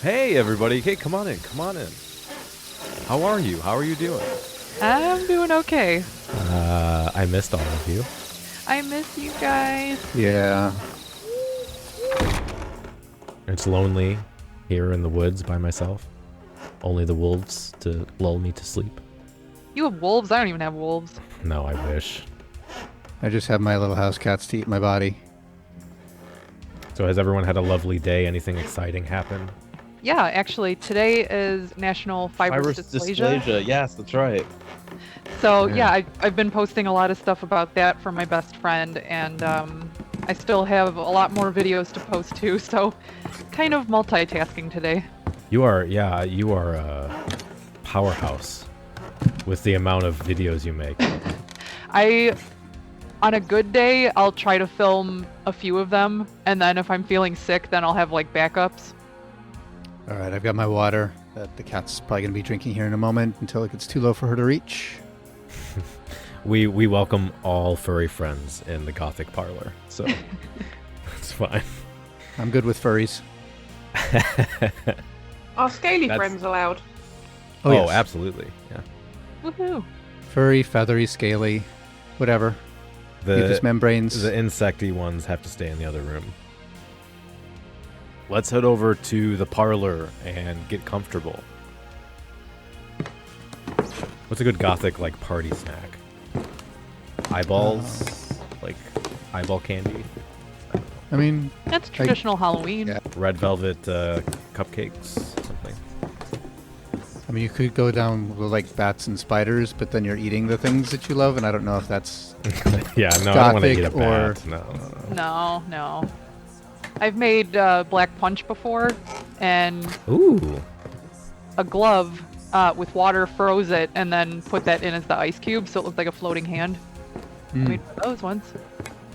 Hey, everybody. Hey, come on in. Come on in. How are you? How are you doing? I'm doing okay. I missed all of you. I miss you guys. Yeah. It's lonely here in the woods by myself. Only the wolves to lull me to sleep. You have wolves? I don't even have wolves. No, I wish. I just have my little house cats to eat my body. So has everyone had a lovely day? Anything exciting happen? Yeah, actually, today is National Fibrous Dysplasia. Yes, that's right. So, Yeah. I've been posting a lot of stuff about that for my best friend, and I still have a lot more videos to post too, so kind of multitasking today. You are a powerhouse with the amount of videos you make. On a good day, I'll try to film a few of them, and then if I'm feeling sick, then I'll have like backups. All right, I've got my water that the cat's probably going to be drinking here in a moment until it gets too low for her to reach. We welcome all furry friends in the Gothic Parlor, so it's fine. I'm good with furries. Are scaly friends allowed? Oh, yes. Absolutely. Yeah. Woohoo! Furry, feathery, scaly, whatever. Mucous membranes. The insecty ones have to stay in the other room. Let's head over to the parlor and get comfortable. What's a good Gothic like party snack? Eyeballs, like eyeball candy. I mean, That's traditional Halloween. yeah. Red velvet cupcakes, something. I mean, you could go down with like bats and spiders, but then you're eating the things that you love, and I don't know if that's Yeah, no, I don't want to eat a Gothic or- bat. No. No. I've made black punch before, and Ooh. a glove with water froze it, and then put that in as the ice cube, so it looked like a floating hand. I made one of those ones.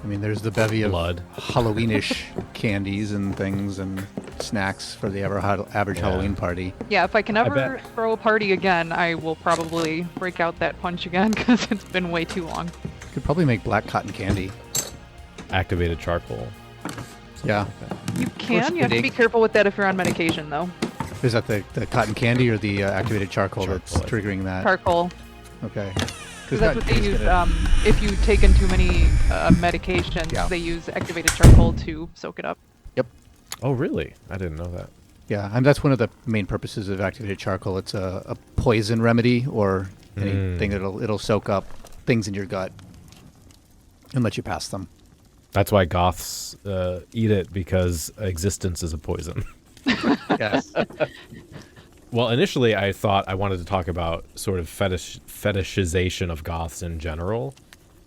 I mean, there's the bevy of Blood. Halloweenish candies and things and snacks for the average Yeah. Halloween party. Yeah, if I can ever bet. throw a party again, I will probably break out that punch again, because it's been way too long. Could probably make black cotton candy. Activated charcoal. Yeah. You can. You have to be pudding. careful with that if you're on medication, though. Is that the cotton candy or the activated charcoal that's Charcoal, I triggering that? Charcoal. Okay. Because that's what they use. Gonna- If you take in too many medications, Yeah. they use activated charcoal to soak it up. Oh, really? I didn't know that. Yeah, and that's one of the main purposes of activated charcoal. It's a poison remedy or anything it'll soak up things in your gut and let you pass them. That's why goths eat it, because existence is a poison. Yes. Well, initially I thought I wanted to talk about sort of fetishization of goths in general.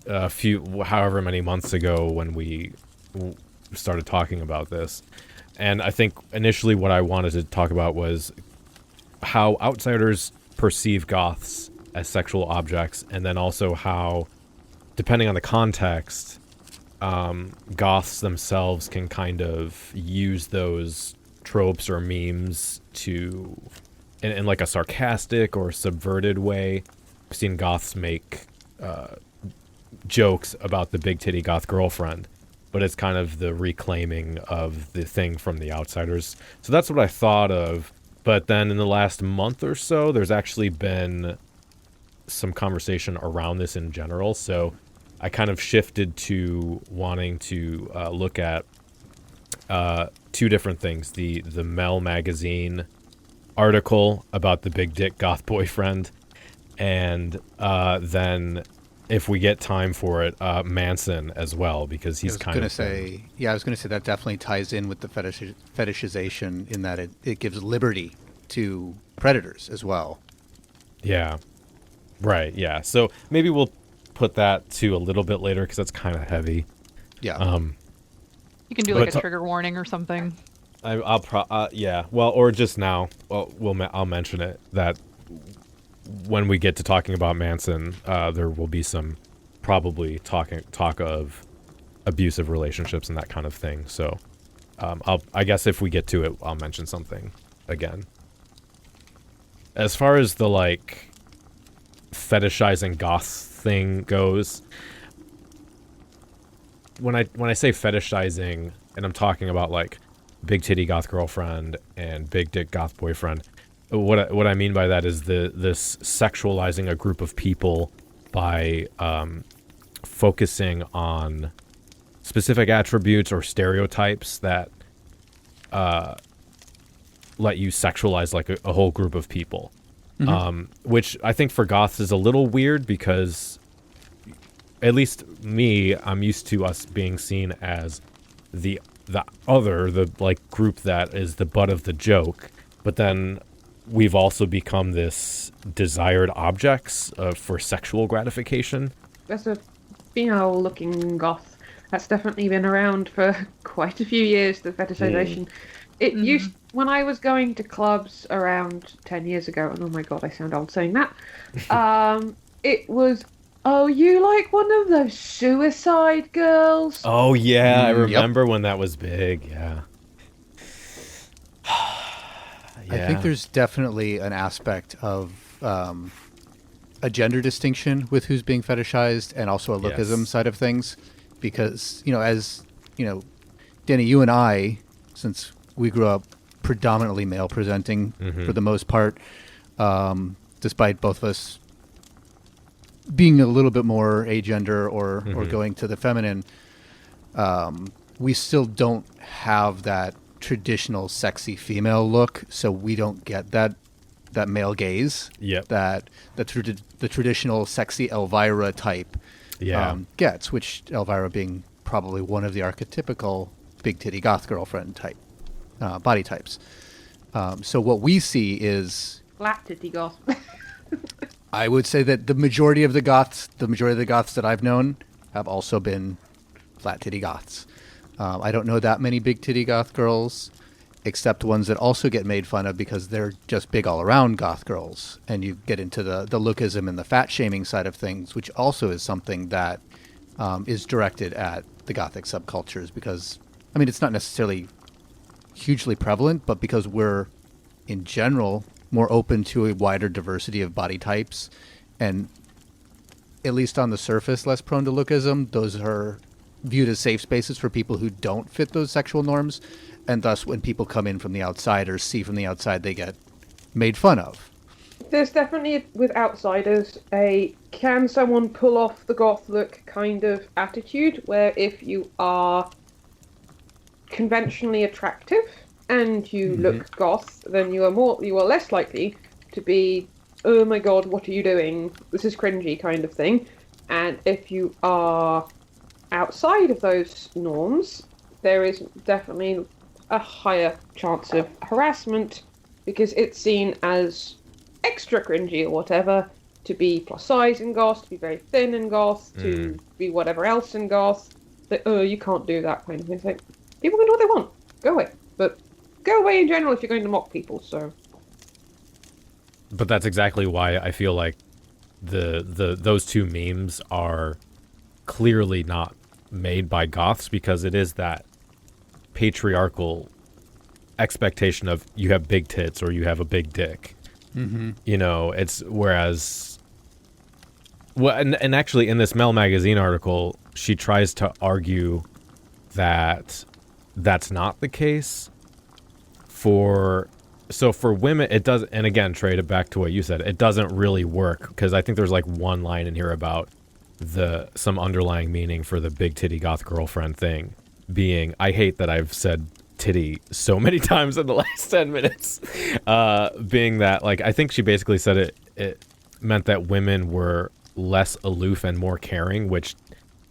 However many months ago when we started talking about this. And I think initially what I wanted to talk about was how outsiders perceive goths as sexual objects, and then also how, depending on the context, goths themselves can kind of use those tropes or memes to, in like a sarcastic or subverted way. I've seen goths make jokes about the big titty goth girlfriend, but it's kind of the reclaiming of the thing from the outsiders. So that's what I thought of. But then in the last month or so, there's actually been some conversation around this in general. So I kind of shifted to wanting to look at two different things. The Mel magazine article about the big Dick Goth Boyfriend, and then, if we get time for it, Manson as well, because he's kind of... I was going to say that definitely ties in with the fetishization in that it gives liberty to predators as well. Yeah. Right, yeah. So maybe we'll put that to a little bit later, because that's kind of heavy. Yeah. You can do like a trigger warning or something. Yeah. Well, or just now. Well, I'll mention it, that when we get to talking about Manson, there will be some probably talk of abusive relationships and that kind of thing. So, I guess if we get to it, I'll mention something again. As far as the like fetishizing goth thing goes, when I say fetishizing, and I'm talking about like big titty goth girlfriend and big dick goth boyfriend. What I mean by that is this sexualizing a group of people by focusing on specific attributes or stereotypes that let you sexualize like a whole group of people. Which I think for goths is a little weird because, at least me, I'm used to us being seen as the like group that is the butt of the joke, but then we've also become this desired objects for sexual gratification. As a female-looking goth, that's definitely been around for quite a few years, the fetishization. It used, when I was going to clubs around 10 years ago, and oh my god, I sound old saying that, it was, oh, you like one of those suicide girls? Oh yeah, I remember when that was big, yeah. I think there's definitely an aspect of a gender distinction with who's being fetishized and also a lookism side of things. Because, as, Danny, you and I, since we grew up predominantly male presenting for the most part, despite both of us being a little bit more agender or going to the feminine, we still don't have that traditional sexy female look, so we don't get that male gaze that the traditional sexy Elvira type gets, which Elvira being probably one of the archetypical big titty goth girlfriend type body types. So what we see is Flat titty goth. I would say that the majority of the goths that I've known have also been flat titty goths. I don't know that many big titty goth girls, except ones that also get made fun of because they're just big all around goth girls. And you get into the lookism and the fat shaming side of things, which also is something that is directed at the gothic subcultures because, it's not necessarily hugely prevalent, but because we're, in general, more open to a wider diversity of body types and, at least on the surface, less prone to lookism, those are viewed as safe spaces for people who don't fit those sexual norms, and thus when people come in from the outside or see from the outside, they get made fun of. There's definitely, with outsiders, a can someone pull off the goth look kind of attitude, where if you are conventionally attractive and you look goth, then you are less likely to be, oh my god, what are you doing? This is cringy kind of thing. And if you are outside of those norms, there is definitely a higher chance of harassment because it's seen as extra cringy or whatever to be plus size in goth, to be very thin in goth, to be whatever else in goth. That, oh, you can't do that kind of thing. It's like, people can do what they want. Go away. But go away in general if you're going to mock people, so. But that's exactly why I feel like those two memes are clearly not made by goths, because it is that patriarchal expectation of you have big tits or you have a big dick. It's whereas and actually in this Mel magazine article she tries to argue that that's not the case for women. It does, and again, trade it back to what you said, it doesn't really work because I think there's like one line in here about some underlying meaning for the big titty goth girlfriend thing being, I hate that I've said titty so many times in the last 10 minutes, being that, like, I think she basically said it meant that women were less aloof and more caring, which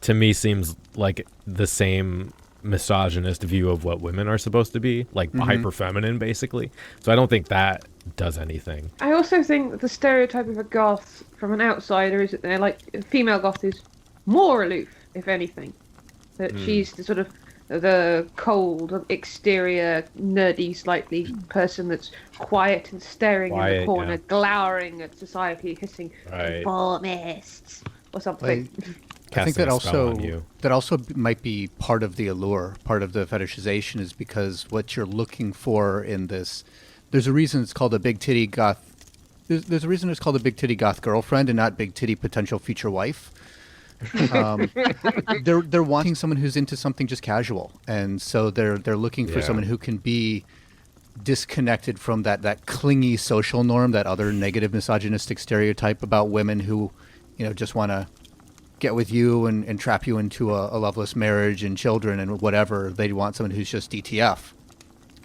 to me seems like the same misogynist view of what women are supposed to be, like hyper feminine basically. So I don't think that does anything. I also think that the stereotype of a goth from an outsider is that they're like, a female goth is more aloof, if anything. That she's the sort of the cold, exterior, nerdy, slightly person that's quiet and staring in the corner, glowering at society, hissing, reformists, or something. I think that also might be part of the allure, part of the fetishization, is because what you're looking for in this, there's a reason it's called a big titty goth. There's a reason it's called a big titty goth girlfriend and not big titty potential future wife. Um, they're wanting someone who's into something just casual, and so they're looking for someone who can be disconnected from that clingy social norm, that other negative misogynistic stereotype about women who, just want to get with you and trap you into a loveless marriage and children and whatever. They want someone who's just DTF.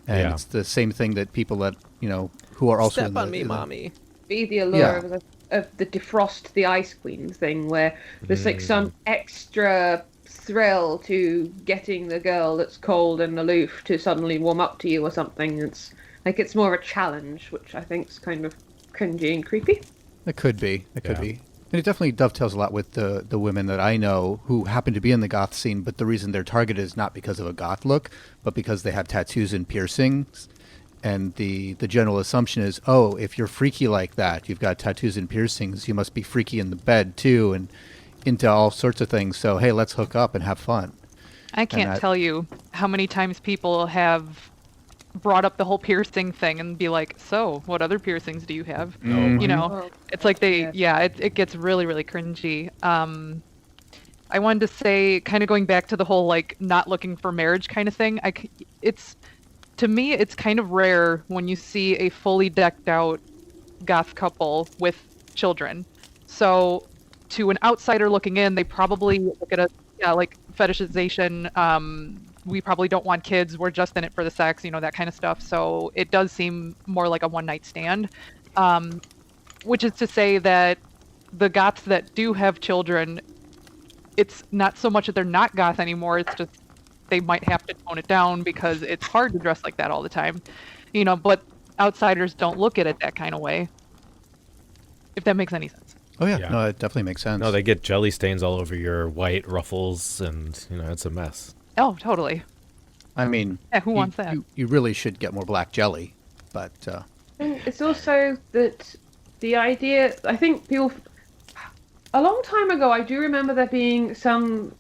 And it's the same thing that people that, who are also Step on me, mommy. Be the allure of the defrost the ice queen thing, where there's like some extra thrill to getting the girl that's cold and aloof to suddenly warm up to you or something. It's more of a challenge, which I think is kind of cringy and creepy. It could be. And it definitely dovetails a lot with the women that I know who happen to be in the goth scene, but the reason they're targeted is not because of a goth look, but because they have tattoos and piercings. And the general assumption is, oh, if you're freaky like that, you've got tattoos and piercings, you must be freaky in the bed too, and into all sorts of things. So, hey, let's hook up and have fun. I can't tell you how many times people have brought up the whole piercing thing and be like, so what other piercings do you have? It's like it gets really, really cringy. I wanted to say, kind of going back to the whole like not looking for marriage kind of thing, to me it's kind of rare when you see a fully decked out goth couple with children. So to an outsider looking in, they probably look at like fetishization. We probably don't want kids. We're just in it for the sex, that kind of stuff. So it does seem more like a one-night stand, which is to say that the goths that do have children, it's not so much that they're not goth anymore. It's just they might have to tone it down because it's hard to dress like that all the time, but outsiders don't look at it that kind of way, if that makes any sense. Oh, yeah. No, it definitely makes sense. No, they get jelly stains all over your white ruffles, and, it's a mess. Oh, totally. I mean, who wants that? You really should get more black jelly, but... And it's also that the idea, I think people... A long time ago, I do remember there being some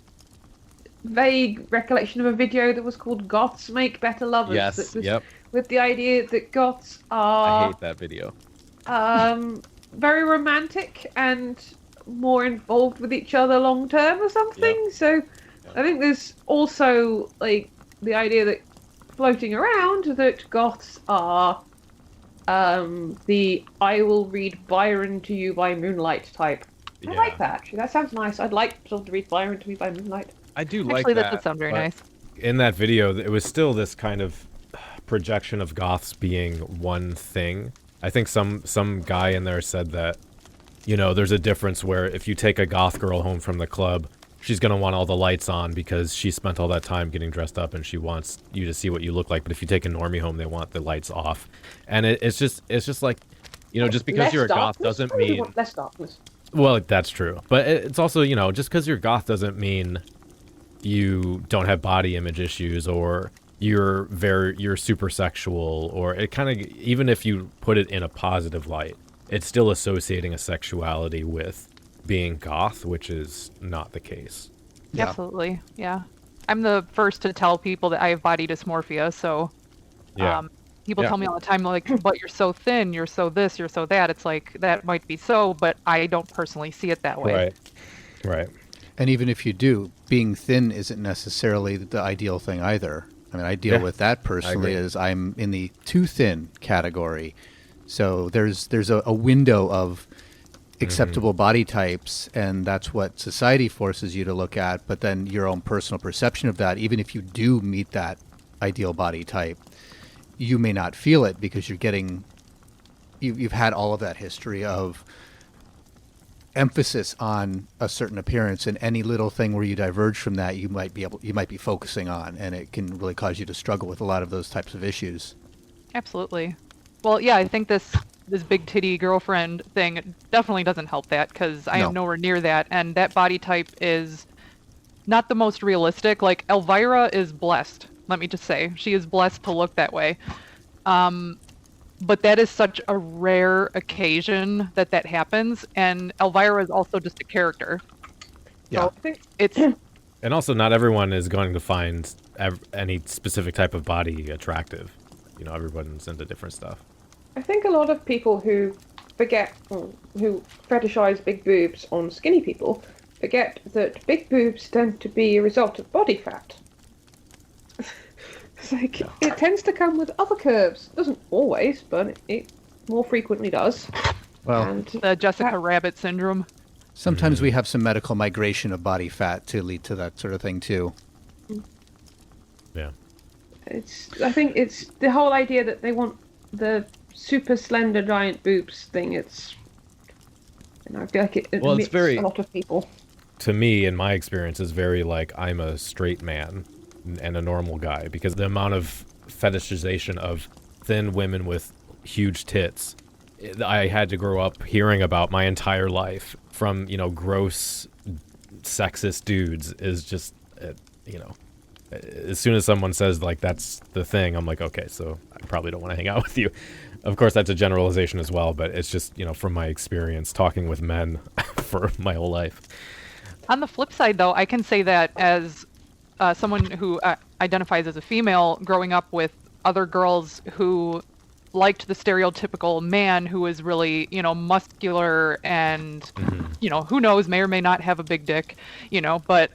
vague recollection of a video that was called Goths Make Better Lovers. Yes, yep. With the idea that Goths are... I hate that video. Very romantic and more involved with each other long term or something. Yep. So I think there's also like the idea that floating around that goths are the I will read Byron to you by moonlight type. I like that. Actually, that sounds nice. I'd like to read Byron to me by moonlight. I do like Actually, that. That does sound very nice. In that video, it was still this kind of projection of goths being one thing. I think some guy in there said that, there's a difference where if you take a goth girl home from the club, she's going to want all the lights on because she spent all that time getting dressed up and she wants you to see what you look like. But if you take a normie home, they want the lights off. And it's just like, just because less you're a goth darkness, doesn't mean... less darkness. Well, that's true. But it's also, just because you're goth doesn't mean you don't have body image issues or you're super sexual, or it kind of, even if you put it in a positive light, it's still associating a sexuality with being goth, which is not the case. Yeah. Absolutely. Yeah. I'm the first to tell people that I have body dysmorphia. So people tell me all the time, like, but you're so thin, you're so this, you're so that. It's like, that might be so, but I don't personally see it that way. Right. And even if you do, being thin isn't necessarily the ideal thing either. I mean, I deal with that personally as I'm in the too thin category. So there's a window of acceptable body types, and that's what society forces you to look at. But then your own personal perception of that, even if you do meet that ideal body type, you may not feel it because you've had all of that history of emphasis on a certain appearance, and any little thing where you diverge from that, you might be focusing on, and it can really cause you to struggle with a lot of those types of issues. Absolutely. Well, yeah, I think this big titty girlfriend thing definitely doesn't help that, because I am nowhere near that, and that body type is not the most realistic. Like, Elvira is blessed, let me just say. She is blessed to look that way. But that is such a rare occasion that happens, and Elvira is also just a character. Yeah. So I think it's... And also, not everyone is going to find any specific type of body attractive. Everyone's into different stuff. I think a lot of people who fetishize big boobs on skinny people forget that big boobs tend to be a result of body fat. It's like, it tends to come with other curves. It doesn't always, but it more frequently does. Well, And The Jessica Rabbit syndrome. sometimes we have some medical migration of body fat to lead to that sort of thing too. Yeah. I think it's the whole idea that they want the super slender giant boobs thing. It's, I feel like it Well, it's admits very- a lot of people. To me, in my experience, is very like I'm a straight man and a normal guy, because the amount of fetishization of thin women with huge tits I had to grow up hearing about my entire life from, gross sexist dudes is just, as soon as someone says like that's the thing, I'm like, okay, so I probably don't want to hang out with you. Of course, that's a generalization as well, but it's just, from my experience talking with men for my whole life. On the flip side, though, I can say that as someone who identifies as a female, growing up with other girls who liked the stereotypical man who was really, muscular and, who knows, may or may not have a big dick, but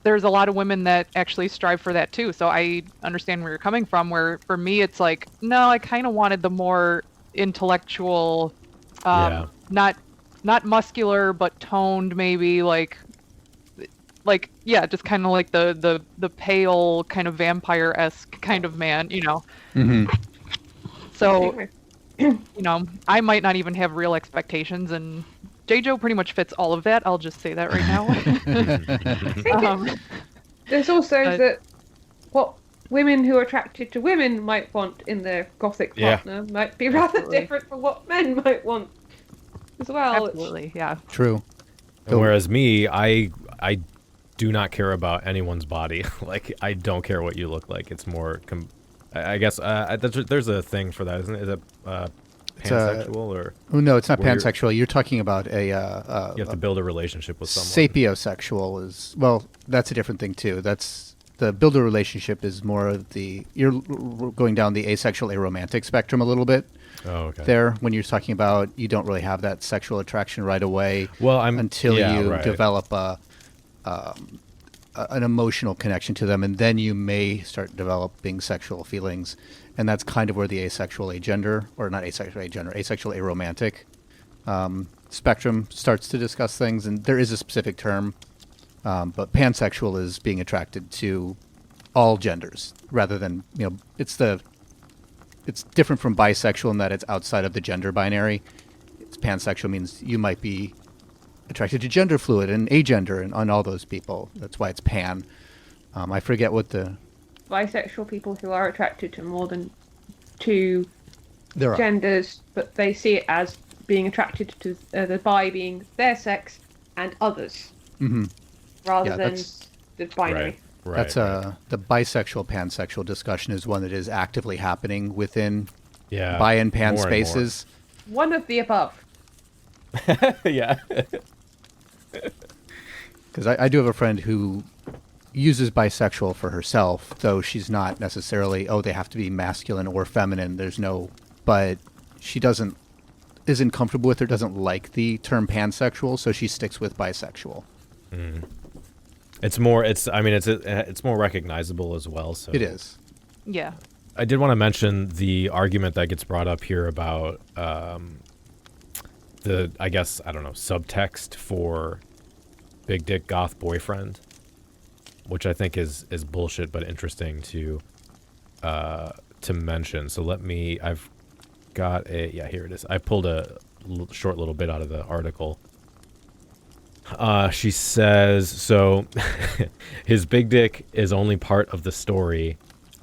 there's a lot of women that actually strive for that too. So I understand where you're coming from, where for me, it's like, no, I kind of wanted the more intellectual, not muscular, but toned, maybe like yeah, just kind of like the pale kind of vampire-esque kind of man, Mm-hmm. So, I might not even have real expectations, and J-Jo pretty much fits all of that. I'll just say that right now. There's also what women who are attracted to women might want in their gothic partner might be rather different from what men might want as well. Absolutely, yeah. True. And whereas me, I do not care about anyone's body. Like, I don't care what you look like. It's more, I guess, there's a thing for that, isn't it? Is it pansexual or? Oh, no, it's not pansexual. You're talking about you have to build a relationship with someone. Sapiosexual is, well, that's a different thing too. That's the build a relationship is more of you're going down the asexual aromantic spectrum a little bit. Oh, okay. There, when you're talking about you don't really have that sexual attraction right away. Well, until you develop an emotional connection to them, and then you may start developing sexual feelings, and that's kind of where the asexual agender, or not asexual agender, asexual aromantic spectrum starts to discuss things, and there is a specific term, but pansexual is being attracted to all genders rather than it's different from bisexual in that it's outside of the gender binary. It's pansexual means you might be attracted to gender fluid and agender and on all those people. That's why it's pan. I forget what the bisexual people who are attracted to more than two there genders, but they see it as being attracted to the bi being their sex and others, rather than the binary. Right. That's the bisexual pansexual discussion is one that is actively happening within bi and pan spaces. One of the above. Yeah. Because I do have a friend who uses bisexual for herself, though she's not necessarily, they have to be masculine or feminine. But she isn't comfortable with or doesn't like the term pansexual, so she sticks with bisexual. Mm. It's more recognizable as well. So it is. Yeah. I did want to mention the argument that gets brought up here about subtext for Big Dick Goth Boyfriend, which I think is bullshit but interesting to mention. So I've got here it is. I pulled a short little bit out of the article. She says, so his big dick is only part of the story.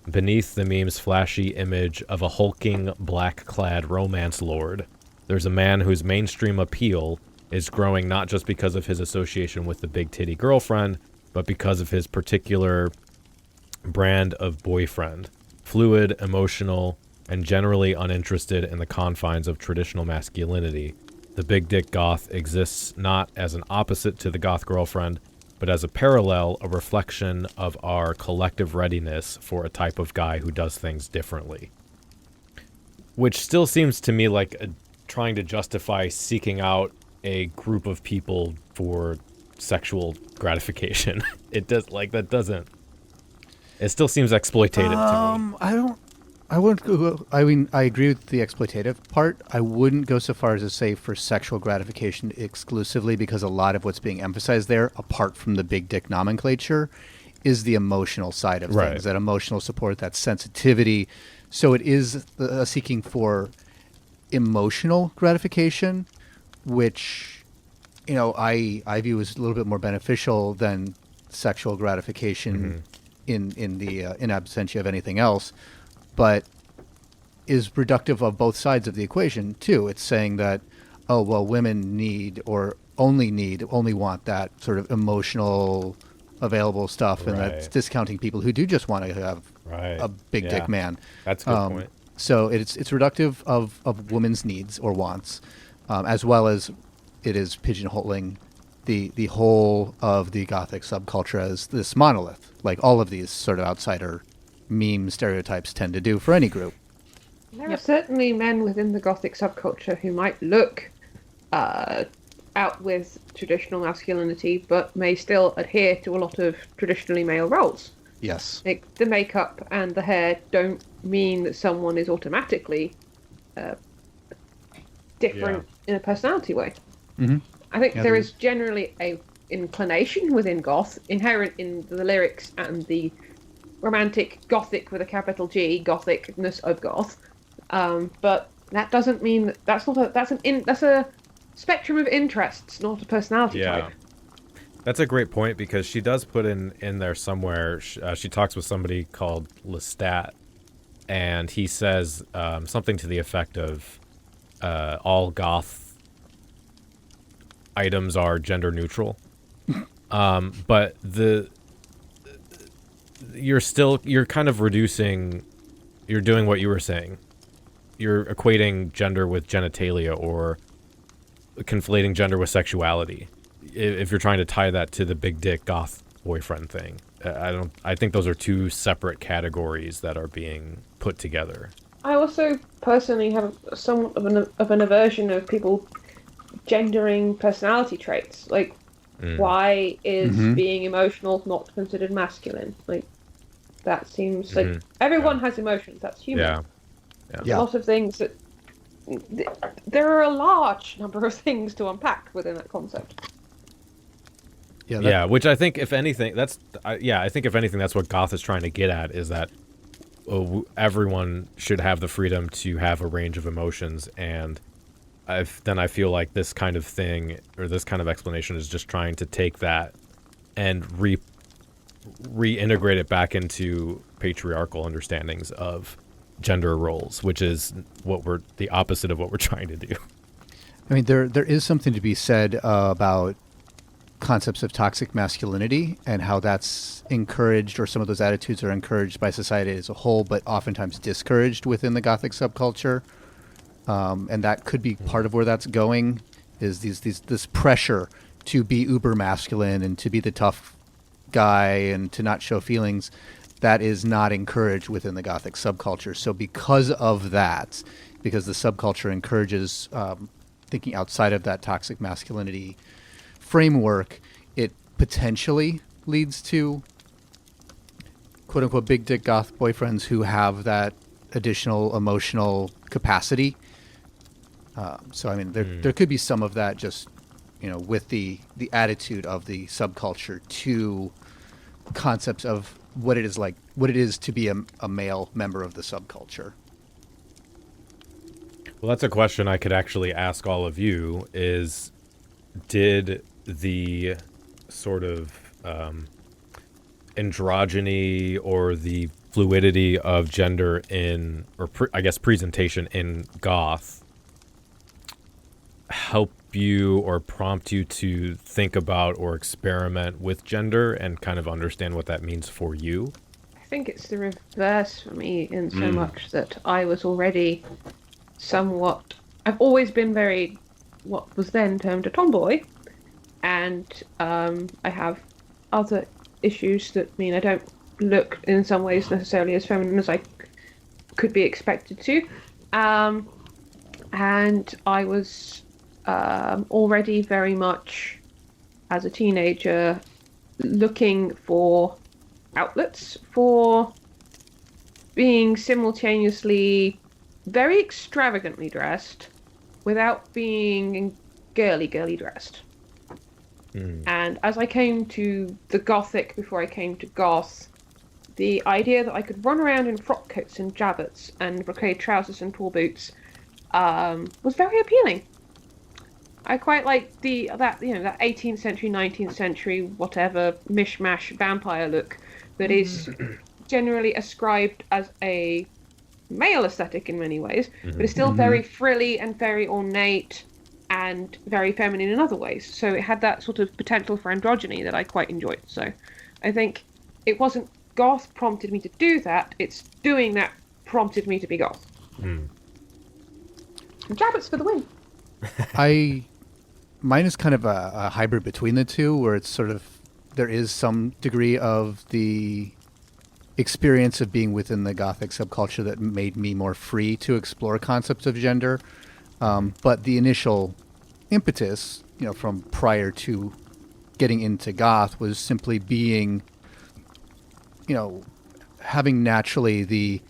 Beneath the meme's flashy image of a hulking, black-clad romance lord, there's a man whose mainstream appeal is growing not just because of his association with the big titty girlfriend, but because of his particular brand of boyfriend. Fluid, emotional, and generally uninterested in the confines of traditional masculinity. The big dick goth exists not as an opposite to the goth girlfriend, but as a parallel, a reflection of our collective readiness for a type of guy who does things differently. Which still seems to me like trying to justify seeking out a group of people for sexual gratification. It does like that doesn't. It still seems exploitative to me. I wouldn't go. I mean, I agree with the exploitative part. I wouldn't go so far as to say for sexual gratification exclusively, because a lot of what's being emphasized there, apart from the big dick nomenclature, is the emotional side of things. That emotional support, that sensitivity. So it is seeking for emotional gratification, which, you know, I view as a little bit more beneficial than sexual gratification in absentia of anything else, but is reductive of both sides of the equation too. It's saying that, oh, well, women need or only want that sort of emotional available stuff, and that's discounting people who do just want to have a big dick man. That's a good point. So it's reductive of women's needs or wants, as well as it is pigeonholing the whole of the Gothic subculture as this monolith, like all of these sort of outsider meme stereotypes tend to do for any group. There are certainly men within the Gothic subculture who might look out with traditional masculinity, but may still adhere to a lot of traditionally male roles. Yes. Like, the makeup and the hair don't mean that someone is automatically different in a personality way. Mm-hmm. I think there is generally a inclination within goth, inherent in the lyrics and the romantic Gothic with a capital G, Gothicness of goth. But that doesn't mean that's a spectrum of interests, not a personality type. That's a great point, because she does put in there somewhere, she talks with somebody called Lestat, and he says something to the effect of all goth items are gender neutral. But you're kind of reducing, you're doing what you were saying. You're equating gender with genitalia, or conflating gender with sexuality. If you're trying to tie that to the big dick goth boyfriend thing, I think those are two separate categories that are being put together. I also personally have somewhat of an aversion of people gendering personality traits. Like, why is being emotional not considered masculine? Like, that seems like everyone has emotions. That's human. A lot of things that there are a large number of things to unpack within that concept. Which I think, if anything, I think if anything, that's what goth is trying to get at, is that everyone should have the freedom to have a range of emotions, and then I feel like this kind of thing, or this kind of explanation, is just trying to take that and reintegrate it back into patriarchal understandings of gender roles, which is the opposite of what we're trying to do. I mean, there is something to be said about concepts of toxic masculinity and how that's encouraged, or some of those attitudes are encouraged by society as a whole, but oftentimes discouraged within the Gothic subculture. And that could be part of where that's going, is this pressure to be uber masculine and to be the tough guy and to not show feelings. That is not encouraged within the Gothic subculture. So because of that, because the subculture encourages thinking outside of that toxic masculinity framework, it potentially leads to quote-unquote big dick goth boyfriends who have that additional emotional capacity. So I mean, there could be some of that, just, you know, with the attitude of the subculture to concepts of what it is to be a male member of the subculture. Well, that's a question I could actually ask all of you, is did the sort of androgyny or the fluidity of gender in, or presentation in goth, help you or prompt you to think about or experiment with gender and kind of understand what that means for you? I think it's the reverse for me, in so much that I was already somewhat... I've always been very, what was then termed a tomboy, and I have other issues that mean I don't look in some ways necessarily as feminine as I could be expected to. And I was already very much as a teenager looking for outlets for being simultaneously very extravagantly dressed without being girly dressed. And as I came to the Gothic before I came to Goth, the idea that I could run around in frock coats and jabots and brocade trousers and tall boots was very appealing. I quite like that 18th century, 19th century, whatever mishmash vampire look that is generally ascribed as a male aesthetic in many ways, but it's still very frilly and very ornate and very feminine in other ways. So it had that sort of potential for androgyny that I quite enjoyed. So I think it wasn't goth prompted me to do that, it's doing that prompted me to be goth. And jabots for the win. Mine is kind of a hybrid between the two, where it's sort of, there is some degree of the experience of being within the Gothic subculture that made me more free to explore concepts of gender. But the initial impetus, from prior to getting into goth was simply being, having naturally the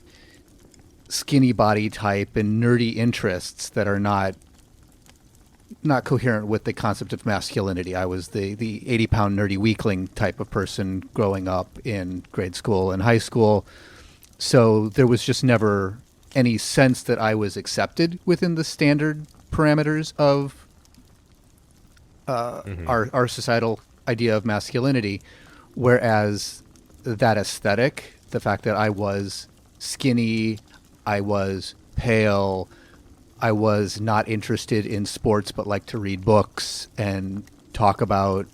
skinny body type and nerdy interests that are not coherent with the concept of masculinity. I was the 80-pound nerdy weakling type of person growing up in grade school and high school. So there was just never any sense that I was accepted within the standard parameters of our societal idea of masculinity. Whereas that aesthetic, the fact that I was skinny, I was pale, I was not interested in sports but liked to read books and talk about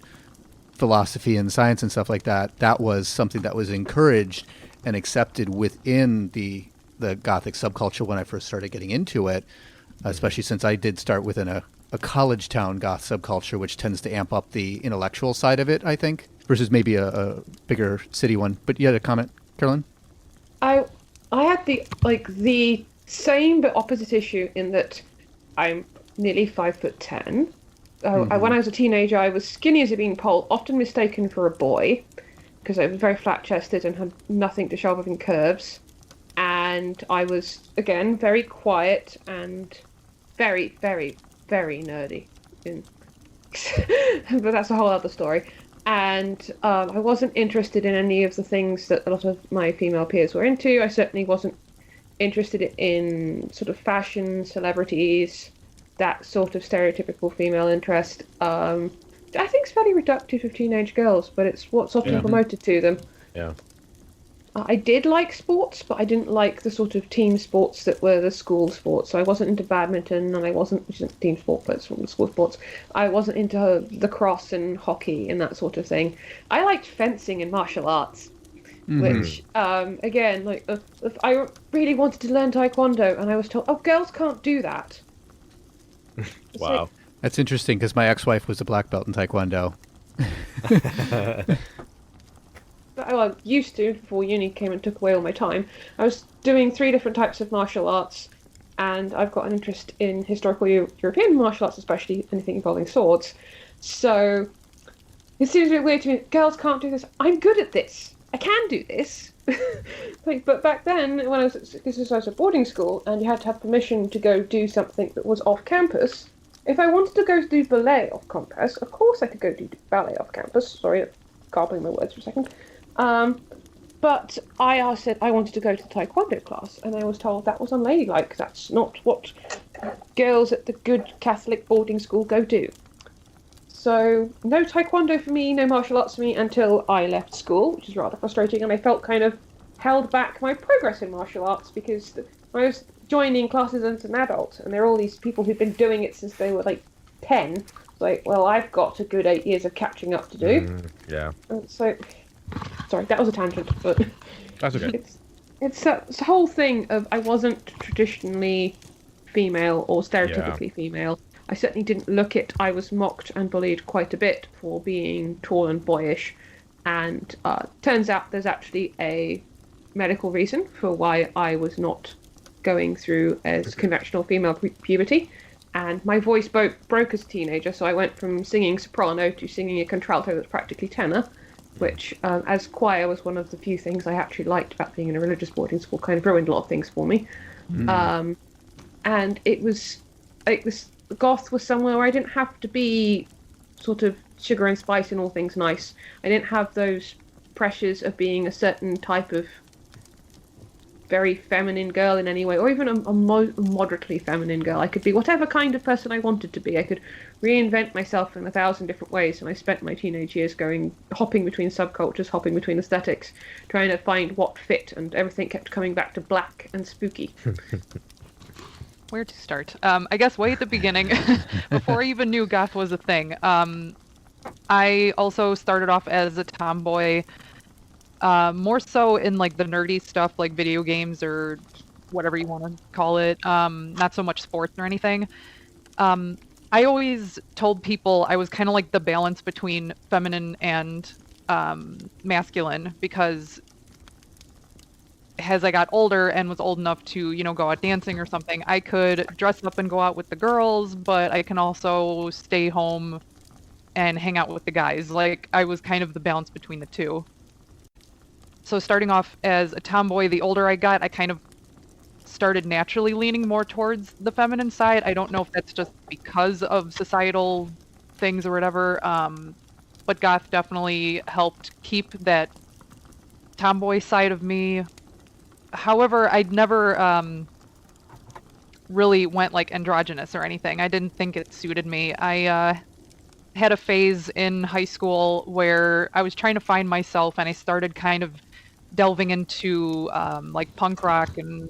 philosophy and science and stuff like that, that was something that was encouraged and accepted within the Gothic subculture when I first started getting into it, especially since I did start within a college town goth subculture, which tends to amp up the intellectual side of it, I think, versus maybe a bigger city one. But you had a comment, Carolyn? I had the same but opposite issue in that I'm nearly 5'10". When I was a teenager, I was skinny as a beanpole, often mistaken for a boy because I was very flat-chested and had nothing to show off in curves. And I was, again, very quiet and very, very, very nerdy. But that's a whole other story. And I wasn't interested in any of the things that a lot of my female peers were into. I certainly wasn't interested in sort of fashion, celebrities, that sort of stereotypical female interest. I think it's fairly reductive of teenage girls, but it's what's often promoted to them. Yeah. I did like sports, but I didn't like the sort of team sports that were the school sports. So I wasn't into badminton, and I wasn't, which isn't team sport, but it's from the school sports. I wasn't into lacrosse and hockey and that sort of thing. I liked fencing and martial arts, which, again, if I really wanted to learn Taekwondo, and I was told, oh, girls can't do that. Wow. That's interesting, because my ex-wife was a black belt in Taekwondo. I used to, before uni came and took away all my time. I was doing 3 different types of martial arts, and I've got an interest in historical European martial arts, especially anything involving swords. So it seems a bit weird to me. Girls can't do this. I'm good at this. I can do this. But back then, when I was at boarding school, and you had to have permission to go do something that was off campus. If I wanted to go do ballet off campus, of course I could go do ballet off campus. Sorry, garbling my words for a second. But I said I wanted to go to the Taekwondo class, and I was told that was unladylike. That's not what girls at the good Catholic boarding school go do. So no Taekwondo for me, no martial arts for me until I left school, which is rather frustrating, and I felt kind of held back my progress in martial arts because when I was joining classes as an adult, and there are all these people who've been doing it since they were like 10. It's like, well, I've got a good 8 years of catching up to do. Yeah. And so, sorry, that was a tangent, but that's okay. It's the whole thing of I wasn't traditionally female or stereotypically female. I certainly didn't look it. I was mocked and bullied quite a bit for being tall and boyish, and turns out there's actually a medical reason for why I was not going through as conventional female puberty, And my voice broke as a teenager, so I went from singing soprano to singing a contralto that's practically tenor, which, as choir, was one of the few things I actually liked about being in a religious boarding school. Kind of ruined a lot of things for me. And it was goth was somewhere where I didn't have to be sort of sugar and spice and all things nice. I didn't have those pressures of being a certain type of very feminine girl in any way, or even a moderately feminine girl. I could be whatever kind of person I wanted to be. I could reinvent myself in 1,000 different ways, and I spent my teenage years hopping between subcultures, hopping between aesthetics, trying to find what fit, and everything kept coming back to black and spooky. Where to start? I guess way at the beginning, before I even knew goth was a thing. I also started off as a tomboy, more so in like the nerdy stuff like video games or whatever you want to call it, not so much sports or anything. I always told people I was kind of like the balance between feminine and masculine, because as I got older and was old enough to, go out dancing or something, I could dress up and go out with the girls, but I can also stay home and hang out with the guys. Like, I was kind of the balance between the two. So starting off as a tomboy, the older I got, I kind of started naturally leaning more towards the feminine side. I don't know if that's just because of societal things or whatever, but goth definitely helped keep that tomboy side of me. However, I'd never really went like androgynous or anything. I didn't think it suited me. I had a phase in high school where I was trying to find myself, and I started kind of delving into like punk rock and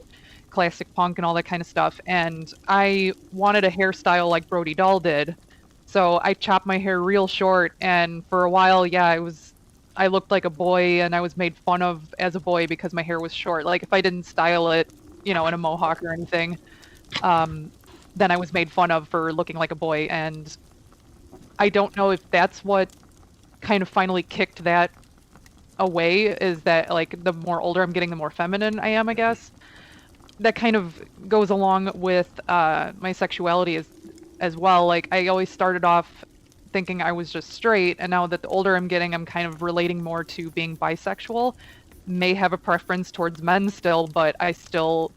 classic punk and all that kind of stuff. And I wanted a hairstyle like Brody Dahl did. So I chopped my hair real short, and for a while, yeah, I looked like a boy, and I was made fun of as a boy because my hair was short. Like, if I didn't style it, in a mohawk or anything, then I was made fun of for looking like a boy. And I don't know if that's what kind of finally kicked that away, is that, like, the more older I'm getting, the more feminine I am, I guess. That kind of goes along with my sexuality as well. Like, I always started off thinking I was just straight, and now that the older I'm getting, I'm kind of relating more to being bisexual. May have a preference towards men still, but I still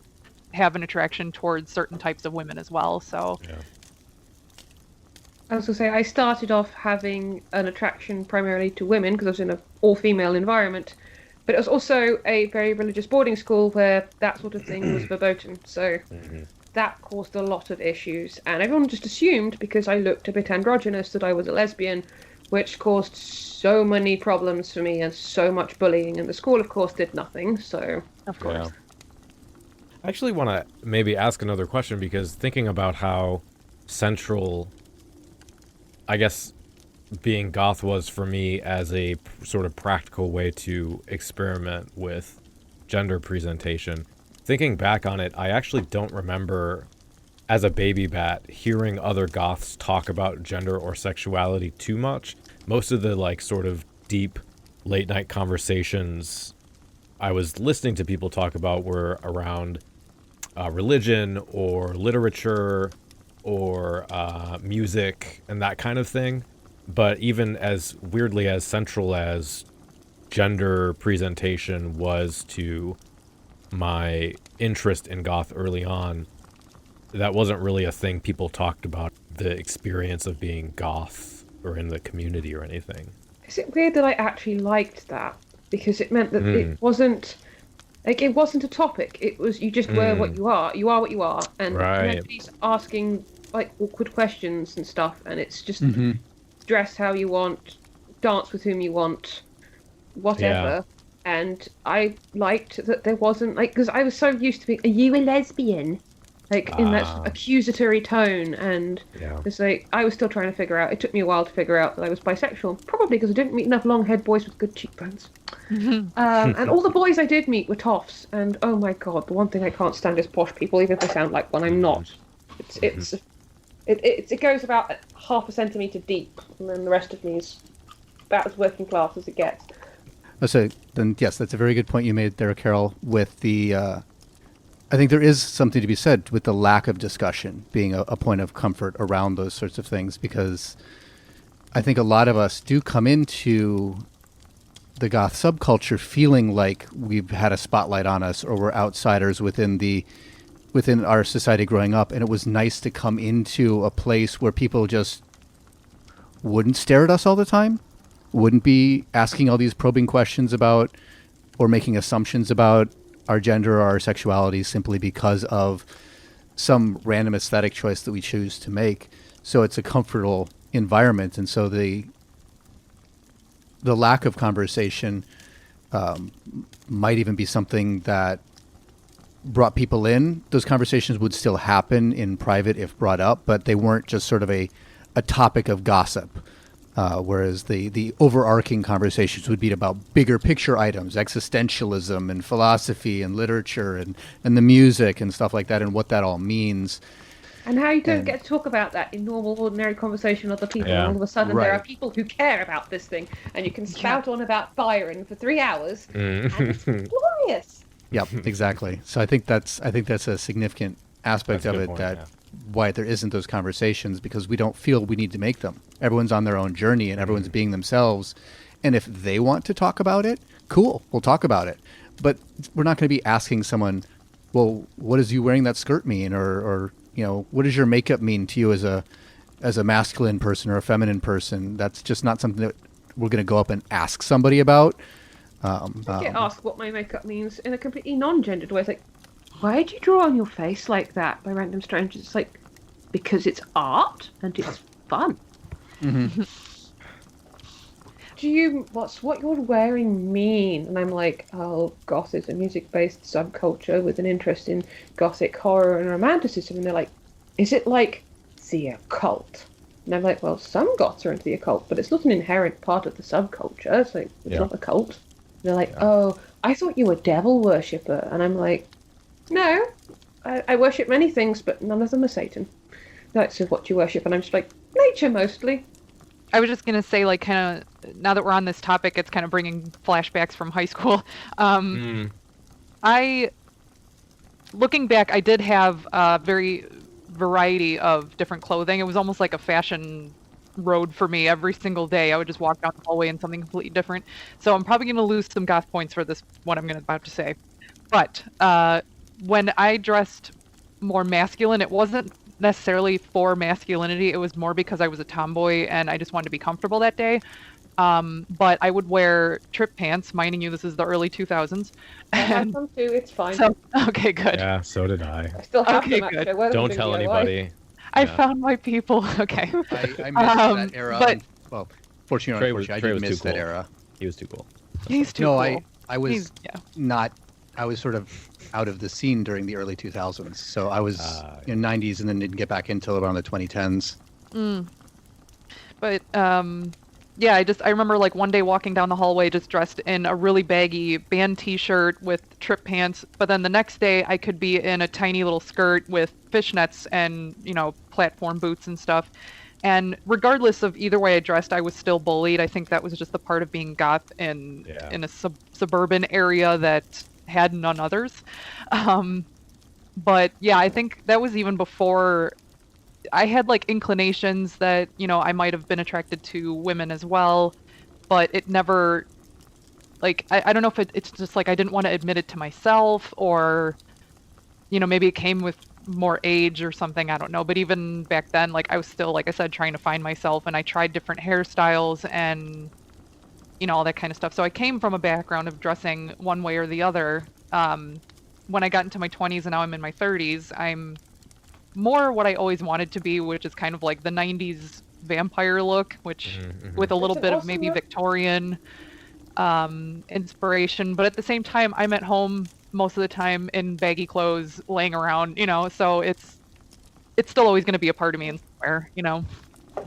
have an attraction towards certain types of women as well. So Yeah. I was going to say, I started off having an attraction primarily to women because I was in an all-female environment, but it was also a very religious boarding school where that sort of thing was verboten. So that caused a lot of issues, and everyone just assumed because I looked a bit androgynous that I was a lesbian, which caused so many problems for me and so much bullying, and the school of course did nothing. So of course. Yeah. I actually want to maybe ask another question, because thinking about how central, I guess, being goth was for me as a sort of practical way to experiment with gender presentation. Thinking back on it, I actually don't remember, as a baby bat, hearing other goths talk about gender or sexuality too much. Most of the, like, sort of deep late night conversations I was listening to people talk about were around religion or literature or music and that kind of thing. But even as weirdly as central as gender presentation was to my interest in goth early on, that wasn't really a thing people talked about, the experience of being goth or in the community or anything. Is it weird that I actually liked that? Because it meant that it wasn't a topic. It was, you just were what you are. You are what you are. And nobody's asking like awkward questions and stuff, and it's just dress how you want, dance with whom you want, whatever. Yeah. And I liked that there wasn't, like, because I was so used to being, are you a lesbian? Like, in that accusatory tone, and it's like, I was still trying to figure out, it took me a while to figure out that I was bisexual, probably because I didn't meet enough long-haired boys with good cheekbones. And all the boys I did meet were toffs, and oh my god, the one thing I can't stand is posh people, even if they sound like one, I'm not. It goes about half a centimetre deep, and then the rest of me is about as working class as it gets. So then, yes, that's a very good point you made there, Carol, with the I think there is something to be said with the lack of discussion being a point of comfort around those sorts of things, because I think a lot of us do come into the goth subculture feeling like we've had a spotlight on us, or we're outsiders within our society growing up, and it was nice to come into a place where people just wouldn't stare at us all the time, wouldn't be asking all these probing questions about or making assumptions about our gender or our sexuality simply because of some random aesthetic choice that we choose to make. So it's a comfortable environment, and so the lack of conversation might even be something that brought people in. Those conversations would still happen in private if brought up, but they weren't just sort of a topic of gossip. Whereas the overarching conversations would be about bigger picture items, existentialism and philosophy and literature and the music and stuff like that, and what that all means. And how you don't get to talk about that in normal, ordinary conversation with other people. Yeah. And all of a sudden Right. there are people who care about this thing, and you can spout on about Byron for 3 hours, and it's glorious. Yep, exactly. So I think that's a significant aspect That's a of good it, point, that yeah. why there isn't those conversations, because we don't feel we need to make them. Everyone's on their own journey, and everyone's being themselves. And if they want to talk about it, cool, we'll talk about it. But we're not going to be asking someone, well, what does you wearing that skirt mean? Or what does your makeup mean to you as a masculine person or a feminine person? That's just not something that we're going to go up and ask somebody about. I get asked what my makeup means in a completely non-gendered way. It's like, why did you draw on your face like that by random strangers? It's like, because it's art and it's fun. Mm-hmm. What's what you're wearing mean? And I'm like, oh, goth is a music-based subculture with an interest in gothic horror and romanticism. And they're like, is it like the occult? And I'm like, well, some goths are into the occult, but it's not an inherent part of the subculture. It's like, it's not a cult. And they're like, oh, I thought you were a devil worshipper. And I'm like, no, I worship many things, but none of them are Satan. That's what you worship. And I'm just like, nature mostly. I was just going to say, like, kind of, now that we're on this topic, it's kind of bringing flashbacks from high school. Looking back, I did have a very variety of different clothing. It was almost like a fashion road for me every single day. I would just walk down the hallway in something completely different. So I'm probably going to lose some goth points for this, what I'm about to say. But when I dressed more masculine, it wasn't necessarily for masculinity. It was more because I was a tomboy and I just wanted to be comfortable that day. But I would wear trip pants, minding you, this is the early 2000s. I have some too, it's fine. So, okay, good. Yeah, so did I. I still have Okay, them, good. actually. I wear them Don't in tell DIY. anybody. I Yeah. found my people. Okay. I missed that era. but- Well, fortunately Trey or was- unfortunately, I Trey did was too miss that cool. era. He was too cool. He's too No, cool. I was He's, yeah. not. I was sort of out of the scene during the early 2000s. So I was in 90s and then didn't get back until around the 2010s. But yeah, I remember like one day walking down the hallway just dressed in a really baggy band t-shirt with trip pants, but then the next day I could be in a tiny little skirt with fishnets and, platform boots and stuff. And regardless of either way I dressed, I was still bullied. I think that was just the part of being goth in a suburban area that had none others. But yeah, I think that was even before I had like inclinations that, I might have been attracted to women as well, but it never, like, I don't know if it's just like I didn't want to admit it to myself, or, maybe it came with more age or something, I don't know. But even back then, like, I was still, like I said, trying to find myself, and I tried different hairstyles and, all that kind of stuff. So I came from a background of dressing one way or the other. When I got into my 20s and now I'm in my 30s, I'm more what I always wanted to be, which is kind of like the 90s vampire look, which with a little bit of maybe Victorian inspiration. But at the same time, I'm at home most of the time in baggy clothes, laying around, so it's still always going to be a part of me in somewhere,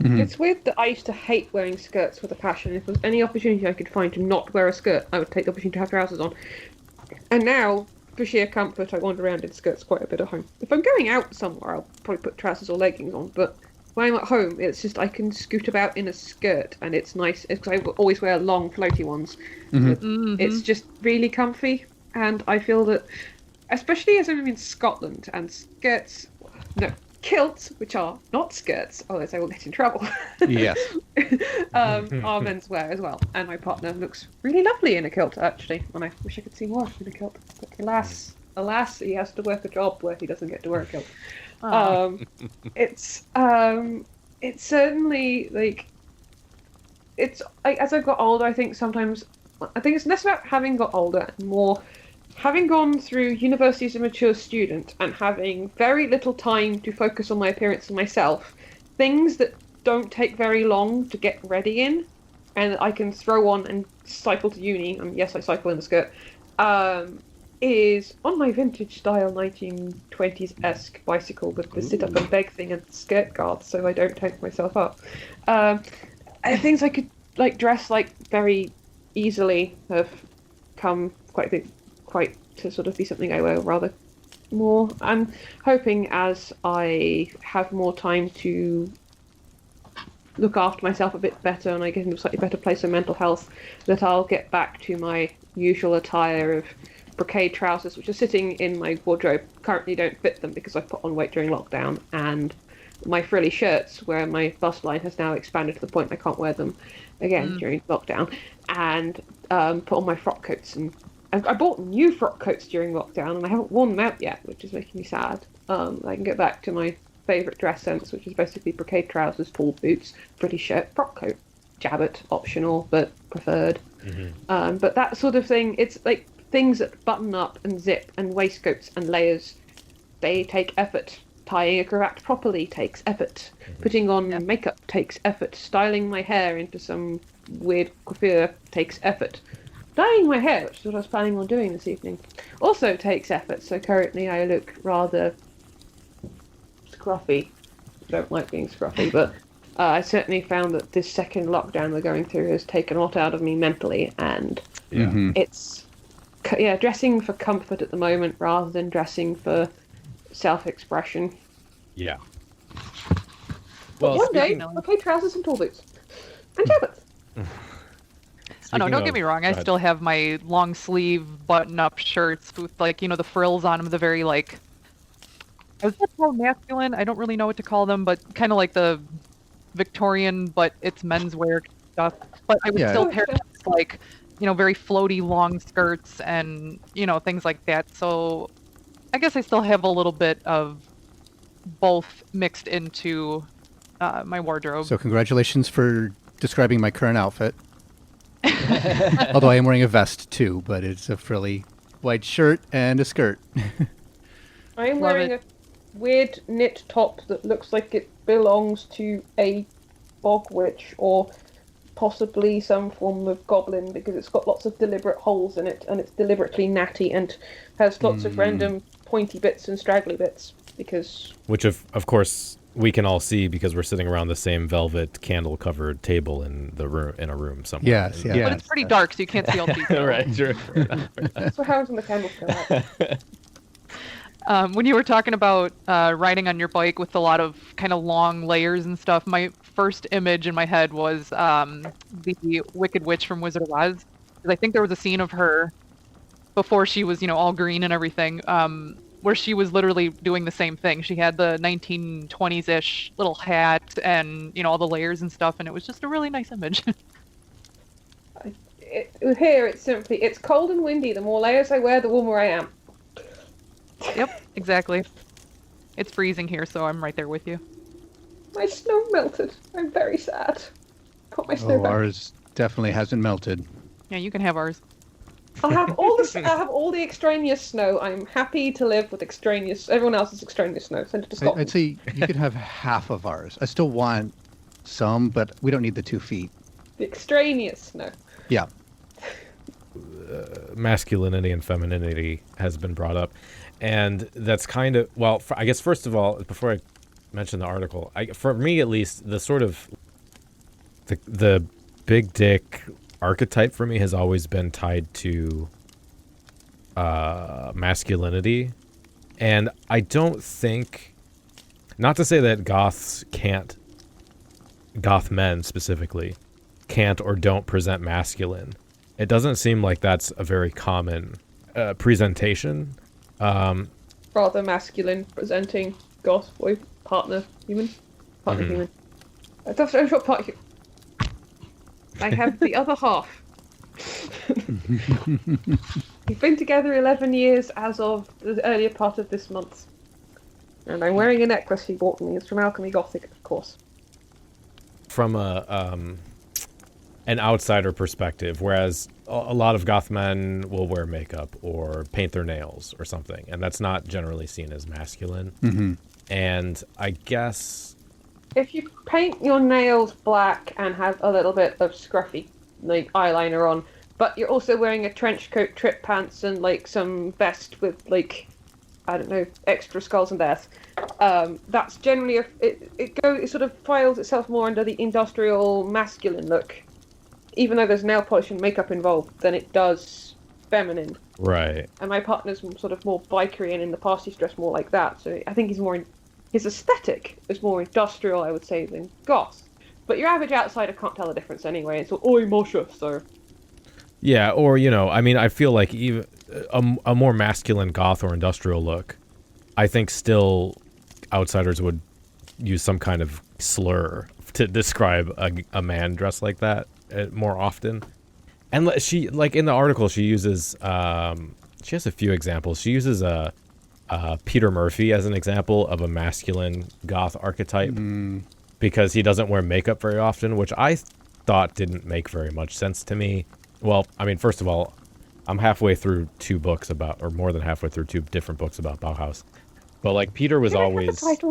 It's weird that I used to hate wearing skirts with a passion. If there was any opportunity I could find to not wear a skirt, I would take the opportunity to have trousers on. And now, for sheer comfort, I wander around in skirts quite a bit at home. If I'm going out somewhere, I'll probably put trousers or leggings on, but when I'm at home, it's just I can scoot about in a skirt, and it's nice, because I always wear long, floaty ones. It's just really comfy, and I feel that especially as I'm in Scotland, and kilts, which are not skirts, otherwise I will get in trouble. Yes. Are menswear as well, and my partner looks really lovely in a kilt. Actually, and I wish I could see more in a kilt, but alas, he has to work a job where he doesn't get to wear a kilt. It's certainly like it's like, as I've got older, I think it's less about having got older and more having gone through university as a mature student and having very little time to focus on my appearance and myself, things that don't take very long to get ready in, and I can throw on and cycle to uni, and yes, I cycle in a skirt, is on my vintage style 1920s-esque bicycle with the sit-up and beg thing and skirt guards so I don't take myself up. Things I could like dress like very easily have come quite to sort of be something I wear rather more. I'm hoping as I have more time to look after myself a bit better and I get into a slightly better place of mental health, that I'll get back to my usual attire of brocade trousers, which are sitting in my wardrobe. Currently don't fit them because I put on weight during lockdown, and my frilly shirts where my bust line has now expanded to the point I can't wear them again during lockdown, and put on my frock coats. And I bought new frock coats during lockdown and I haven't worn them out yet, which is making me sad. I can get back to my favourite dress sense, which is basically brocade trousers, pool boots, pretty shirt, frock coat, jabot, optional but preferred. But that sort of thing, it's like things that button up and zip and waistcoats and layers, they take effort. Tying a cravat properly takes effort. Putting on makeup takes effort. Styling my hair into some weird coiffure takes effort. Dyeing my hair, which is what I was planning on doing this evening, also takes effort. So currently I look rather scruffy. I don't like being scruffy, but I certainly found that this second lockdown we're going through has taken a lot out of me mentally, and it's dressing for comfort at the moment rather than dressing for self-expression. Yeah. Well, one day, okay, trousers and tall boots and jabots. Oh, no, don't get me wrong. I still have my long sleeve button-up shirts with, like, the frills on them. The very, like, I was called masculine. I don't really know what to call them, but kind of like the Victorian, but it's menswear stuff. But I would still pair like, very floaty long skirts and, things like that. So I guess I still have a little bit of both mixed into my wardrobe. So congratulations for describing my current outfit. Although I am wearing a vest too, but it's a frilly white shirt and a skirt. I am wearing a weird knit top that looks like it belongs to a bog witch or possibly some form of goblin, because it's got lots of deliberate holes in it and it's deliberately natty and has lots of random pointy bits and straggly bits. Which of course we can all see because we're sitting around the same velvet candle-covered table in a room somewhere. Yes. But it's pretty dark, so you can't see all the details. Right, sure. That's what happens when the candles go out. When you were talking about riding on your bike with a lot of kind of long layers and stuff, my first image in my head was the Wicked Witch from Wizard of Oz. Because I think there was a scene of her before she was, all green and everything, where she was literally doing the same thing. She had the 1920s-ish little hat and, all the layers and stuff, and it was just a really nice image. Here, it's cold and windy. The more layers I wear, the warmer I am. Yep, exactly. It's freezing here, so I'm right there with you. My snow melted. I'm very sad. Put my snow back. Ours definitely hasn't melted. Yeah, you can have ours. I'll have all the extraneous snow. I'm happy to live with everyone else's extraneous snow. Send it to Scotland. I'd say you could have half of ours. I still want some, but we don't need the 2 feet. The extraneous snow. Yeah. Masculinity and femininity has been brought up. And that's kind of, I guess first of all, before I mention the article, for me at least, the sort of the big dick archetype for me has always been tied to masculinity. And I don't think, not to say that goth men specifically can't or don't present masculine. It doesn't seem like that's a very common presentation Rather masculine, presenting goth boy, partner human. That's what part. I have the other half. We've been together 11 years as of the earlier part of this month. And I'm wearing a necklace he bought me. It's from Alchemy Gothic, of course. From an outsider perspective, whereas a lot of goth men will wear makeup or paint their nails or something, and that's not generally seen as masculine. Mm-hmm. And I guess if you paint your nails black and have a little bit of scruffy like eyeliner on, but you're also wearing a trench coat, trip pants, and like some vest with like, I don't know, extra skulls and death, that's generally it sort of files itself more under the industrial masculine look, even though there's nail polish and makeup involved, than it does feminine. Right. And my partner's sort of more bikery, and in the past he's dressed more like that, so I think his aesthetic is more industrial, I would say, than goth. But your average outsider can't tell the difference anyway. It's all, oi, Moshe, sir. Yeah, or, I mean, I feel like even a more masculine goth or industrial look, I think still outsiders would use some kind of slur to describe a man dressed like that more often. And she, like in the article, she uses, she has a few examples. She uses Peter Murphy as an example of a masculine goth archetype because he doesn't wear makeup very often, which I thought didn't make very much sense to me. Well, I mean, first of all, I'm halfway through two books or more than halfway through two different books about Bauhaus. But like Peter was always. Can I have the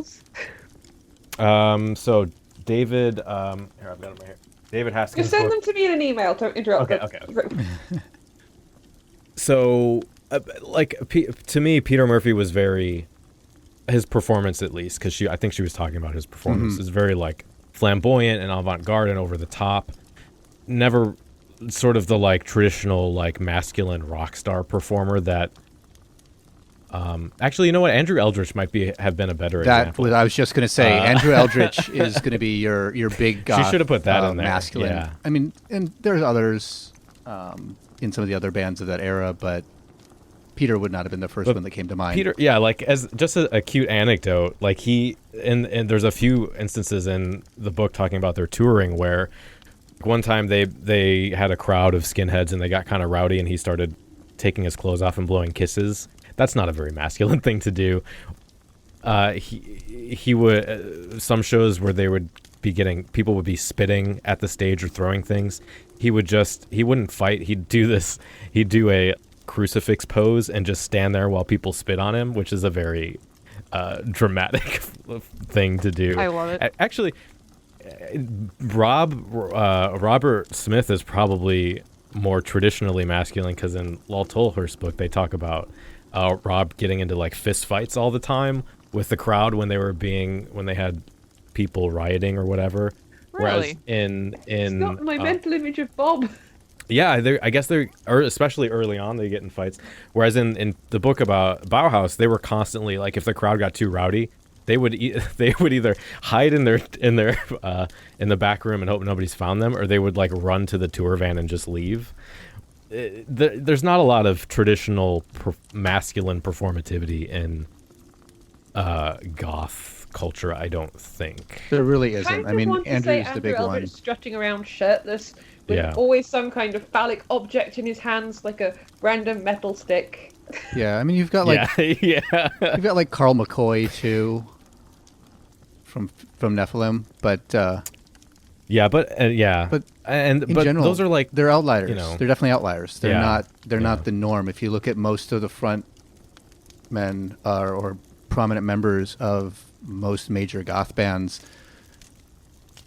titles? So David, here I've got them right here. David Haskins. Just send them to me in an email. Don't interrupt. Okay. So, to me, Peter Murphy was his performance at least, because I think she was talking about his performance, is very like flamboyant and avant-garde and over the top. Never sort of the like traditional like masculine rock star performer that. Actually, you know what? Andrew Eldritch might have been a better example. I was just going to say, Andrew Eldritch is going to be your big goth. She should have put that in there. Masculine. Yeah. I mean, and there's others in some of the other bands of that era, but Peter would not have been the first one that came to mind. Peter, yeah, like as just a cute anecdote, like and there's a few instances in the book talking about their touring where one time they had a crowd of skinheads and they got kind of rowdy and he started taking his clothes off and blowing kisses. That's not a very masculine thing to do. He would some shows where they would be people would be spitting at the stage or throwing things. He wouldn't fight. He'd do a crucifix pose and just stand there while people spit on him, which is a very dramatic thing to do. I love it. Actually, Robert Smith is probably more traditionally masculine because in Lal Tolhurst's book they talk about Rob getting into like fist fights all the time with the crowd when they had people rioting or whatever. Really? Whereas It's not my mental image of Bob. Yeah, I guess especially early on they get in fights. Whereas in the book about Bauhaus, they were constantly like if the crowd got too rowdy, they would either hide in the back room and hope nobody's found them, or they would like run to the tour van and just leave. There's not a lot of traditional masculine performativity in goth culture, I don't think. There really isn't. Kind of I mean, want to Andrew's say the big Andrew one. Eldritch strutting around shirtless with always some kind of phallic object in his hands, like a random metal stick. Yeah, I mean, you've got like you've got like Carl McCoy too from Nephilim, but in general, those are like they're outliers. They're definitely outliers. They're not the norm. If you look at most of the front men or prominent members of most major goth bands,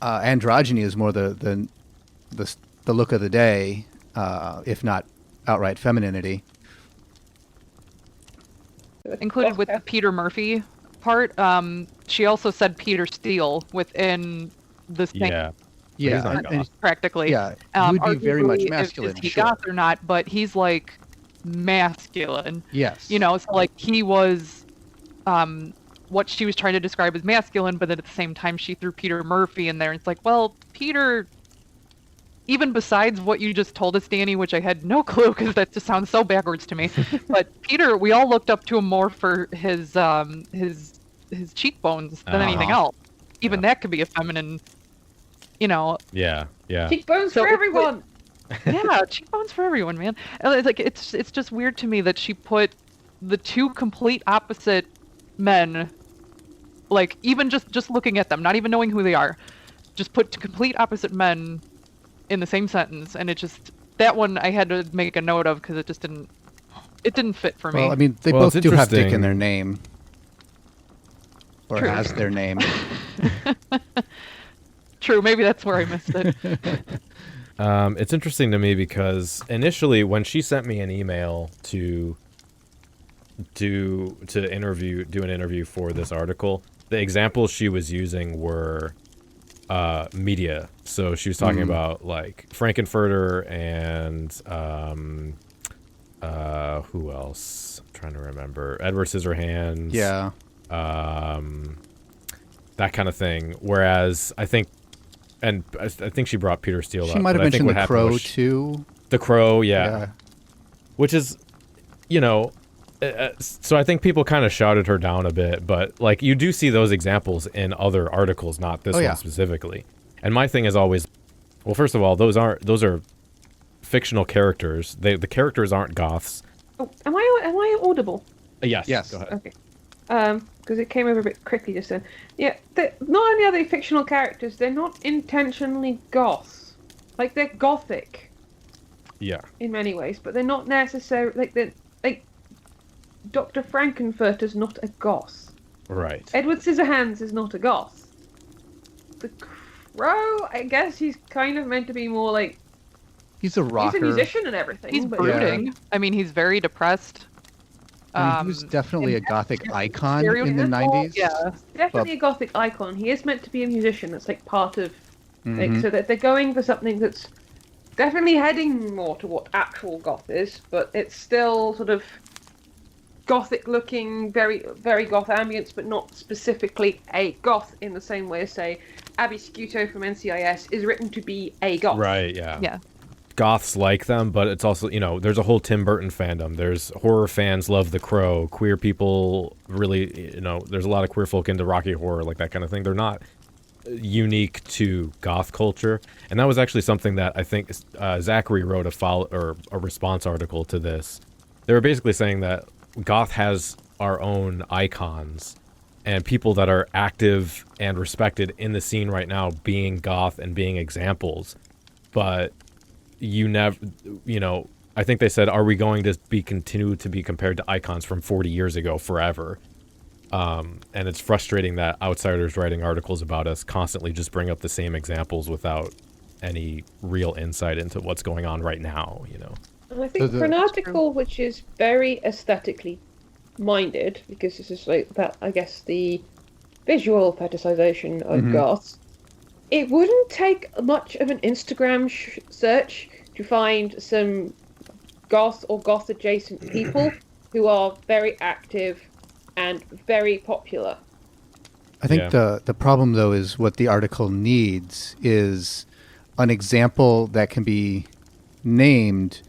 androgyny is more the look of the day, if not outright femininity. Included with the Peter Murphy part, she also said Peter Steele within the same. Yeah, practically. Yeah, he would be very much masculine. Is he goth or not? But he's like masculine. Yes. So like he was, what she was trying to describe as masculine, but then at the same time she threw Peter Murphy in there. And it's like, well, Peter even besides what you just told us, Danny, which I had no clue because that just sounds so backwards to me. But Peter, we all looked up to him more for his cheekbones than anything else. Even that could be a feminine, Yeah. Cheekbones for everyone. Yeah, cheekbones for everyone, man. And it's like it's just weird to me that she put the two complete opposite men, like even just looking at them, not even knowing who they are, just put complete opposite men in the same sentence, and that one I had to make a note of because it didn't fit for me. Well, I mean, they both do have Dick in their name, or True. has their name. True, maybe that's where I missed it. It's interesting to me because initially when she sent me an email to do an interview for this article, the examples she was using were media. So she was talking about like Frankenfurter and who else? I'm trying to remember. Edward Scissorhands. Yeah. That kind of thing. Whereas I think she brought Peter Steele up. She might have mentioned The Crow too. The Crow, yeah. Which is, so I think people kind of shouted her down a bit, but like you do see those examples in other articles, not this one specifically. And my thing is always, well, first of all, those are fictional characters. The characters aren't goths. Oh, am I audible? Yes. Go ahead. Okay. Because it came over a bit quickly just then. Yeah, not only are they fictional characters, they're not intentionally goths. Like, they're gothic. Yeah. In many ways, but they're not necessarily like Dr. Frankenfurter's not a goth. Right. Edward Scissorhands is not a goth. The Crow, I guess he's kind of meant to be more like... He's a rocker. He's a musician and everything. He's but brooding. Yeah. I mean, he's very depressed. I mean, he was definitely a gothic icon in the 90s. Yeah, definitely a gothic icon. He is meant to be a musician. That's like part of... Like, so that they're going for something that's definitely heading more to what actual goth is, but it's still sort of gothic looking, very, very goth ambience, but not specifically a goth in the same way as, say, Abby Scuto from NCIS is written to be a goth. Right, yeah. Yeah. Goths like them, but it's also, there's a whole Tim Burton fandom. There's horror fans love The Crow. Queer people really, there's a lot of queer folk into Rocky Horror, like that kind of thing. They're not unique to goth culture. And that was actually something that I think Zachary wrote a response article to this. They were basically saying that goth has our own icons and people that are active and respected in the scene right now being goth and being examples. But you never, I think they said, are we going to continue to be compared to icons from 40 years ago forever? And it's frustrating that outsiders writing articles about us constantly just bring up the same examples without any real insight into what's going on right now, And I think for an article which is very aesthetically minded, because this is like that, I guess, the visual fetishization of goths, it wouldn't take much of an Instagram search to find some goth or goth adjacent people who are very active and very popular. I think the problem, though, is what the article needs is an example that can be named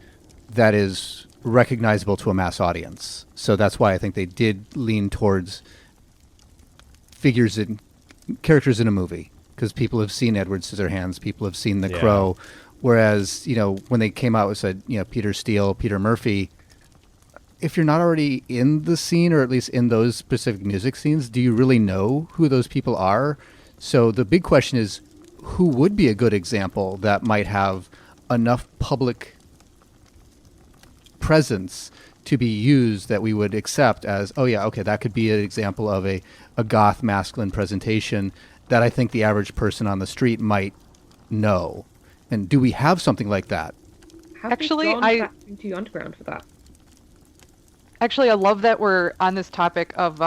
that is recognizable to a mass audience. So that's why I think they did lean towards characters in a movie, because people have seen Edward Scissorhands, people have seen The Crow, whereas, when they came out and said, Peter Steele, Peter Murphy, if you're not already in the scene, or at least in those specific music scenes, do you really know who those people are? So the big question is, who would be a good example that might have enough public presence to be used that we would accept as, that could be an example of a goth masculine presentation that I think the average person on the street might know. And do we have something like that? Actually, back into underground for that. Actually, I love that we're on this topic of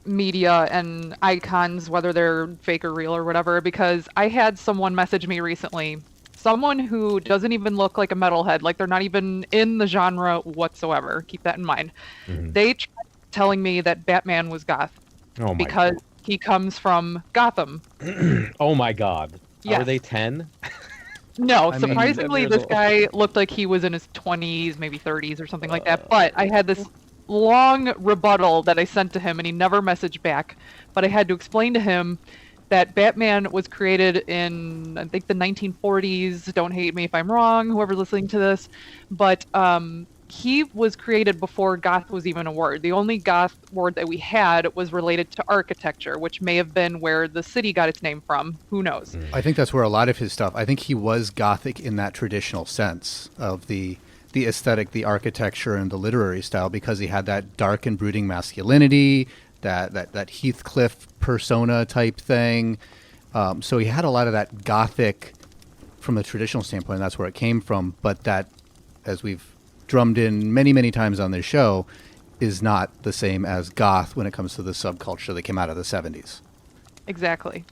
media and icons, whether they're fake or real or whatever, because I had someone message me recently, someone who doesn't even look like a metalhead, like they're not even in the genre whatsoever. Keep that in mind. They tried telling me that Batman was goth because he comes from Gotham. Oh my God. Yes. Are they 10? No, I mean- surprisingly, this guy looked like he was in his 20s, maybe 30s or something like that. But I had this long rebuttal that I sent to him, and he never messaged back. But I had to explain to him that Batman was created in, I think, the 1940s. Don't hate me if I'm wrong, whoever's listening to this. But he was created before goth was even a word. The only goth word that we had was related to architecture, which may have been where the city got its name from. Who knows? I think that's where a lot of his stuff. I think he was Gothic in that traditional sense of the aesthetic, the architecture, and the literary style, because he had that dark and brooding masculinity, that Heathcliff persona type thing. So he had a lot of that Gothic from a traditional standpoint. And that's where it came from. But that, as we've drummed in many, many times on this show, is not the same as goth when it comes to the subculture that came out of the 70s. Exactly.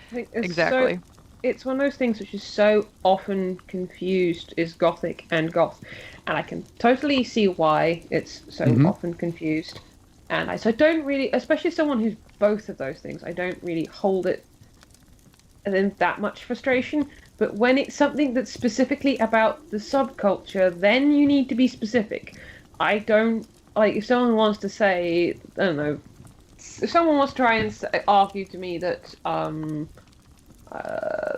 I think it's Exactly. It's one of those things which is so often confused, is Gothic and goth. And I can totally see why it's so often confused. And so I don't really, especially someone who's both of those things, I don't really hold it in that much frustration. But when it's something that's specifically about the subculture, then you need to be specific. I don't, like, if someone wants to say, I don't know, if someone wants to try and argue to me that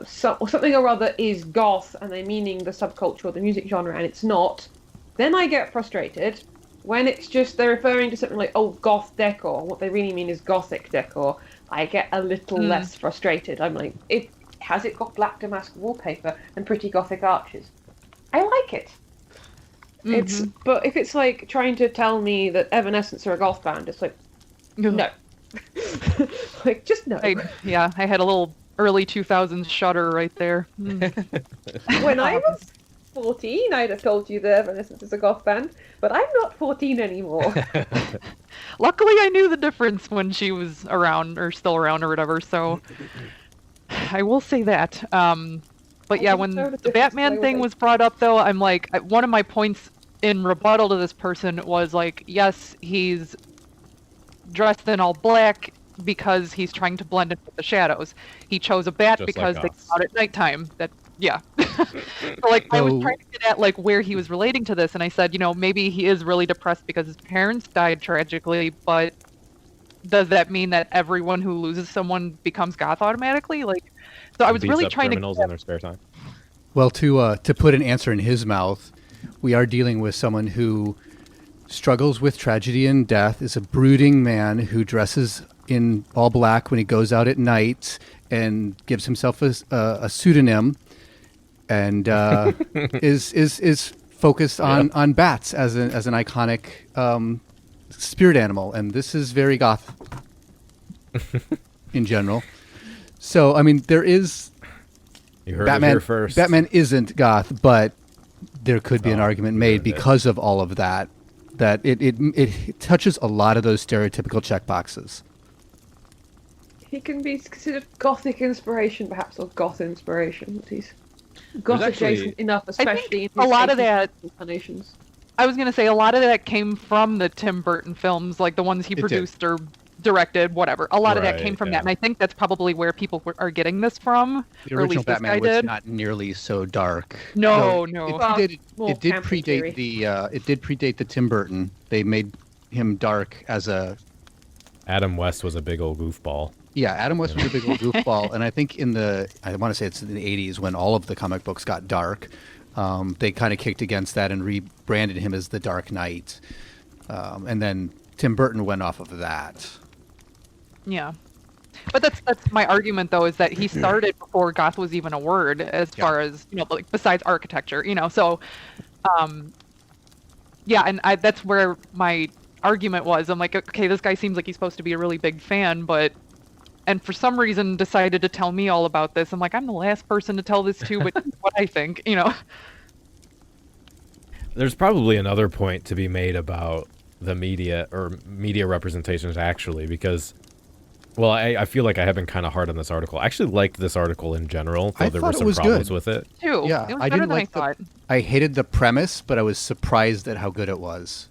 something or other is goth and they're meaning the subculture or the music genre and it's not, then I get frustrated. When it's just they're referring to something like, oh, goth decor, what they really mean is gothic decor, I get a little less frustrated. I'm like, has it got black damask wallpaper and pretty gothic arches? I like it. But if it's like trying to tell me that Evanescence are a goth band, it's like, no. Like, just no. I had a little early 2000s shudder right there. When I was 14, I'd have told you that Evanescence is a goth band, but I'm not 14 anymore. Luckily, I knew the difference when she was around, or still around, or whatever, so I will say that. But yeah, when the Batman thing was brought up, though, I'm like, one of my points in rebuttal to this person was like, yes, he's dressed in all black because he's trying to blend in with the shadows. He chose a bat Just because like they us. come out at nighttime. Yeah. So, like, I was trying to get at, like, where he was relating to this, and I said, you know, maybe he is really depressed because his parents died tragically, but does that mean that everyone who loses someone becomes goth automatically? Like, so I was Beats really up trying criminals to in their spare time. Well, to put an answer in his mouth, we are dealing with someone who struggles with tragedy and death, is a brooding man who dresses in all black when he goes out at night and gives himself a pseudonym, and is focused on bats as an iconic spirit animal, and this is very goth in general. So, I mean, there is You heard Batman. it here first. Batman isn't goth, but there could be an argument made because of all of that. That it touches a lot of those stereotypical checkboxes. He can be considered gothic inspiration, perhaps, or goth inspiration. He's goth adjacent enough, especially in a lot of 80s that incarnations. I was going to say a lot of that came from the Tim Burton films, like the ones he produced or directed, whatever. A lot of that came from that, and I think that's probably where people are getting this from. The or at original least this Batman guy was did. not nearly so dark. No. It did predate the Tim Burton. They made him dark as a. Adam West was a big old goofball. Yeah, Adam West was a big old goofball, and I think I want to say it's in the 80s when all of the comic books got dark. They kind of kicked against that and rebranded him as the Dark Knight, and then Tim Burton went off of that. Yeah. But that's my argument, though, is that he started before goth was even a word, as far as, you know, like, besides architecture, you know. So, yeah, and that's where my argument was. I'm like, okay, this guy seems like he's supposed to be a really big fan, and for some reason decided to tell me all about this. I'm like, I'm the last person to tell this to, but what I think, you know. There's probably another point to be made about the media representations, actually, because, well, I feel like I have been kind of hard on this article. I actually liked this article in general, though there were some problems with it. Too. Yeah, It was I better didn't than like I thought. I hated the premise, but I was surprised at how good it was.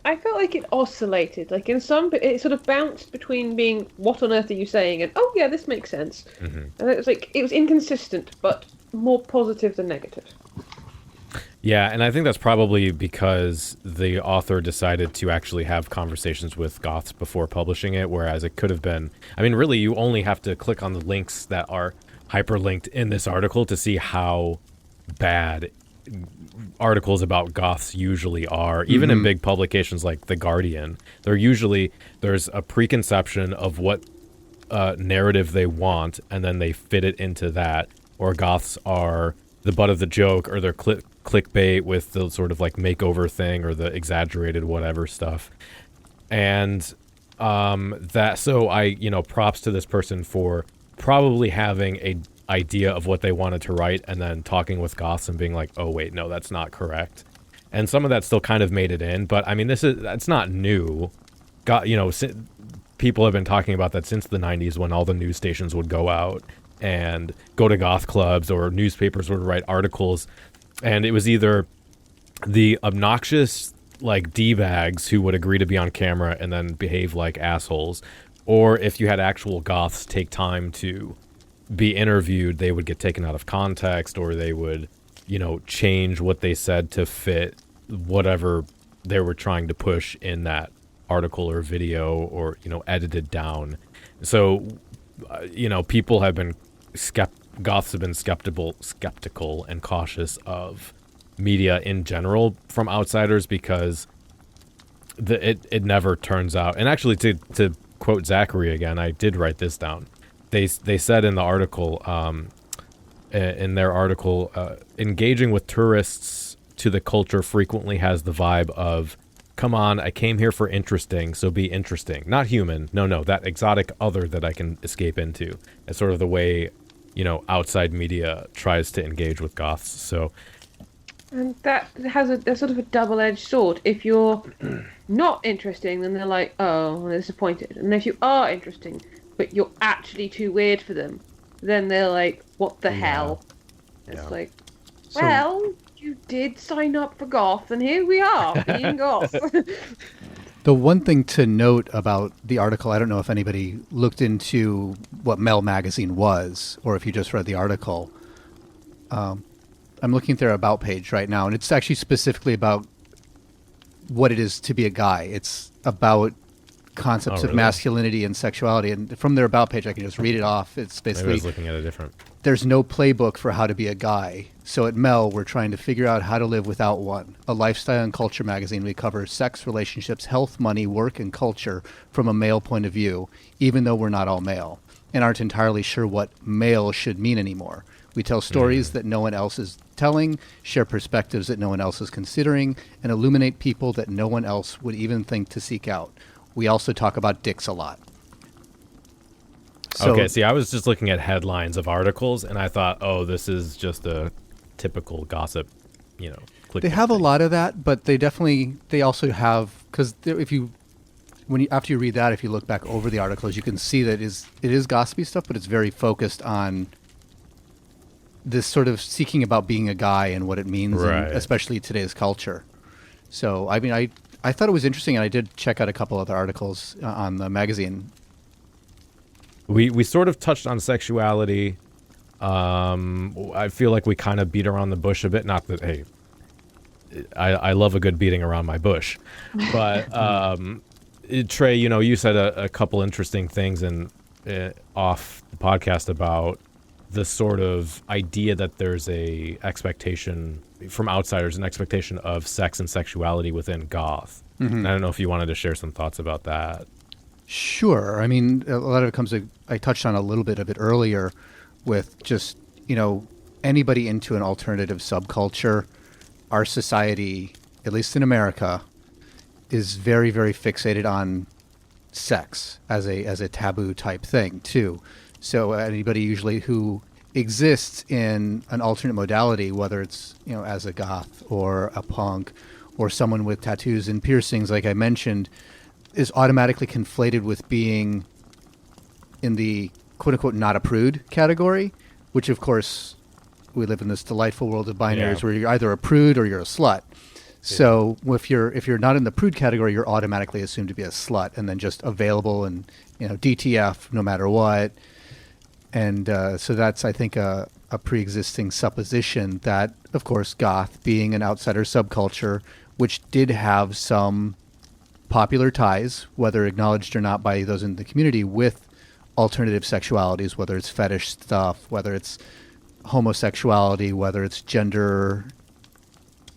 I felt like it oscillated. Like in some, it sort of bounced between being, "What on earth are you saying?" and "Oh yeah, this makes sense." Mm-hmm. And it was like it was inconsistent, but more positive than negative. Yeah, and I think that's probably because the author decided to actually have conversations with goths before publishing it, whereas it could have been... I mean, really, you only have to click on the links that are hyperlinked in this article to see how bad articles about goths usually are. Even in big publications like The Guardian, there's a preconception of what narrative they want, and then they fit it into that, or goths are the butt of the joke, or they're clickbait with the sort of like makeover thing or the exaggerated whatever stuff. And props to this person for probably having a idea of what they wanted to write and then talking with goths and being like, oh wait, no, that's not correct. And some of that still kind of made it in, but I mean, that's not new. People have been talking about that since the 90s, when all the news stations would go out and go to goth clubs, or newspapers would write articles, and it was either the obnoxious like D-bags who would agree to be on camera and then behave like assholes, or if you had actual goths take time to be interviewed, they would get taken out of context, or they would, change what they said to fit whatever they were trying to push in that article or video, or, edited down. So, people have been goths have been skeptical and cautious of media in general from outsiders, because it never turns out. And actually, to quote Zachary again, I did write this down. They said in the article, engaging with tourists to the culture frequently has the vibe of, come on, I came here for interesting, so be interesting. Not human. No, that exotic other that I can escape into. That's sort of the way, outside media tries to engage with goths. So, and that has a sort of a double-edged sword. If you're not interesting, then they're like, oh, they're disappointed. And if you are interesting, but you're actually too weird for them, then they're like, what the hell? It's like, well, you did sign up for goth, and here we are, being goth. The one thing to note about the article, I don't know if anybody looked into what Mel magazine was, or if you just read the article. I'm looking at their About page right now, and it's actually specifically about what it is to be a guy. It's about concepts of masculinity and sexuality. And from their About page, I can just read it off. It's basically... Maybe I was looking at a different... There's no playbook for how to be a guy. So at Mel, we're trying to figure out how to live without one. A lifestyle and culture magazine, we cover sex, relationships, health, money, work, and culture from a male point of view, even though we're not all male, and aren't entirely sure what male should mean anymore. We tell stories that no one else is telling, share perspectives that no one else is considering, and illuminate people that no one else would even think to seek out. We also talk about dicks a lot. So, okay, see, I was just looking at headlines of articles, and I thought, oh, this is just a typical gossip, they have a lot of that, but they also have, because after you read that, if you look back over the articles, you can see that it is gossipy stuff, but it's very focused on this sort of seeking about being a guy and what it means, in, especially today's culture. So, I mean, I thought it was interesting, and I did check out a couple other articles on the magazine. We sort of touched on sexuality. I feel like we kind of beat around the bush a bit. Not that, hey, I love a good beating around my bush. But, Trey, you said a couple interesting things off the podcast about the sort of idea that there's a expectation from outsiders, an expectation of sex and sexuality within goth. Mm-hmm. I don't know if you wanted to share some thoughts about that. Sure. I mean, a lot of it comes to, I touched on a little bit of it earlier with just, anybody into an alternative subculture. Our society, at least in America, is very, very fixated on sex as a taboo type thing too. So anybody usually who exists in an alternate modality, whether it's, as a goth or a punk or someone with tattoos and piercings, like I mentioned, is automatically conflated with being in the quote-unquote not a prude category, which of course we live in this delightful world of binaries where you're either a prude or you're a slut. So if you're not in the prude category, you're automatically assumed to be a slut and then just available and DTF no matter what. And so that's, I think, a a pre-existing supposition that, of course, goth being an outsider subculture, which did have some popular ties, whether acknowledged or not by those in the community, with alternative sexualities, whether it's fetish stuff, whether it's homosexuality, whether it's gender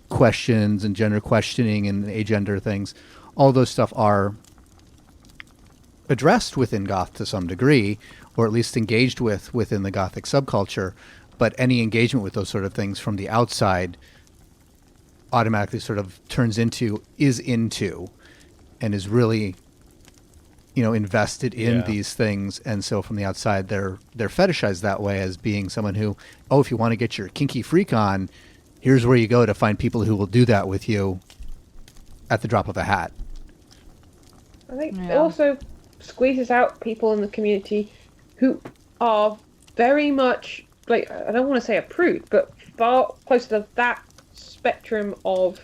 questions and gender questioning and agender things. All those stuff are addressed within goth to some degree, or at least engaged with within the Gothic subculture. But any engagement with those sort of things from the outside automatically sort of turns into, and is really, invested in these things. And so from the outside, they're fetishized that way as being someone who, if you want to get your kinky freak on, here's where you go to find people who will do that with you at the drop of a hat. I think it also squeezes out people in the community who are very much, I don't want to say a prude, but far closer to that spectrum of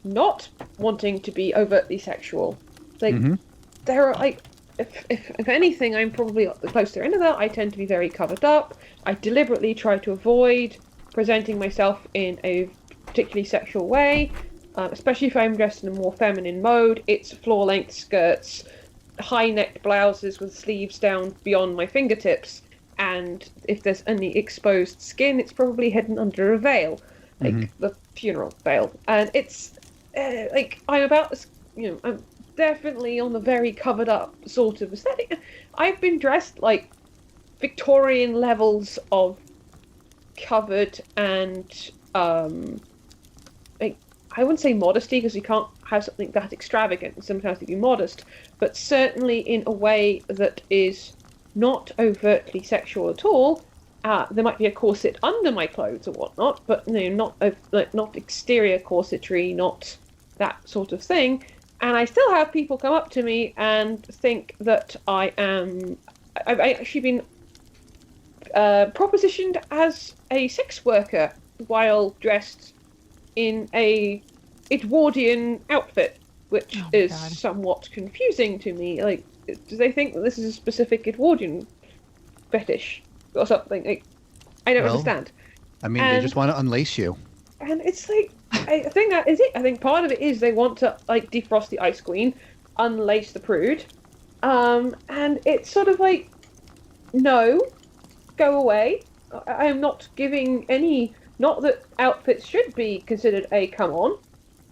not wanting to be overtly sexual. There are, if anything, I'm probably the closer end of that. I tend to be very covered up. I deliberately try to avoid presenting myself in a particularly sexual way, especially if I'm dressed in a more feminine mode. It's floor-length skirts, high-necked blouses with sleeves down beyond my fingertips, and if there's any exposed skin, it's probably hidden under a veil, the funeral veil. And it's I'm about this, I'm definitely on the very covered up sort of aesthetic. I've been dressed like Victorian levels of covered and I wouldn't say modesty, because you can't have something that extravagant. Sometimes to be modest, but certainly in a way that is not overtly sexual at all. There might be a corset under my clothes or whatnot, but not exterior corsetry, not that sort of thing. And I still have people come up to me and think that I've actually been propositioned as a sex worker while dressed in a Edwardian outfit, which is somewhat confusing to me. Do they think that this is a specific Edwardian fetish or something? I don't understand. I mean, they just want to unlace you. And it's I think that is it. I think part of it is they want to defrost the Ice Queen, unlace the prude, and it's sort of no, go away. I am not giving any. Not that outfits should be considered a come on,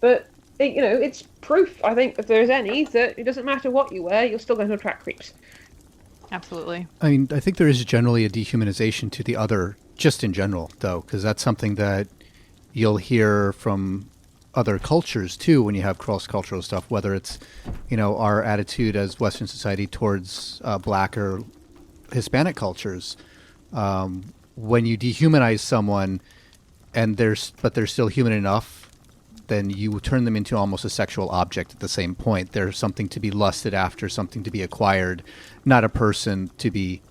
but it's proof. I think if there's any, that it doesn't matter what you wear, you're still going to attract creeps. Absolutely. I mean, I think there is generally a dehumanization to the other, just in general, though, because that's something that you'll hear from other cultures too when you have cross-cultural stuff, whether it's our attitude as Western society towards Black or Hispanic cultures. When you dehumanize someone but they're still human enough, then you turn them into almost a sexual object at the same point. They're something to be lusted after, something to be acquired, not a person to be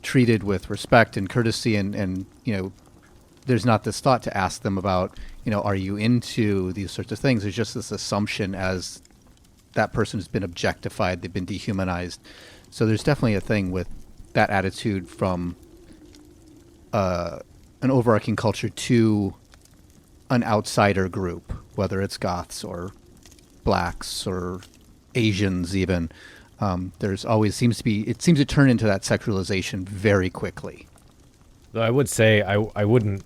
treated with respect and courtesy. And there's not this thought to ask them about, are you into these sorts of things? There's just this assumption as that person has been objectified, they've been dehumanized. So there's definitely a thing with that attitude from an overarching culture to an outsider group, whether it's goths or blacks or Asians even. There's always seems to turn into that sexualization very quickly. Though I would say I wouldn't.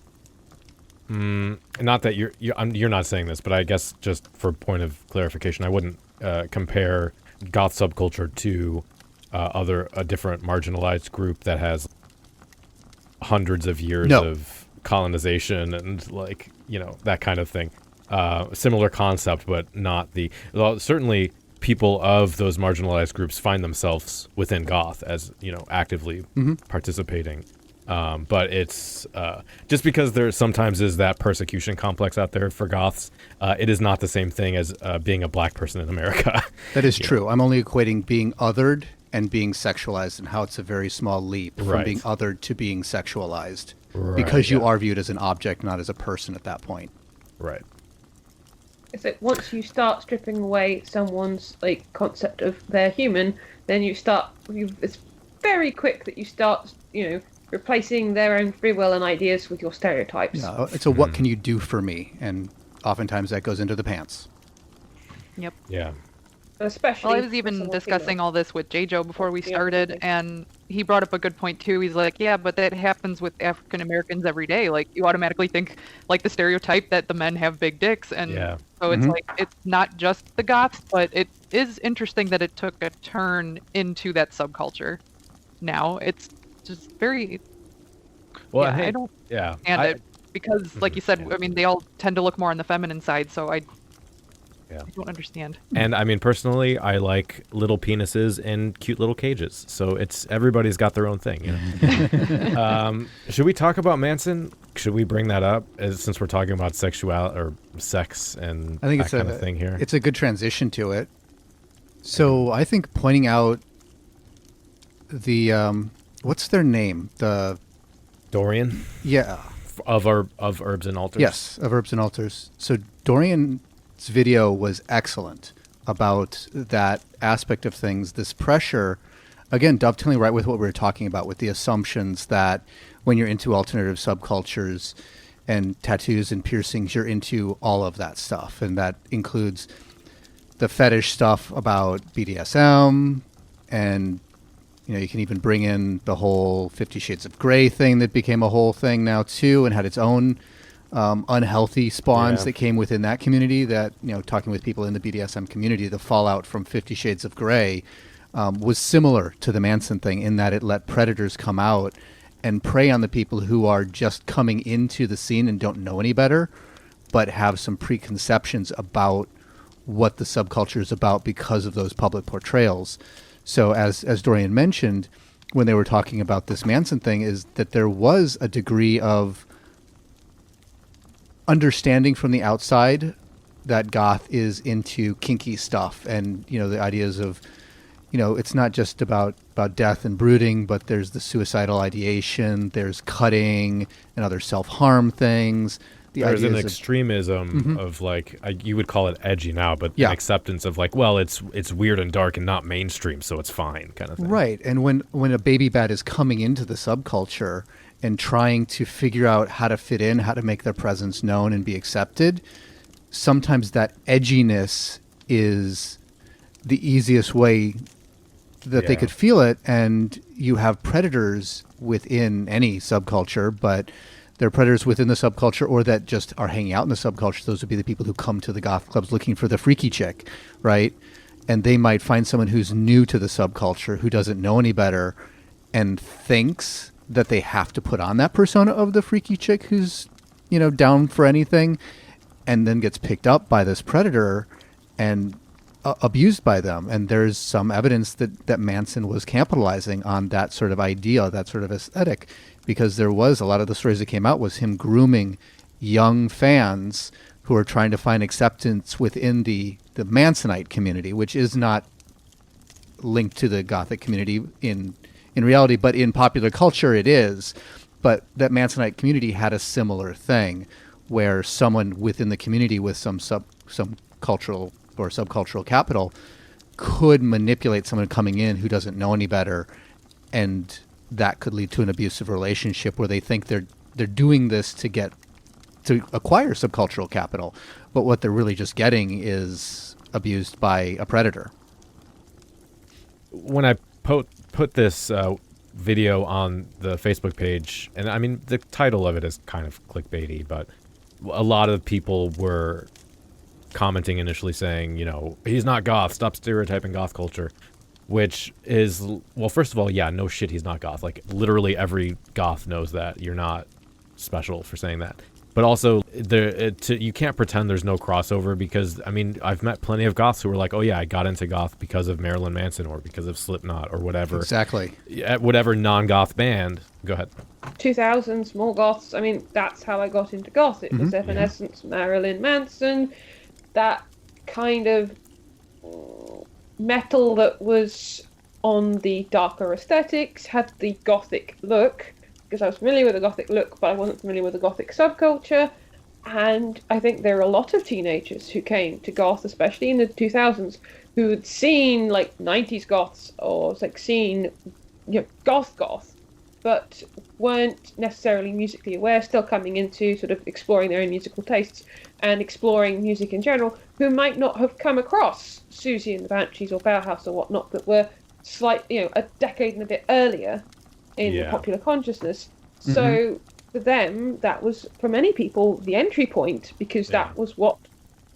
Not that you're not saying this, but I guess just for point of clarification, I wouldn't compare goth subculture to a different marginalized group that has hundreds of years of colonization and that kind of thing. Similar concept, but not certainly people of those marginalized groups find themselves within goth as actively participating. But it's just because there sometimes is that persecution complex out there for goths. It is not the same thing as being a Black person in America. That is true. I'm only equating being othered and being sexualized, and how it's a very small leap from being othered to being sexualized, because you are viewed as an object, not as a person at that point. Right. It's once you start stripping away someone's concept of their human, then it's very quick that you start replacing their own free will and ideas with your stereotypes. Yeah, it's a what can you do for me? And oftentimes that goes into the pants. Yep. Yeah. Especially. Well, I was even discussing all this with J-Joe before we started, and he brought up a good point too. He's like, yeah, but that happens with African Americans every day. Like, you automatically think, like, the stereotype that the men have big dicks, and so it's like, it's not just the goths, but it is interesting that it took a turn into that subculture. Now it's just very. Well, yeah, I don't understand it because, like you said, I mean, they all tend to look more on the feminine side, so I don't understand. And I mean, personally, I like little penises in cute little cages. So everybody's got their own thing, you know. Should we talk about Manson? Should we bring that up since we're talking about sexuality or sex and I think that kind of thing here? It's a good transition to it. So I think pointing out the what's their name? The Dorian? Yeah. Of Herbs and Altars? Yes, of Herbs and Altars. So Dorian's video was excellent about that aspect of things, this pressure, again, dovetailing right with what we were talking about, with the assumptions that when you're into alternative subcultures and tattoos and piercings, you're into all of that stuff. And that includes the fetish stuff about BDSM, and you know, you can even bring in the whole 50 Shades of Grey thing that became a whole thing now too, and had its own unhealthy spawns that came within that community. That, you know, talking with people in the BDSM community, the fallout from 50 Shades of Grey was similar to the Manson thing in that it let predators come out and prey on the people who are just coming into the scene and don't know any better, but have some preconceptions about what the subculture is about because of those public portrayals. So as Dorian mentioned, when they were talking about this Manson thing, is that there was a degree of understanding from the outside that goth is into kinky stuff, and, you know, the ideas of, you know, it's not just about death and brooding, but there's the suicidal ideation, there's cutting and other self-harm things. There's an extremism of like, you would call it edgy now, but an acceptance of like, well, it's weird and dark and not mainstream, so it's fine, kind of thing. Right. And when a baby bat is coming into the subculture and trying to figure out how to fit in, how to make their presence known and be accepted, sometimes that edginess is the easiest way that they could feel it. And you have predators within any subculture, but they're predators within the subculture, or that just are hanging out in the subculture. Those would be the people who come to the goth clubs looking for the freaky chick, right? And they might find someone who's new to the subculture, who doesn't know any better, and thinks that they have to put on that persona of the freaky chick who's, you know, down for anything, and then gets picked up by this predator and abused by them. And there's some evidence that Manson was capitalizing on that sort of idea, that sort of aesthetic, because there was a lot of the stories that came out was him grooming young fans who are trying to find acceptance within the Mansonite community, which is not linked to the Gothic community in reality, but in popular culture it is. But that Mansonite community had a similar thing, where someone within the community with some cultural or subcultural capital could manipulate someone coming in who doesn't know any better, and that could lead to an abusive relationship where they think they're doing this to acquire subcultural capital, but what they're really just getting is abused by a predator. When I put this video on the Facebook page, and I mean, the title of it is kind of clickbaity, but a lot of people were commenting initially saying, you know, he's not goth, stop stereotyping goth culture. Which is, well, first of all, yeah, no shit, he's not goth. Like, literally every goth knows that. You're not special for saying that. But also, you can't pretend there's no crossover, because, I mean, I've met plenty of goths who were like, oh yeah, I got into goth because of Marilyn Manson or because of Slipknot or whatever. Exactly. Whatever non-goth band. Go ahead. 2000s, more goths. I mean, that's how I got into goth. It was Evanescence, Marilyn Manson, that kind of metal that was on the darker aesthetics, had the gothic look, because I was familiar with the gothic look, but I wasn't familiar with the gothic subculture. And I think there are a lot of teenagers who came to goth, especially in the 2000s, who had seen like 90s goths, or like seen, you know, goth, but weren't necessarily musically aware, still coming into sort of exploring their own musical tastes and exploring music in general, who might not have come across Susie and the Banshees or Bauhaus or whatnot, but were a decade and a bit earlier in popular consciousness. So for them, that was, for many people, the entry point, because that was what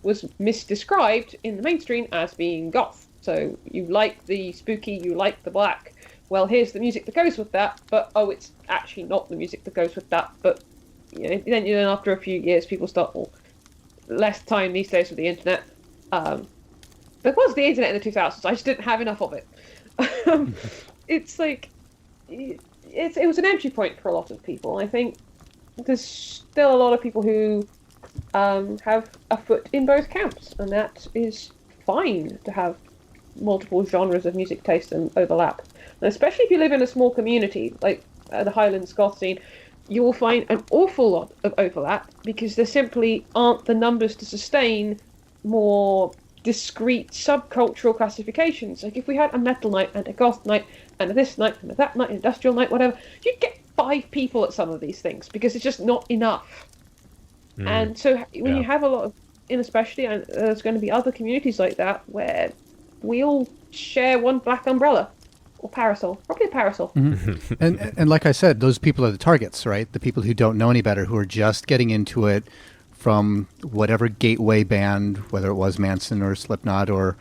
was misdescribed in the mainstream as being goth. So you like the spooky, you like the black. Well, here's the music that goes with that, but it's actually not the music that goes with that. But then after a few years, people start, less time these days with the internet. There was the internet in the 2000s. I just didn't have enough of it. It's like it was an entry point for a lot of people. I think there's still a lot of people who have a foot in both camps, and that is fine to have multiple genres of music taste and overlap. And especially if you live in a small community like the Highlands goth scene, you will find an awful lot of overlap because there simply aren't the numbers to sustain more discrete subcultural classifications. Like if we had a metal night and a goth night and a this night and a that night, an industrial night, whatever, you'd get 5 people at some of these things because it's just not enough. And so when you have a lot of, and especially there's going to be other communities like that where we all share one black umbrella. Or parasol, probably a parasol. And like I said, those people are the targets, right? The people who don't know any better, who are just getting into it from whatever gateway band, whether it was Manson or Slipknot, or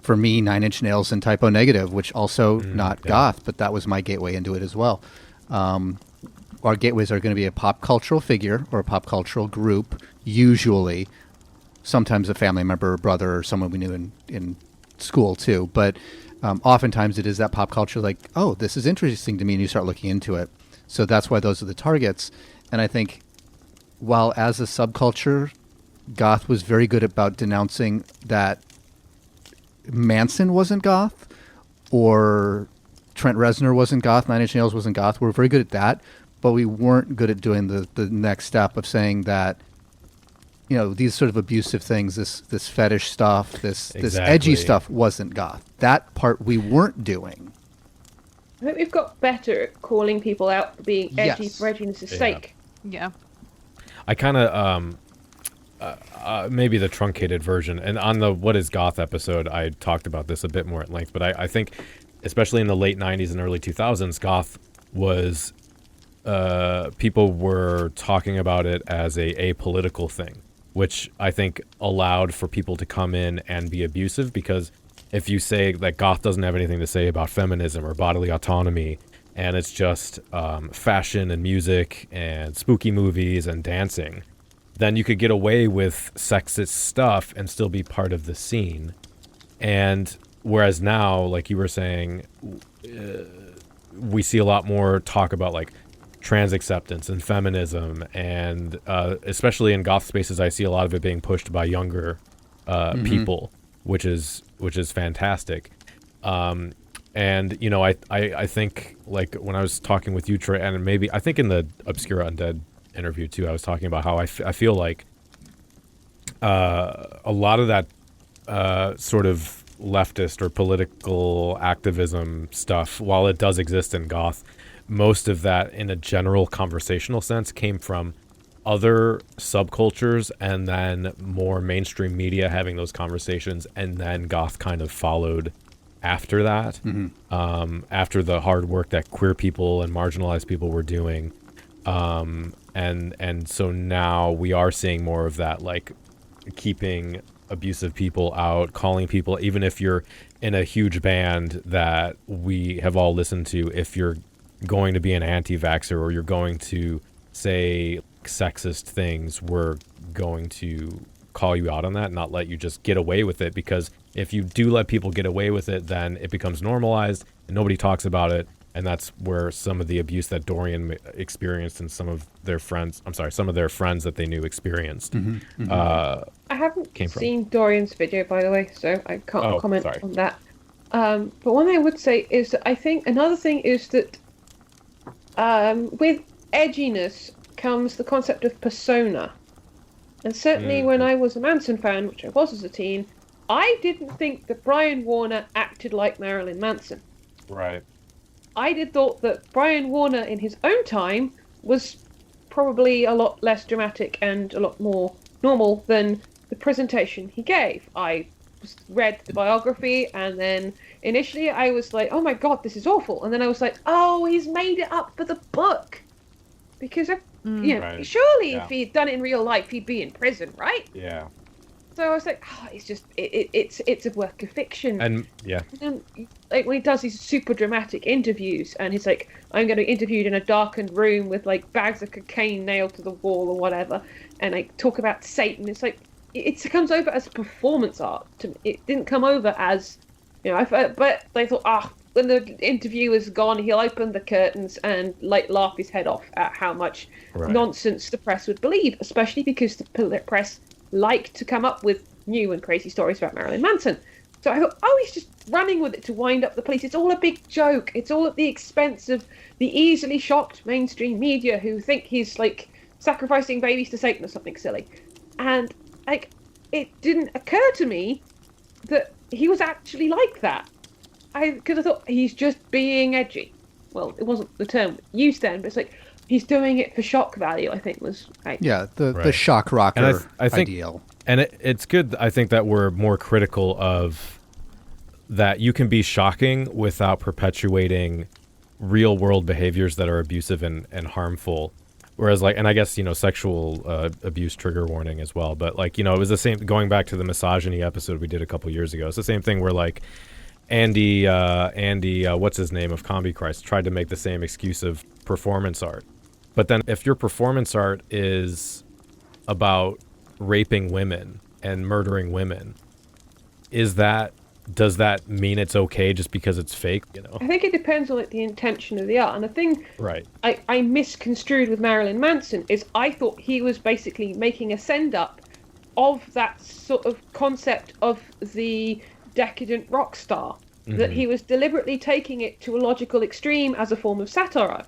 for me, 9 Inch Nails and Typo Negative, which also not goth, but that was my gateway into it as well. Our gateways are going to be a pop cultural figure or a pop cultural group, usually. Sometimes a family member or brother or someone we knew in school too, but oftentimes it is that pop culture, like, oh, this is interesting to me, and you start looking into it. So that's why those are the targets. And I think while as a subculture, goth was very good about denouncing that Manson wasn't goth, or Trent Reznor wasn't goth, 9 Inch Nails wasn't goth. We're very good at that, but we weren't good at doing the next step of saying that, these sort of abusive things, this fetish stuff, this edgy stuff wasn't goth. That part we weren't doing. I think we've got better at calling people out for being edgy for edginess' sake. Yeah. I kind of, maybe the truncated version, and on the What is Goth episode, I talked about this a bit more at length, but I think, especially in the late 90s and early 2000s, goth was, people were talking about it as a apolitical thing, which I think allowed for people to come in and be abusive, because if you say that goth doesn't have anything to say about feminism or bodily autonomy, and it's just fashion and music and spooky movies and dancing, then you could get away with sexist stuff and still be part of the scene. And whereas now, like you were saying, we see a lot more talk about like trans acceptance and feminism, and especially in goth spaces, I see a lot of it being pushed by younger people, which is fantastic. And I think, like when I was talking with you, Trey, and maybe I think in the Obscura Undead interview too, I was talking about how I feel like a lot of that sort of leftist or political activism stuff, while it does exist in goth, most of that in a general conversational sense came from other subcultures, and then more mainstream media having those conversations, and then goth kind of followed after that, after the hard work that queer people and marginalized people were doing. And so now we are seeing more of that, like keeping abusive people out, calling people, even if you're in a huge band that we have all listened to, if you're going to be an anti-vaxxer or you're going to say sexist things, we're going to call you out on that, not let you just get away with it. Because if you do let people get away with it, then it becomes normalized and nobody talks about it. And that's where some of the abuse that Dorian experienced and some of their friends that they knew experienced. I haven't seen Dorian's video, by the way, so I can't comment on that. But one thing I would say is that I think another thing is that with edginess comes the concept of persona. And certainly when I was a Manson fan, which I was as a teen, I didn't think that Brian Warner acted like Marilyn Manson. Right. I did thought that Brian Warner in his own time was probably a lot less dramatic and a lot more normal than the presentation he gave. I read the biography, and then initially I was like, oh my god, this is awful. And then I was like, oh, he's made it up for the book. Because, Right. surely Yeah. if he'd done it in real life, he'd be in prison, right? Yeah. So I was like, oh, it's just, it's a work of fiction. And yeah. And then, like, when he does these super dramatic interviews, and he's like, I'm going to be interviewed in a darkened room with, like, bags of cocaine nailed to the wall or whatever, and, like, talk about Satan. It's like, it comes over as performance art to me. It didn't come over as, but they thought, when the interviewer's gone, he'll open the curtains and, like, laugh his head off at how much nonsense the press would believe, especially because the press like to come up with new and crazy stories about Marilyn Manson. So I thought, he's just running with it to wind up the police. It's all a big joke. It's all at the expense of the easily shocked mainstream media who think he's, like, sacrificing babies to Satan or something silly. And, like, it didn't occur to me that he was actually like that. Because I thought he's just being edgy. Well, it wasn't the term used then, but it's like, he's doing it for shock value, I think was right. Yeah, the shock rocker And I think, ideal. And it's good, I think, that we're more critical of that you can be shocking without perpetuating real world behaviors that are abusive and harmful. Whereas, like, and I guess, sexual abuse trigger warning as well. But, like, it was the same, going back to the misogyny episode we did a couple years ago. It's the same thing where, like, Andy, what's his name of Combi Christ, tried to make the same excuse of performance art. But then if your performance art is about raping women and murdering women, does that mean it's okay just because it's fake? I think it depends on, like, the intention of the art. And the thing I misconstrued with Marilyn Manson is I thought he was basically making a send-up of that sort of concept of the decadent rock star, that he was deliberately taking it to a logical extreme as a form of satire.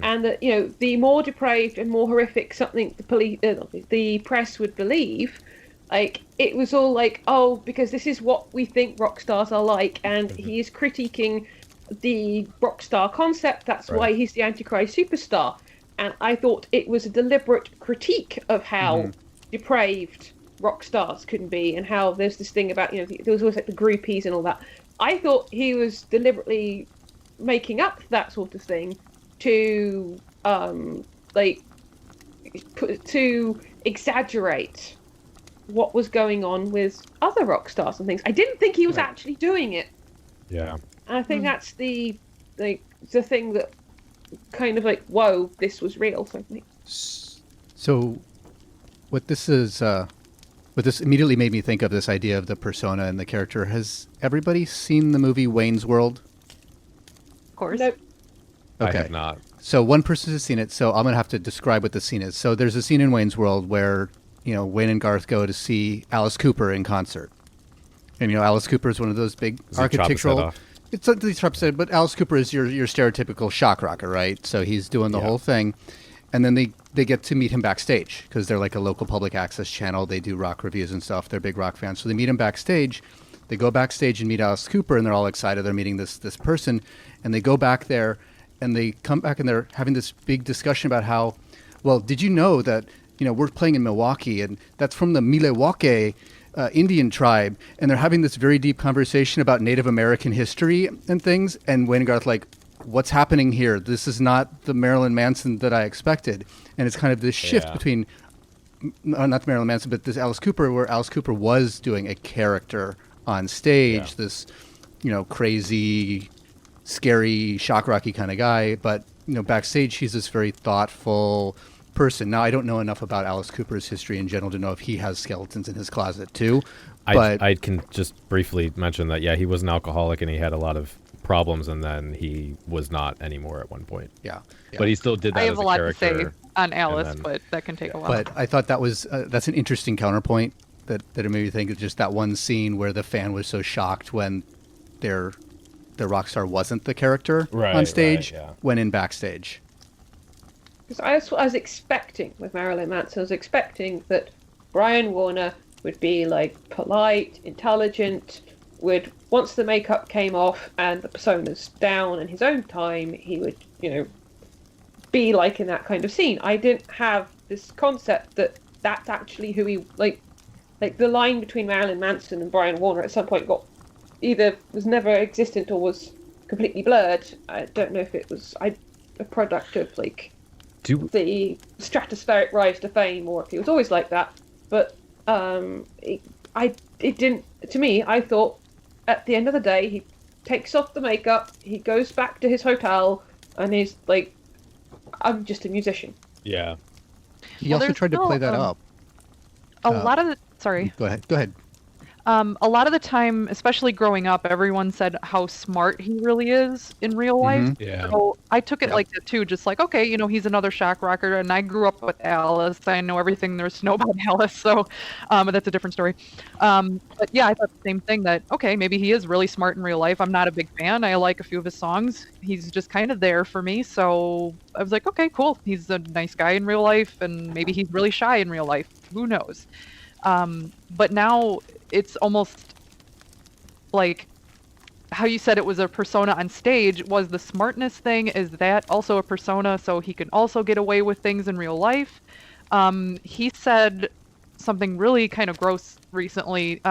And that, the more depraved and more horrific something the press would believe, like, it was all like, because this is what we think rock stars are like, and he is critiquing the rock star concept. That's why he's the Antichrist superstar. And I thought it was a deliberate critique of how depraved rock stars couldn't be, and how there's this thing about, there was always, like, the groupies and all that. I thought he was deliberately making up that sort of thing to to exaggerate what was going on with other rock stars and things. I didn't think he was actually doing it. Yeah. And I think that's the thing that kind of, like, whoa, this was real. So what this is, what this immediately made me think of, this idea of the persona and the character. Has everybody seen the movie Wayne's World? Of course. Nope. Okay. I have not. So one person has seen it, so I'm going to have to describe what the scene is. So there's a scene in Wayne's World where, Wayne and Garth go to see Alice Cooper in concert. And, Alice Cooper is one of those big architectural... It's not these chops, but Alice Cooper is your stereotypical shock rocker, right? So he's doing the whole thing. And then they get to meet him backstage because they're like a local public access channel. They do rock reviews and stuff. They're big rock fans. So they meet him backstage. They go backstage and meet Alice Cooper, and they're all excited. They're meeting this person. And they go back there, and they come back, and they're having this big discussion about how, well, did you know that, we're playing in Milwaukee, and that's from the Milwaukee Indian tribe, and they're having this very deep conversation about Native American history and things. And Wayne and Garth like, what's happening here? This is not the Marilyn Manson that I expected. And it's kind of this shift between, not Marilyn Manson, but this Alice Cooper, where Alice Cooper was doing a character on stage, this, crazy, scary, shock rocky kind of guy. But, backstage, he's this very thoughtful person. Now, I don't know enough about Alice Cooper's history in general to know if he has skeletons in his closet too. But I can just briefly mention that, he was an alcoholic and he had a lot of problems, and then he was not anymore at one point. Yeah. But he still did that I as have a a lot character. to say on Alice, but that can take a while. But I thought that was that's an interesting counterpoint that it made me think of just that one scene where the fan was so shocked when the rock star wasn't the character on stage when in backstage. Because that's what I was expecting with Marilyn Manson. I was expecting that Brian Warner would be, like, polite, intelligent, would, once the makeup came off and the persona's down in his own time, he would, be like in that kind of scene. I didn't have this concept that that's actually who he, like the line between Marilyn Manson and Brian Warner at some point was never existent or was completely blurred. I don't know if it was a product of the stratospheric rise to fame, or if he was always like that. But it didn't. To me, I thought at the end of the day, he takes off the makeup, he goes back to his hotel, and he's like, "I'm just a musician." Yeah. He also tried to play that up. A lot of the sorry. Go ahead. A lot of the time, especially growing up, everyone said how smart he really is in real life. Yeah. So I took it like that too, just like, okay, he's another shock rocker, and I grew up with Alice. I know everything there's to know about Alice, so that's a different story. But yeah, I thought the same thing, that, okay, maybe he is really smart in real life. I'm not a big fan. I like a few of his songs. He's just kind of there for me, so I was like, okay, cool. He's a nice guy in real life, and maybe he's really shy in real life. Who knows? But now it's almost like how you said it was a persona on stage. Was the smartness thing, is that also a persona so he can also get away with things in real life? He said something really kind of gross recently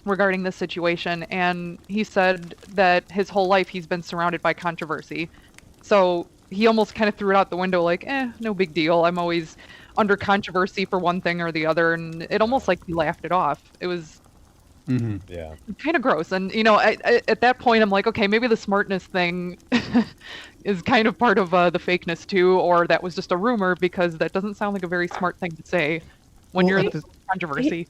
regarding this situation, and he said that his whole life he's been surrounded by controversy. So he almost kind of threw it out the window like, no big deal. I'm always under controversy for one thing or the other, and it almost like he laughed it off. It was kind of gross. And at that point I'm like, okay, maybe the smartness thing is kind of part of the fakeness too, or that was just a rumor, because that doesn't sound like a very smart thing to say when you're in controversy.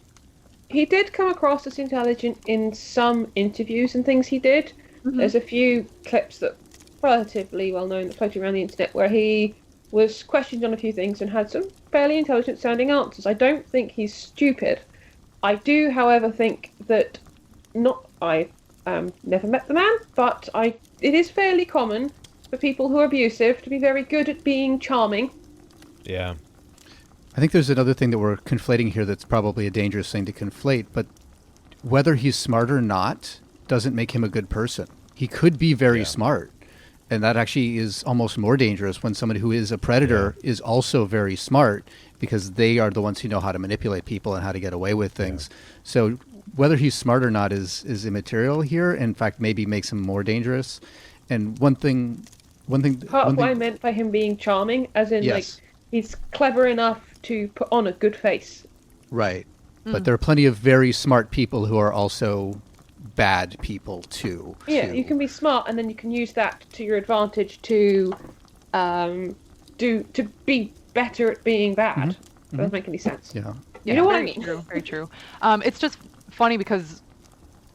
He did come across as intelligent in some interviews and things he did. There's a few clips that relatively well known that floating around the internet where he was questioned on a few things and had some fairly intelligent sounding answers. I don't think he's stupid. I do, however, think that I never met the man, but it is fairly common for people who are abusive to be very good at being charming. Yeah. I think there's another thing that we're conflating here that's probably a dangerous thing to conflate, but whether he's smart or not doesn't make him a good person. He could be very smart. And that actually is almost more dangerous when somebody who is a predator is also very smart, because they are the ones who know how to manipulate people and how to get away with things. So whether he's smart or not is immaterial here. In fact, maybe makes him more dangerous. And one thing. What I meant by him being charming, as in he's clever enough to put on a good face. Right. But there are plenty of very smart people who are also bad people too. Yeah, you can be smart, and then you can use that to your advantage to be better at being bad. Doesn't make any sense. Yeah, you know what I mean. True, very true. It's just funny because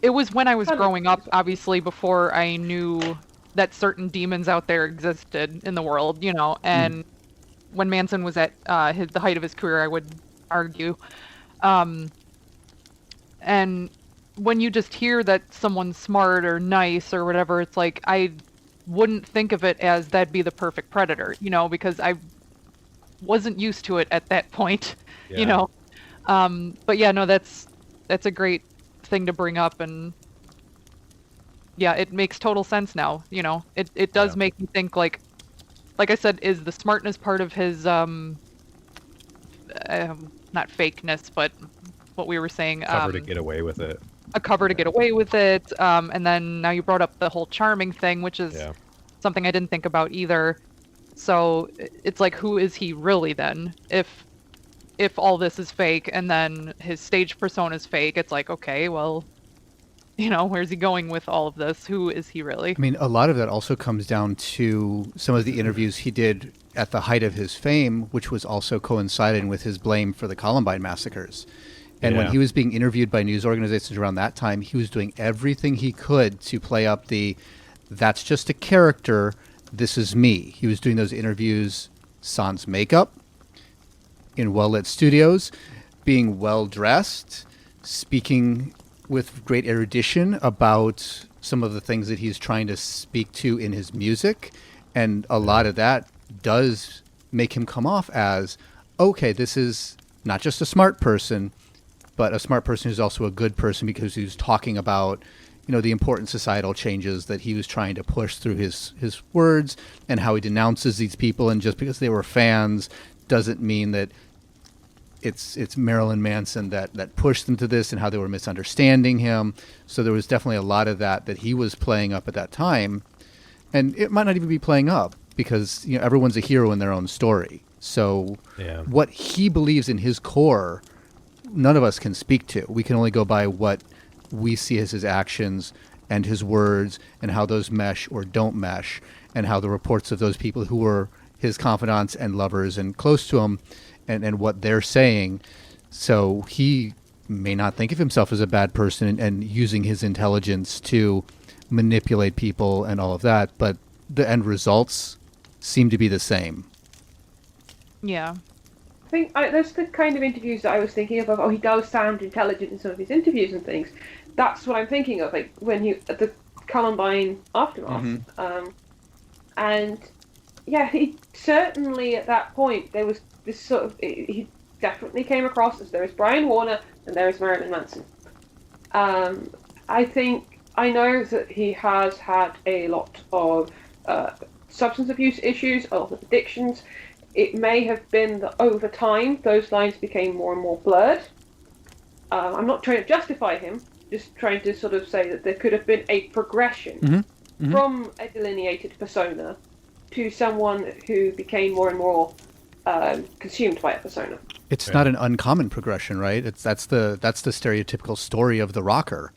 it was when I was growing up, obviously, before I knew that certain demons out there existed in the world, and when Manson was at the height of his career, I would argue, and when you just hear that someone's smart or nice or whatever, it's like I wouldn't think of it as that'd be the perfect predator, because I wasn't used to it at that point, But yeah, no, that's a great thing to bring up, and yeah, it makes total sense now. It does make me think like I said, is the smartness part of his not fakeness, but what we were saying, cover to get away with it. A cover to get away with it, and then now you brought up the whole charming thing, which is something I didn't think about either. So it's like, who is he really then? If all this is fake and then his stage persona is fake, it's like, okay, well, where's he going with all of this? Who is he really? I mean, a lot of that also comes down to some of the interviews he did at the height of his fame, which was also coinciding with his blame for the Columbine massacres. And when he was being interviewed by news organizations around that time, he was doing everything he could to play up that's just a character, this is me. He was doing those interviews sans makeup, in well-lit studios, being well-dressed, speaking with great erudition about some of the things that he's trying to speak to in his music. And a lot of that does make him come off as, okay, this is not just a smart person, but a smart person who's also a good person because he's talking about, the important societal changes that he was trying to push through his words, and how he denounces these people. And just because they were fans doesn't mean that it's Marilyn Manson that pushed them to this, and how they were misunderstanding him. So there was definitely a lot of that he was playing up at that time. And it might not even be playing up because, everyone's a hero in their own story. So what he believes in his core, none of us can speak to. We can only go by what we see as his actions and his words, and how those mesh or don't mesh, and how the reports of those people who were his confidants and lovers and close to him and what they're saying. So he may not think of himself as a bad person and using his intelligence to manipulate people and all of that, but the end results seem to be the same. Yeah. I think there's the kind of interviews that I was thinking of. He does sound intelligent in some of his interviews and things. That's what I'm thinking of, like when at the Columbine aftermath. And yeah, he certainly at that point, there was this sort of, he definitely came across as there is Brian Warner and there is Marilyn Manson. I know that he has had a lot of substance abuse issues, a lot of addictions. It may have been that over time those lines became more and more blurred. I'm not trying to justify him, just trying to sort of say that there could have been a progression from a delineated persona to someone who became more and more consumed by a persona. It's not an uncommon progression, right? That's the stereotypical story of the rocker.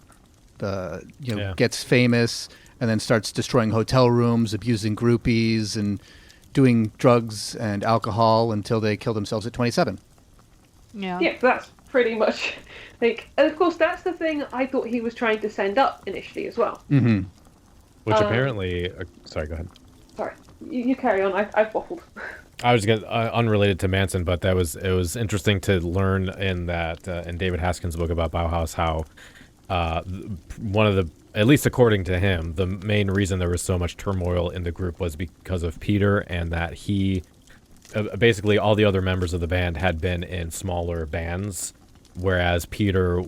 Gets famous and then starts destroying hotel rooms, abusing groupies, and doing drugs and alcohol until they kill themselves at 27. Yeah. Yeah, that's pretty much and of course that's the thing I thought he was trying to send up initially as well. Mm-hmm. Which apparently, sorry, go ahead. Sorry, you carry on. I've waffled. I was gonna unrelated to Manson, but it was interesting to learn in that in David Haskins' book about Bauhaus how one of the, at least according to him, the main reason there was so much turmoil in the group was because of Peter, and that he basically all the other members of the band had been in smaller bands, whereas Peter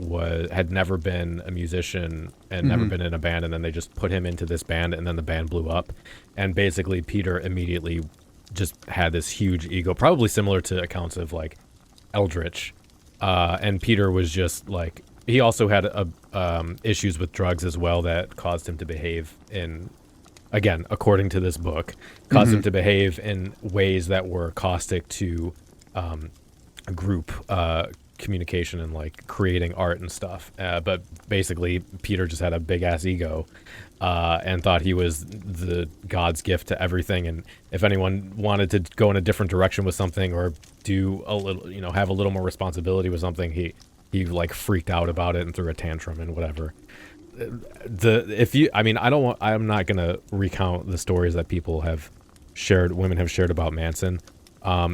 had never been a musician and never been in a band, and then they just put him into this band, and then the band blew up, and basically Peter immediately just had this huge ego, probably similar to accounts of like Eldritch, and Peter was just like, he also had issues with drugs as well that caused him to behave in, again, according to this book, caused him to behave in ways that were caustic to group communication and like creating art and stuff. But basically, Peter just had a big ass ego and thought he was the God's gift to everything. And if anyone wanted to go in a different direction with something or do a little, have a little more responsibility with something, he like freaked out about it and threw a tantrum and whatever. I'm not gonna recount the stories that people have shared, women have shared about Manson.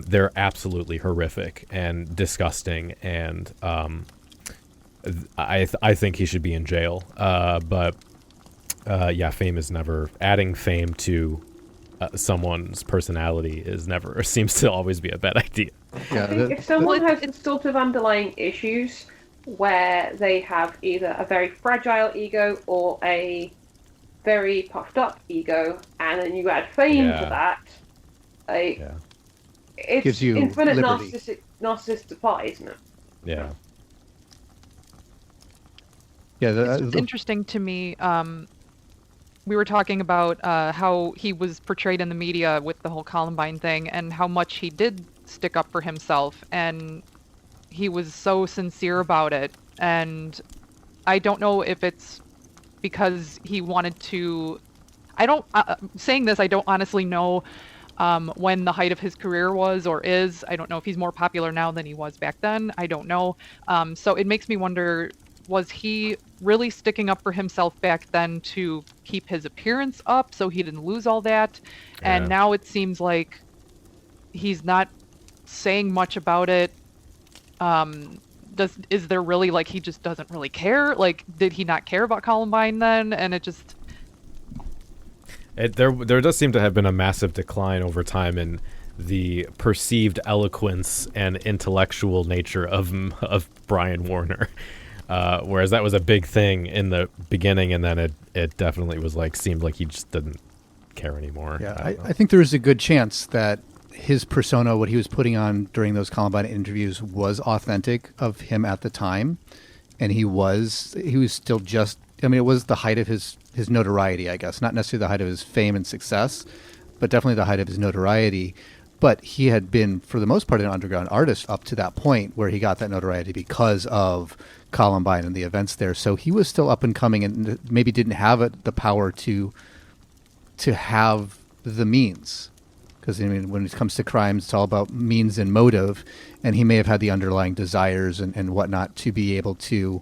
They're absolutely horrific and disgusting, and I think he should be in jail. But fame is never, adding fame to someone's personality seems to always be a bad idea. I think if someone has sort of underlying issues where they have either a very fragile ego or a very puffed up ego, and then you add fame to that, it gives you infinite narcissistic supply, isn't it? Yeah. Yeah, it's interesting to me. We were talking about how he was portrayed in the media with the whole Columbine thing, and how much he did stick up for himself, and he was so sincere about it. And I don't know if it's because he wanted to. Saying this, I don't honestly know when the height of his career was or is. I don't know if he's more popular now than he was back then. I don't know. So it makes me wonder, was he really sticking up for himself back then to keep his appearance up so he didn't lose all that? Yeah. And now it seems like he's not saying much about it. Is there really, like, he just doesn't really care? Like, did he not care about Columbine then? And it just... There does seem to have been a massive decline over time in the perceived eloquence and intellectual nature of Brian Warner. Whereas that was a big thing in the beginning, and then it definitely was like, seemed like he just didn't care anymore. Yeah, I think there is a good chance that his persona, what he was putting on during those Columbine interviews, was authentic of him at the time, and he was still just, I mean, it was the height of his notoriety, I guess, not necessarily the height of his fame and success, but definitely the height of his notoriety. But he had been, for the most part, an underground artist up to that point where he got that notoriety because of Columbine and the events there. So he was still up and coming, and maybe didn't have the power to have the means. Because, I mean, when it comes to crimes, it's all about means and motive, and he may have had the underlying desires and whatnot to be able to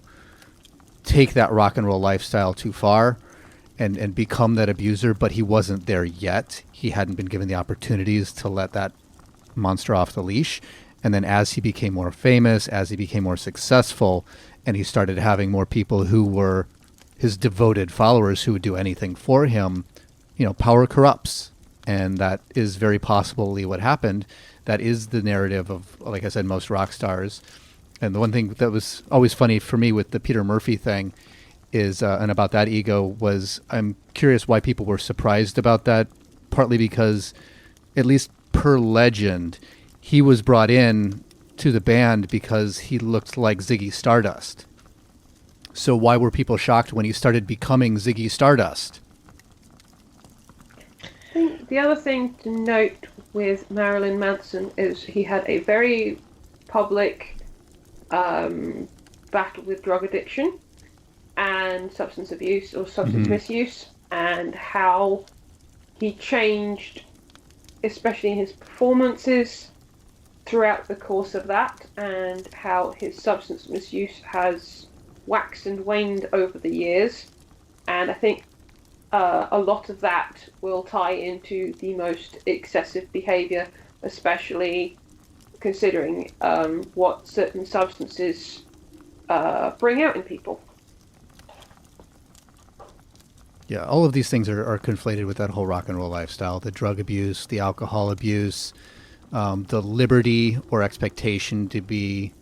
take that rock and roll lifestyle too far and become that abuser, but he wasn't there yet. He hadn't been given the opportunities to let that monster off the leash. And then as he became more famous, as he became more successful, and he started having more people who were his devoted followers who would do anything for him, you know, power corrupts. And that is very possibly what happened. That is the narrative of, like I said, most rock stars. And the one thing that was always funny for me with the Peter Murphy thing is, and about that ego, was I'm curious why people were surprised about that, partly because, at least per legend, he was brought in to the band because he looked like Ziggy Stardust. So why were people shocked when he started becoming Ziggy Stardust? I think the other thing to note with Marilyn Manson is he had a very public battle with drug addiction and substance abuse or substance misuse, and how he changed, especially in his performances, throughout the course of that, and how his substance misuse has waxed and waned over the years. And I think a lot of that will tie into the most excessive behaviour, especially considering what certain substances bring out in people. Yeah, all of these things are conflated with that whole rock and roll lifestyle, the drug abuse, the alcohol abuse, the liberty or expectation to be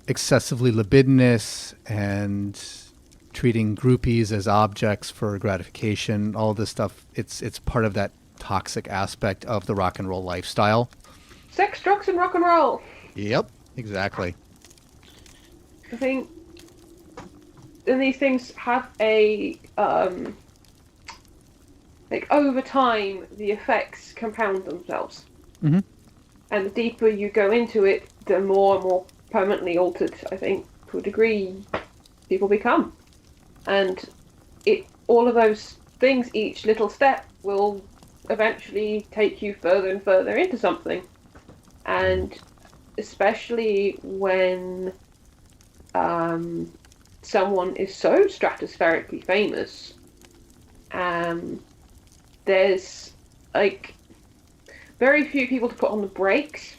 excessively libidinous and treating groupies as objects for gratification. All this stuff, it's part of that toxic aspect of the rock and roll lifestyle. Sex, drugs, and rock and roll. Yep, exactly. I think, and these things have a like over time, the effects compound themselves. Mm-hmm. And the deeper you go into it, the more and more permanently altered, I think, to a degree, people become. And all of those things, each little step will eventually take you further and further into something. And especially when someone is so stratospherically famous, there's like very few people to put on the brakes.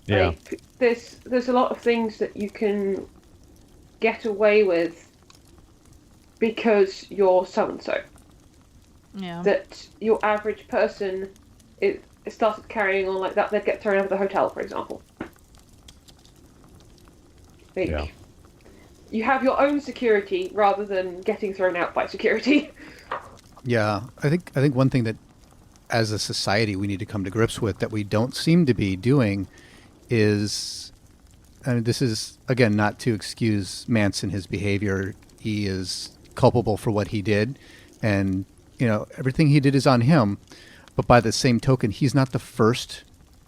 Yeah. Like, there's a lot of things that you can get away with because you're so and so. Yeah. That your average person, it started carrying on like that, they'd get thrown out of the hotel, for example. Like, yeah. You have your own security rather than getting thrown out by security. Yeah, I think one thing that as a society we need to come to grips with that we don't seem to be doing is, I mean, this is, again, not to excuse Manson, his behavior. He is culpable for what he did, and, you know, everything he did is on him. But by the same token, he's not the first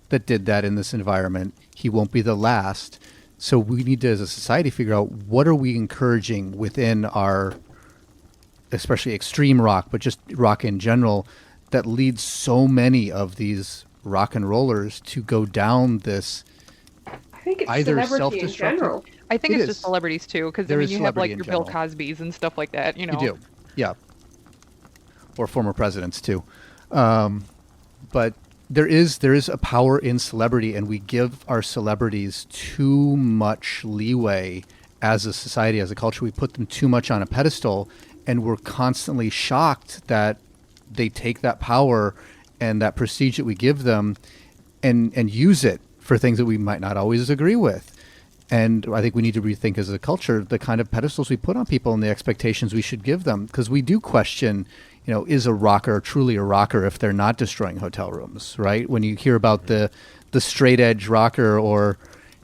that did that in this environment. He won't be the last. So we need to, as a society, figure out what are we encouraging within our, especially extreme rock, but just rock in general, that leads so many of these rock and rollers to go down this I think it's either celebrity in self-destructive. general. I think It it's is. just celebrities too, because I There mean, is you have like celebrity in your Bill general. Cosbys and stuff like that. You know, You do, yeah, or former presidents too. But there is a power in celebrity, and we give our celebrities too much leeway as a society, as a culture. We put them too much on a pedestal, and we're constantly shocked that they take that power and that prestige that we give them, and use it for things that we might not always agree with. And I think we need to rethink as a culture the kind of pedestals we put on people and the expectations we should give them, because we do question, is a rocker truly a rocker if they're not destroying hotel rooms, right? When you hear about the straight edge rocker, or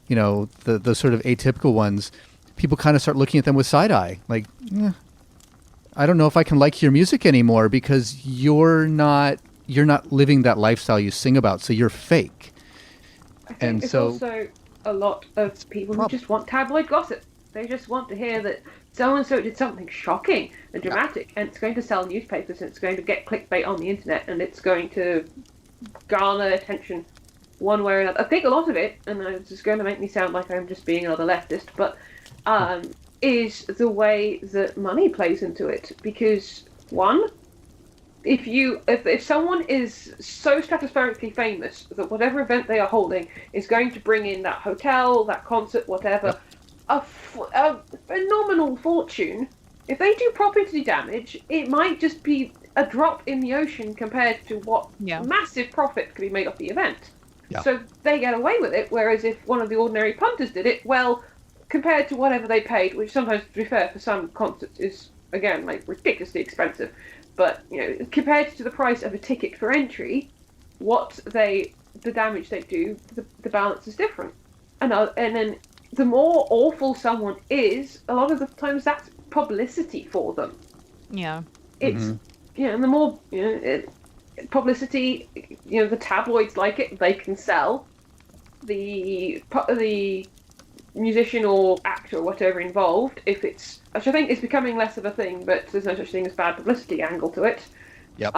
the sort of atypical ones, people kind of start looking at them with side eye, like, I don't know if I can like your music anymore because you're not living that lifestyle you sing about, so you're fake. I think it's also a lot of people who just want tabloid gossip. They just want to hear that so-and-so did something shocking and dramatic, and it's going to sell newspapers, and it's going to get clickbait on the internet, and it's going to garner attention one way or another. I think a lot of it, and it's just going to make me sound like I'm just being another leftist, but is the way that money plays into it. Because, one, if someone is so stratospherically famous that whatever event they are holding is going to bring in that hotel, that concert, whatever, a phenomenal fortune, if they do property damage, it might just be a drop in the ocean compared to what massive profit could be made off the event. Yeah. So they get away with it, whereas if one of the ordinary punters did it, well, compared to whatever they paid, which sometimes, to be fair, for some concerts is, again, like, ridiculously expensive, but, compared to the price of a ticket for entry, the damage they do, the balance is different. And then the more awful someone is, a lot of the times that's publicity for them. Yeah. It's, and the more, publicity, the tabloids like it, they can sell. The musician or actor or whatever involved, which I think is becoming less of a thing, but there's no such thing as bad publicity angle to it. Yep.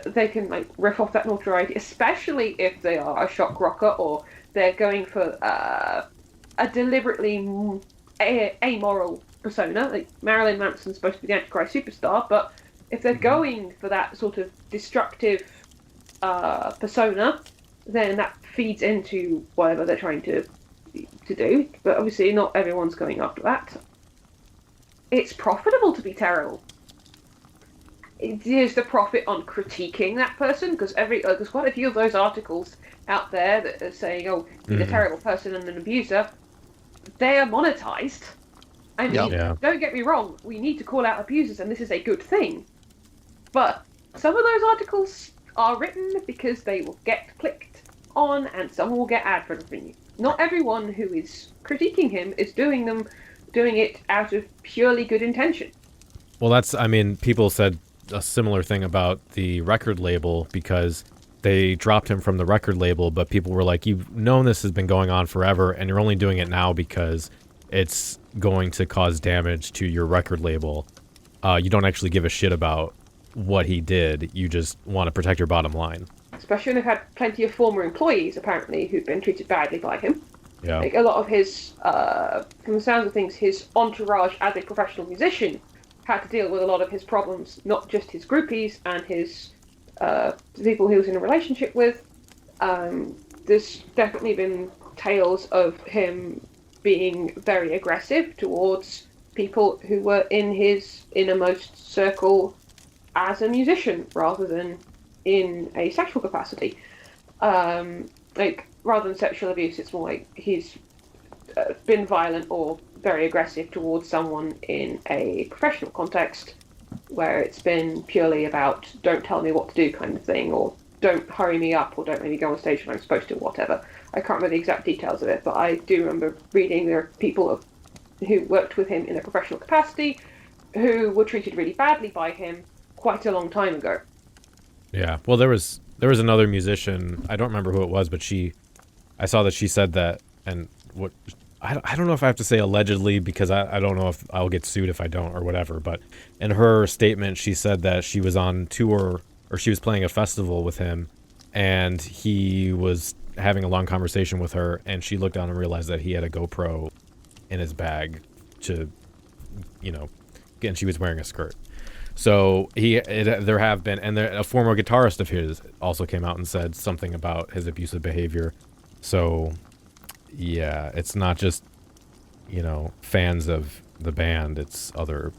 They can riff off that notoriety, especially if they are a shock rocker or they're going for a deliberately amoral persona. Like Marilyn Manson's supposed to be the Antichrist superstar, but if they're going for that sort of destructive persona, then that feeds into whatever they're trying to do. But obviously, not everyone's going after that. It's profitable to be terrible. There's the profit on critiquing that person, because there's quite a few of those articles out there that are saying, "Oh, he's a terrible person and an abuser." They are monetized. I mean, don't get me wrong. We need to call out abusers, and this is a good thing. But some of those articles are written because they will get clicked on, and some will get ad revenue. Not everyone who is critiquing him is doing it out of purely good intention. Well, people said a similar thing about the record label, because they dropped him from the record label, but people were like, you've known this has been going on forever, and you're only doing it now because it's going to cause damage to your record label. You don't actually give a shit about what he did. You just want to protect your bottom line. Especially when they've had plenty of former employees, apparently, who've been treated badly by him. Yeah. Like, a lot of his, from the sounds of things, his entourage as a professional musician had to deal with a lot of his problems, not just his groupies and his people he was in a relationship with. There's definitely been tales of him being very aggressive towards people who were in his innermost circle as a musician, rather than in a sexual capacity. Rather than sexual abuse, it's more like he's been violent or very aggressive towards someone in a professional context, where it's been purely about don't tell me what to do kind of thing, or don't hurry me up, or don't let me go on stage when I'm supposed to, whatever. I can't remember the exact details of it, but I do remember reading there are people who worked with him in a professional capacity who were treated really badly by him quite a long time ago. Yeah, well, there was another musician, I don't remember who it was, but I saw that she said that, and what I don't know if I have to say allegedly, because I don't know if I'll get sued if I don't or whatever, but in her statement she said that she was on tour, or she was playing a festival with him, and he was having a long conversation with her, and she looked down and realized that he had a GoPro in his bag and she was wearing a skirt. So there have been, and a former guitarist of his also came out and said something about his abusive behavior. So, yeah, it's not just, fans of the band, it's other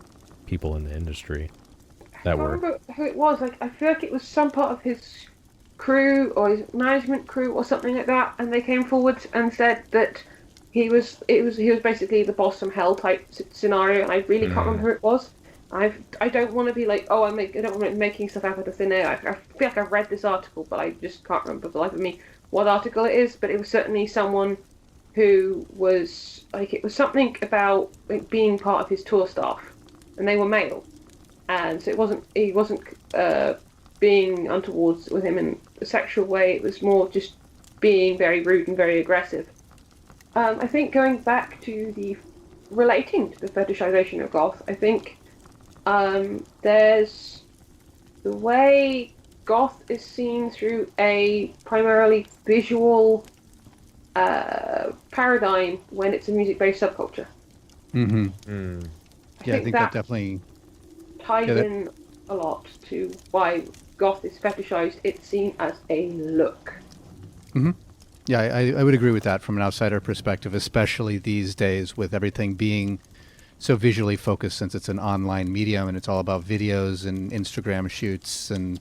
people in the industry that were. I can't remember who it was. I feel like it was some part of his crew or his management crew or something like that, and they came forward and said that he was basically the boss from hell type scenario, and I really can't remember who it was. I don't want to be like, oh, I don't want to be making stuff out of the thin air. I feel like I've read this article, but I just can't remember for the life of me what article it is. But it was certainly someone who was like, it was something about like being part of his tour staff, and they were male, and so he wasn't being untoward with him in a sexual way. It was more just being very rude and very aggressive. I think going back to relating to the fetishization of goth, I think there's the way goth is seen through a primarily visual paradigm when it's a music-based subculture. Mm-hmm. I think that definitely ties in a lot to why goth is fetishized. It's seen as a look. Mm-hmm. Yeah, I would agree with that from an outsider perspective, especially these days with everything being so visually focused, since it's an online medium and it's all about videos and Instagram shoots and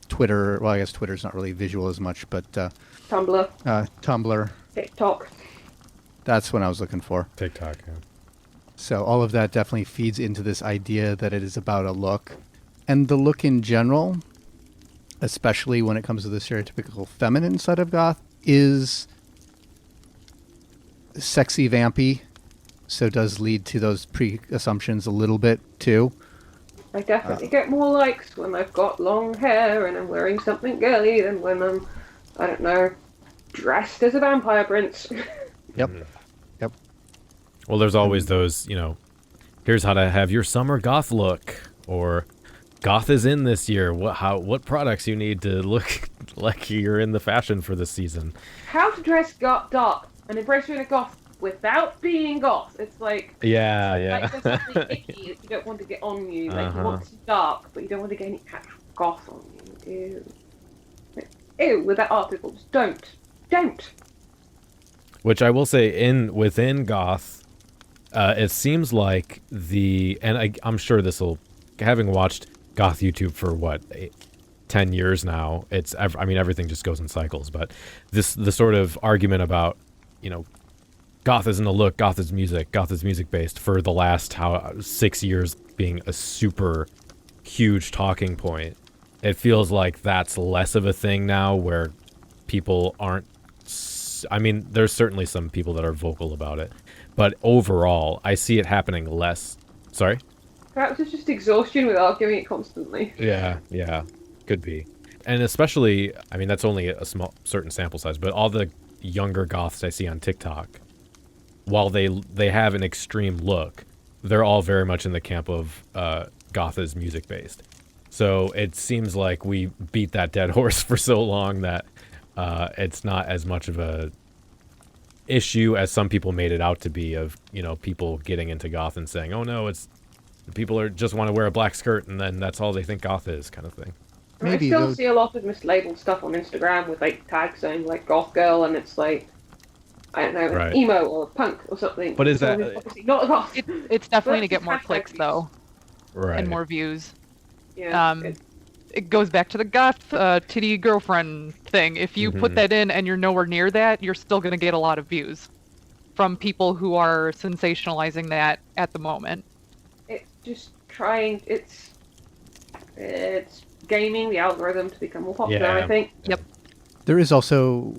Twitter. Well, I guess Twitter's not really visual as much, but Tumblr, TikTok. That's what I was looking for. TikTok, yeah. So all of that definitely feeds into this idea that it is about a look. And the look in general, especially when it comes to the stereotypical feminine side of goth, is sexy vampy, so does lead to those pre-assumptions a little bit too. I definitely get more likes when I've got long hair and I'm wearing something girly than when I'm, I don't know, dressed as a vampire prince. Yep. Yep. Well, there's always those, here's how to have your summer goth look, or goth is in this year. What products you need to look like you're in the fashion for this season. How to dress dark and embrace being a goth without being goth. It's like, yeah. Like there's something icky that you don't want to get on you. Like you want to be dark, but you don't want to get any actual goth on you. Ew, with that article, just don't. Which I will say, within goth, it seems like I'm sure this will, having watched goth YouTube for 10 years now, everything just goes in cycles, but the sort of argument about, goth isn't a look, goth is music based for the last 6 years being a super huge talking point. It feels like that's less of a thing now, where people aren't, there's certainly some people that are vocal about it, but overall I see it happening less. Sorry? Perhaps it's just exhaustion with arguing it constantly. Yeah, could be. And especially, that's only a small certain sample size, but all the younger goths I see on TikTok, while they have an extreme look, they're all very much in the camp of goth is music based. So it seems like we beat that dead horse for so long that it's not as much of a issue as some people made it out to be, of people getting into goth and saying, oh no, it's people just want to wear a black skirt and then that's all they think goth is, kind of thing. Maybe I still see a lot of mislabeled stuff on Instagram with like tags saying like goth girl, and it's like, I don't know, right, emo or punk or something. But is that obviously not goth? It's definitely to get more clicks though, right, and more views. Yeah. It goes back to the goth titty girlfriend thing. If you put that in and you're nowhere near that, you're still going to get a lot of views from people who are sensationalizing that at the moment. It's just trying. It's gaming the algorithm to become more popular. Yeah. I think. Yep. There is also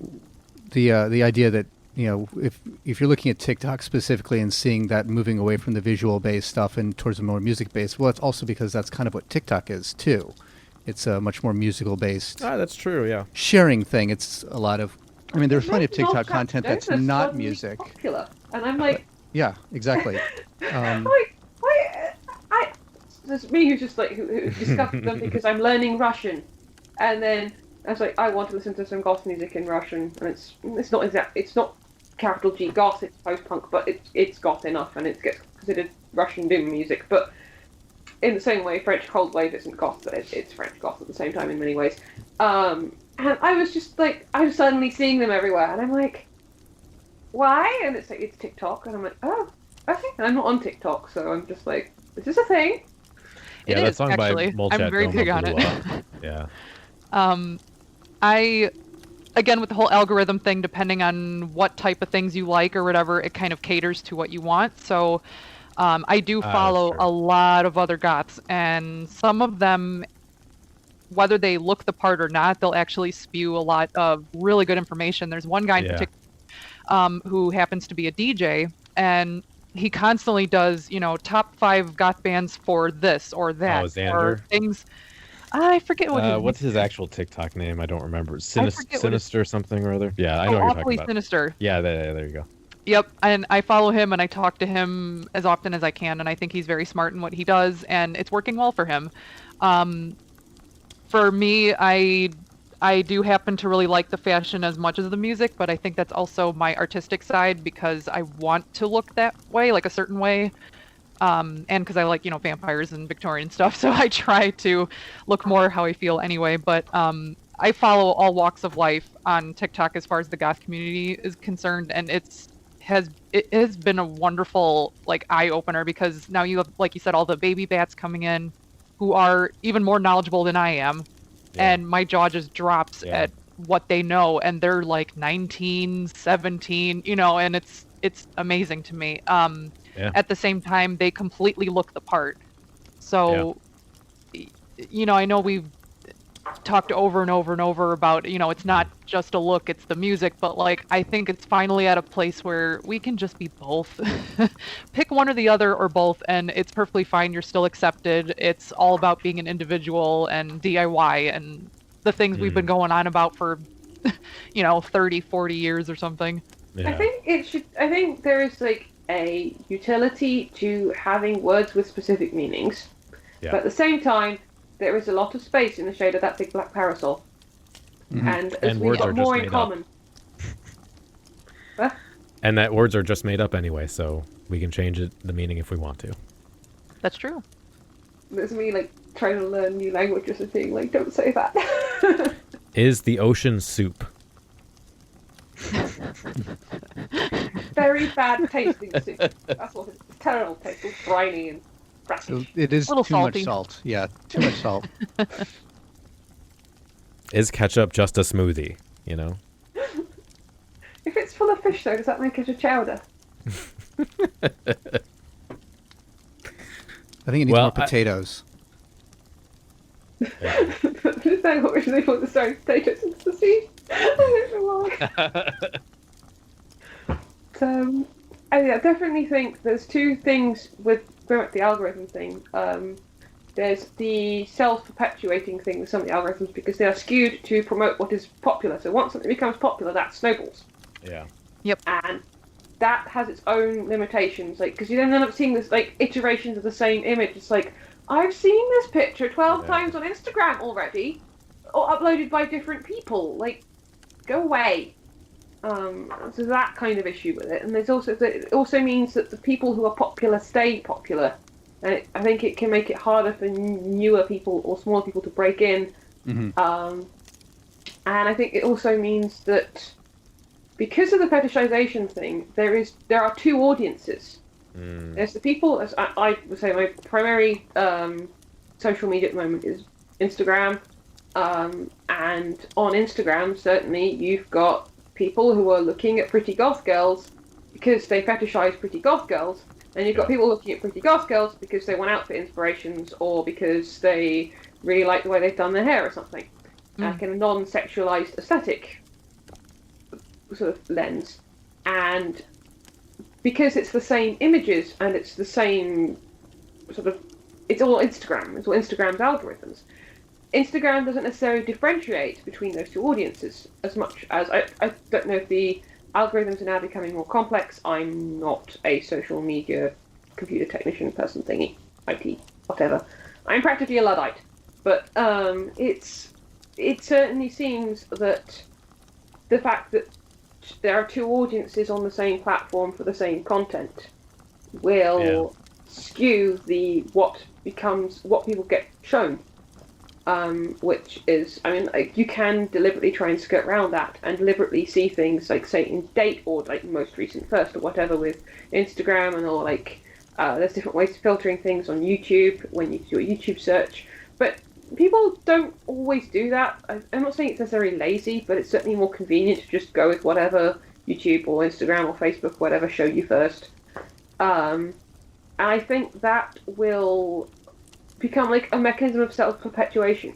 the idea that if you're looking at TikTok specifically and seeing that moving away from the visual based stuff and towards a more music based, well, it's also because that's kind of what TikTok is too. It's a much more musical based. That's true. Yeah. Sharing thing. It's a lot of. There's plenty of TikTok content that's not music. Popular, and I'm like. Yeah, exactly. Like, why? There's me who's just like who discovered them because I'm learning Russian, and then I was like, I want to listen to some goth music in Russian, and it's not capital G goth, it's post punk, but it's goth enough, and it gets considered Russian doom music. But in the same way, French cold wave isn't goth, but it's French goth at the same time in many ways. And I was just like, I'm suddenly seeing them everywhere, and I'm like, why? And it's like, it's TikTok, and I'm like, oh, okay. And I'm not on TikTok, so I'm just like, is this a thing? It Yeah, that is, song actually. by Molchat I'm very Doma big on blew it. up. Yeah. I, again, with the whole algorithm thing, depending on what type of things you like or whatever, it kind of caters to what you want. So I do That's follow true. a lot of other goths, and some of them, whether they look the part or not, they'll actually spew a lot of really good information. There's one guy in Yeah. particular who happens to be a DJ, and he constantly does, top 5 goth bands for this or that, or Xander? things. I forget what his What's his actual TikTok name? I don't remember. I forget what his- Sinister something or other. Yeah, I know what you're talking Awfully about. Sinister. Yeah, there you go. Yep, and I follow him and I talk to him as often as I can, and I think he's very smart in what he does, and it's working well for him. For me, I do happen to really like the fashion as much as the music, but I think that's also my artistic side because I want to look that way, like a certain way. And because I like, vampires and Victorian stuff, so I try to look more how I feel anyway. But I follow all walks of life on TikTok as far as the goth community is concerned, and it has been a wonderful eye opener because now you have, like you said, all the baby bats coming in who are even more knowledgeable than I am, and my jaw just drops at what they know, and they're like 19, 17, and it's amazing to me. At the same time, they completely look the part. So, I know we've talked over and over and over about, it's not just a look, it's the music, but I think it's finally at a place where we can just be both. Pick one or the other or both, and it's perfectly fine. You're still accepted. It's all about being an individual and DIY and the things we've been going on about for, 30, 40 years or something. I think there is a utility to having words with specific meanings, but at the same time, there is a lot of space in the shade of that big black parasol, and as we got more in common. And that words are just made up anyway, so we can change the meaning if we want to. That's true. There's me trying to learn new languages and being don't say that. Is the ocean soup? Very bad tasting soup. That's what it's terrible taste. It's briny and brackish. So it is too salty. much salt. Yeah, too much salt. Is ketchup just a smoothie? If it's full of fish, though, does that make it a chowder? I think it needs more potatoes. Is that what they want to throw potatoes into the sea? I don't know why. I definitely think there's two things with the algorithm thing. There's the self-perpetuating thing with some of the algorithms because they are skewed to promote what is popular. So once something becomes popular, that snowballs. Yeah. Yep. And that has its own limitations. Because you then end up seeing this iterations of the same image. It's I've seen this picture 12 times on Instagram already, or uploaded by different people. Go away. So that kind of issue with it, and there's also it also means that the people who are popular stay popular, and I think it can make it harder for newer people or smaller people to break in. And I think it also means that because of the fetishization thing, there are two audiences. There's the people, as I would say, my primary social media at the moment is Instagram, and on Instagram certainly you've got people who are looking at pretty goth girls because they fetishize pretty goth girls, and you've got people looking at pretty goth girls because they want outfit inspirations or because they really like the way they've done their hair or something, like in a non-sexualized aesthetic sort of lens. And because it's the same images and it's the same sort of, it's all Instagram, it's all Instagram's algorithms. Instagram doesn't necessarily differentiate between those two audiences as much as I don't know if the algorithms are now becoming more complex. I'm not a social media computer technician person thingy, IT, whatever. I'm practically a Luddite, but it certainly seems that the fact that there are two audiences on the same platform for the same content will skew what people get shown. Which is, you can deliberately try and skirt around that and deliberately see things say in date or most recent first or whatever with Instagram and all There's different ways of filtering things on YouTube when you do a YouTube search. But people don't always do that. I'm not saying it's necessarily lazy, but it's certainly more convenient to just go with whatever YouTube or Instagram or Facebook, whatever, show you first. And I think that will become like a mechanism of self-perpetuation.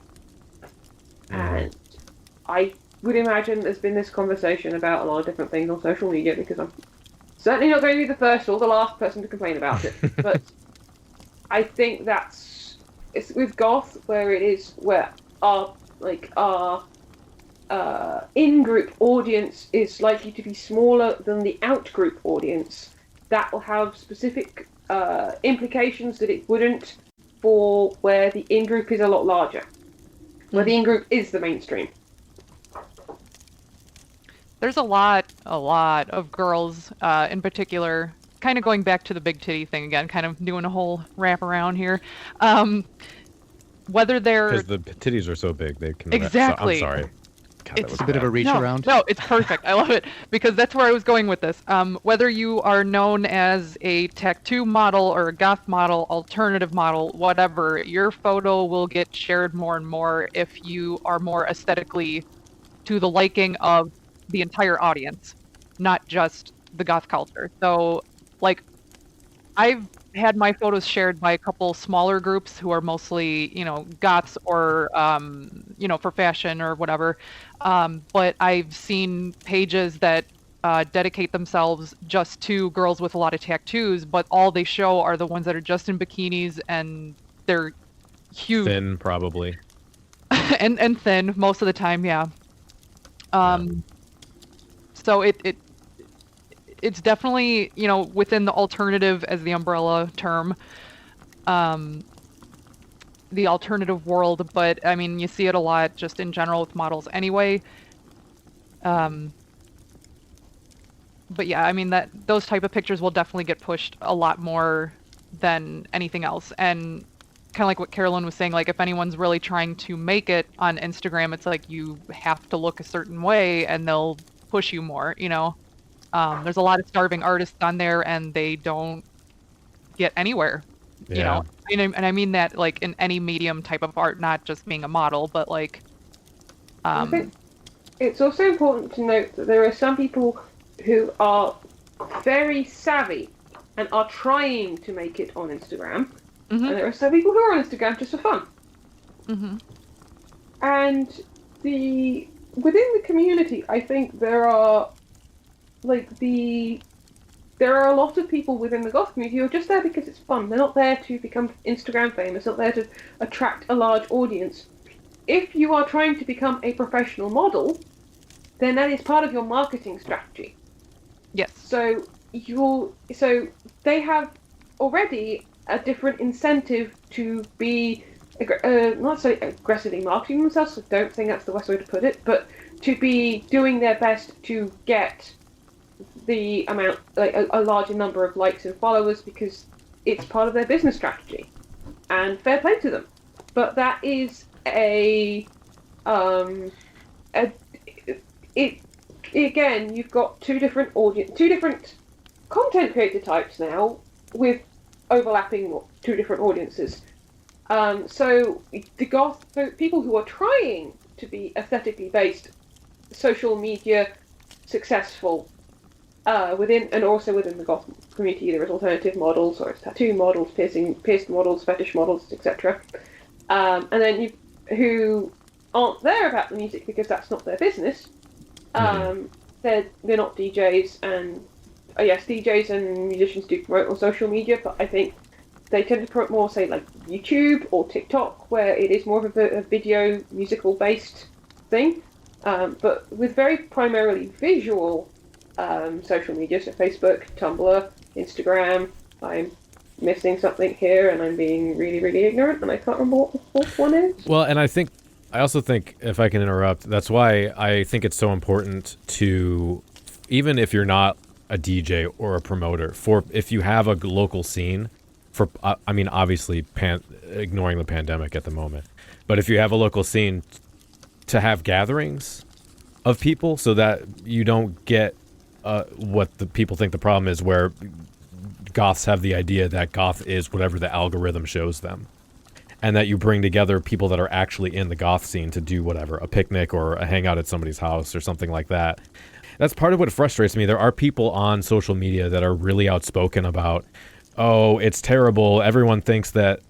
And I would imagine there's been this conversation about a lot of different things on social media, because I'm certainly not going to be the first or the last person to complain about it. But I think it's with goth where it is where our in-group audience is likely to be smaller than the out-group audience. That will have specific implications that it wouldn't for where the in-group is a lot larger, where the in-group is the mainstream. There's a lot of girls, in particular, kind of going back to the big titty thing again, kind of doing a whole wrap around here. Whether they're... Because the titties are so big, they can... Exactly. I'm sorry. God, It's a bit of a reach around. No, it's perfect. I love it, because that's where I was going with this. Whether you are known as a tattoo model or a goth model, alternative model, whatever, your photo will get shared more and more if you are more aesthetically to the liking of the entire audience, not just the goth culture. So, like, I've had my photos shared by a couple smaller groups who are mostly, goths or, for fashion or whatever. But I've seen pages that dedicate themselves just to girls with a lot of tattoos, but all they show are the ones that are just in bikinis, and they're huge. Thin, probably. and thin most of the time, yeah. So it's definitely, within the alternative as the umbrella term, the alternative world, but I mean, you see it a lot just in general with models anyway. But yeah, I mean, those type of pictures will definitely get pushed a lot more than anything else. And kind of like what Carolyn was saying, like if anyone's really trying to make it on Instagram, it's like you have to look a certain way and they'll push you more, There's a lot of starving artists on there and they don't get anywhere, And I mean that like in any medium type of art, not just being a model, but like... I think it's also important to note that there are some people who are very savvy and are trying to make it on Instagram. And there are some people who are on Instagram just for fun. And within the community, I think there are a lot of people within the goth community who are just there because it's fun. They're not there to become Instagram famous, not there to attract a large audience. If you are trying to become a professional model, then that is part of your marketing strategy. Yes. So they have already a different incentive to be not so aggressively marketing themselves. I don't think that's the best way to put it, but to be doing their best to get the amount, like a larger number of likes and followers, because it's part of their business strategy, and fair play to them. But that is again, you've got two different content creator types now with overlapping two different audiences. So people who are trying to be aesthetically based, social media successful, within the goth community, there is alternative models, or it's tattoo models, pierced models, fetish models, etc. And then who aren't there about the music because that's not their business. They're not DJs, and yes, DJs and musicians do promote on social media, but I think they tend to promote more, say, like YouTube or TikTok, where it is more of a video, musical-based thing. But with very primarily visual social media, so Facebook, Tumblr, Instagram. I'm missing something here, and I'm being really, really ignorant, and I can't remember what the fourth one is. Well, and I also think, if I can interrupt, that's why I think it's so important to, even if you're not a DJ or a promoter, if you have a local scene, obviously ignoring the pandemic at the moment, but if you have a local scene, to have gatherings of people so that you don't get what the people think the problem is, where goths have the idea that goth is whatever the algorithm shows them. And that you bring together people that are actually in the goth scene to do whatever, a picnic or a hangout at somebody's house or something like that. That's part of what frustrates me. There are people on social media that are really outspoken about, oh, it's terrible. Everyone thinks that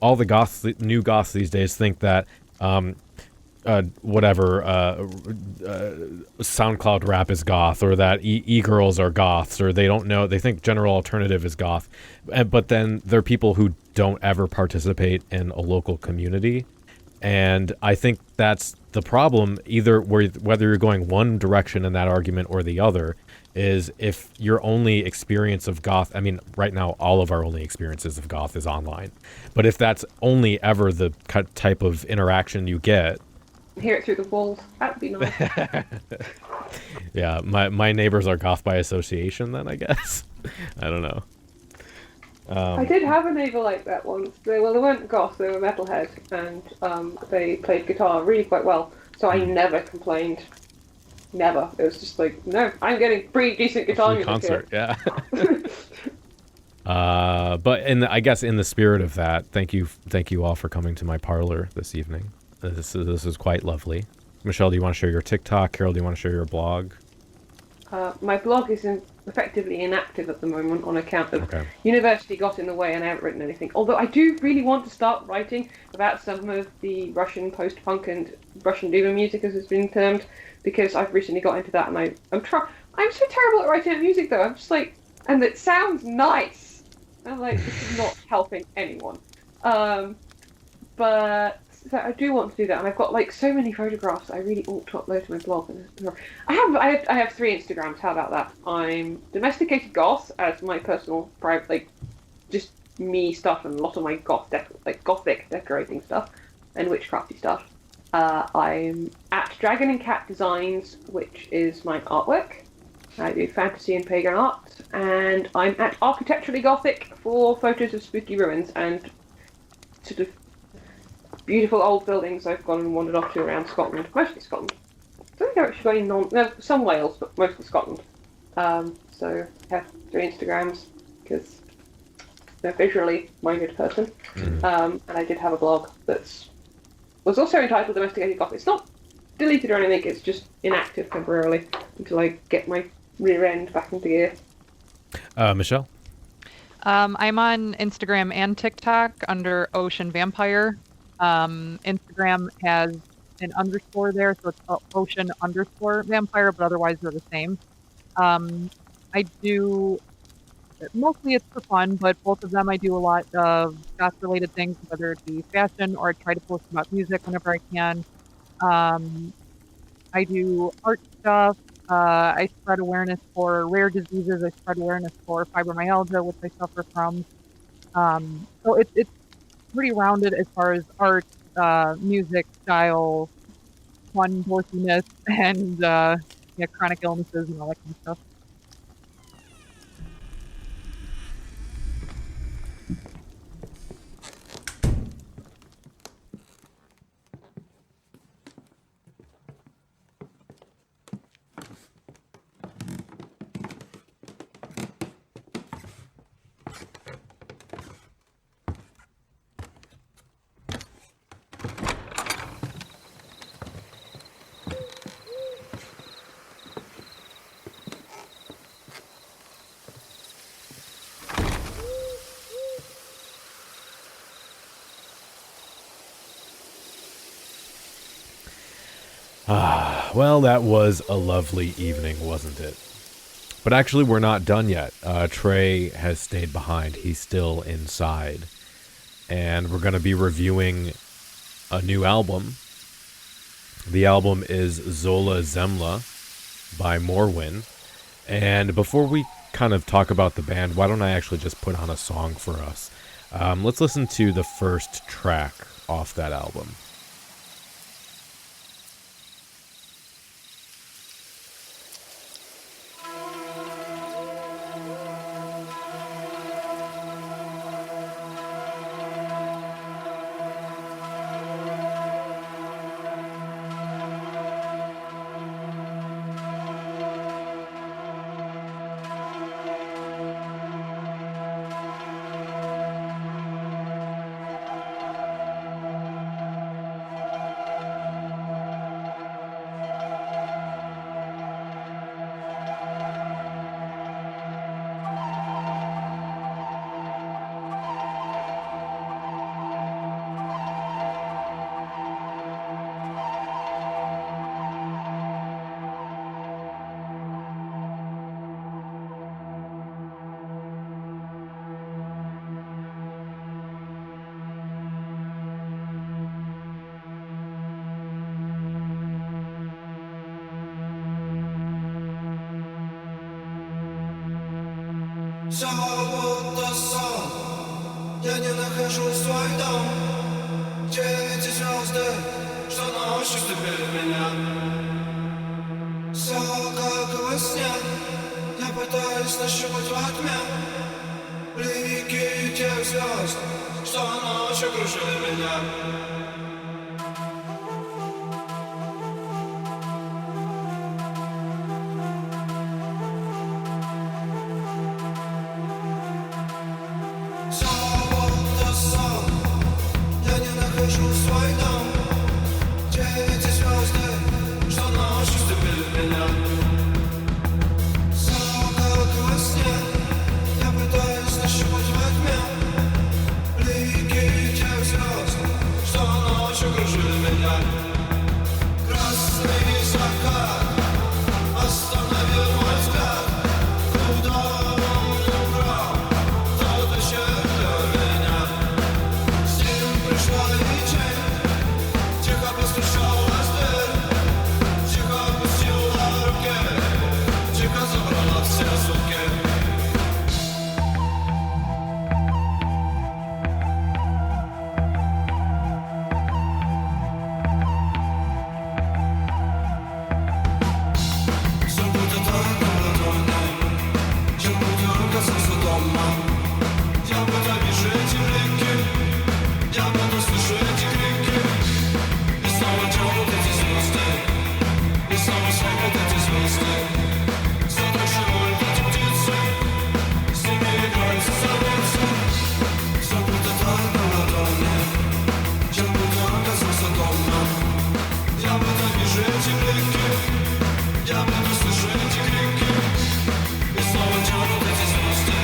all the goths, new goths these days think that SoundCloud rap is goth, or that e-girls are goths, or they don't know, they think general alternative is goth. But then there are people who don't ever participate in a local community. And I think that's the problem, whether you're going one direction in that argument or the other, is if your only experience of goth, I mean, right now, all of our only experiences of goth is online. But if that's only ever the type of interaction you get, hear it through the walls. That'd be nice. Yeah, my neighbors are goth by association then, I guess. I don't know. I did have a neighbour like that once. They weren't goth, they were metalhead, and they played guitar really quite well. So I never complained. Never. It was just like, no, I'm getting pretty decent guitar music concert, here. Yeah. But I guess in the spirit of that, thank you all for coming to my parlor this evening. This is quite lovely. Michelle, do you want to share your TikTok? Carol, do you want to share your blog? My blog is effectively inactive at the moment on account of university got in the way and I haven't written anything. Although I do really want to start writing about some of the Russian post-punk and Russian diva music, as it's been termed, because I've recently got into that, and I'm so terrible at writing out music though. I'm just like, and it sounds nice. I'm like, this is not helping anyone. But so I do want to do that, and I've got like so many photographs I really ought to upload to my blog. I have 3 Instagrams. How about that? I'm Domesticated Goth as my personal private, like just me stuff, and a lot of my gothic decorating stuff and witchcrafty stuff. I'm at Dragon and Cat Designs, which is my artwork. I do fantasy and pagan art, and I'm at Architecturally Gothic for photos of spooky ruins and sort of beautiful old buildings I've gone and wandered off to around Scotland, mostly Scotland. I don't think I've actually got any some Wales, but mostly Scotland. So I have 3 Instagrams because I'm a visually minded person. And I did have a blog that was also entitled Domesticated Goth. It's not deleted or anything, it's just inactive temporarily until I get my rear end back into gear. Michelle? I'm on Instagram and TikTok under Ocean Vampire. Instagram has an underscore there, so it's Ocean_Vampire, but otherwise they're the same. I do, mostly it's for fun, but both of them I do a lot of goth-related things, whether it be fashion or I try to post about music whenever I can. I do art stuff. I spread awareness for rare diseases. I spread awareness for fibromyalgia, which I suffer from. So it's pretty rounded as far as art, music, style, fun, dorkiness, and chronic illnesses and all that kind of stuff. Well, that was a lovely evening, wasn't it? But actually, we're not done yet. Trey has stayed behind. He's still inside. And we're going to be reviewing a new album. The album is Zola Zemla by Morwin. And before we kind of talk about the band, why don't I actually just put on a song for us? Let's listen to the first track off that album. Все будто сон. Я не нахожу свой дом. Где эти звезды, что ночью слепили меня? Все как во сне. Я пытаюсь нащупать во тьме блики тех звезд, что ночью кружили меня. Свой дом, где эти звезды, что ночью ступили меня. Все как во сне, я пытаюсь нащупать во тьме блики тех звезд, что ночью кружили меня. Красный закат остановил мой взгляд. Куда он убрал, тот исчерпал меня. С ним пришла тихо постучалась дверь, тихо опустила руки, тихо забрала все звуки. Все будет так на ладони, я буду касаться дома, я буду вижу эти блики, я буду слышать эти крики. И снова тянут эти звезды, и снова слепят эти звезды. Задроживают эти птицы, с ними играются совместно. Все будет так на ладони, я буду оказаться дома. Я буду вижу эти блики, я буду слышать эти крики. И снова тянут эти звезды,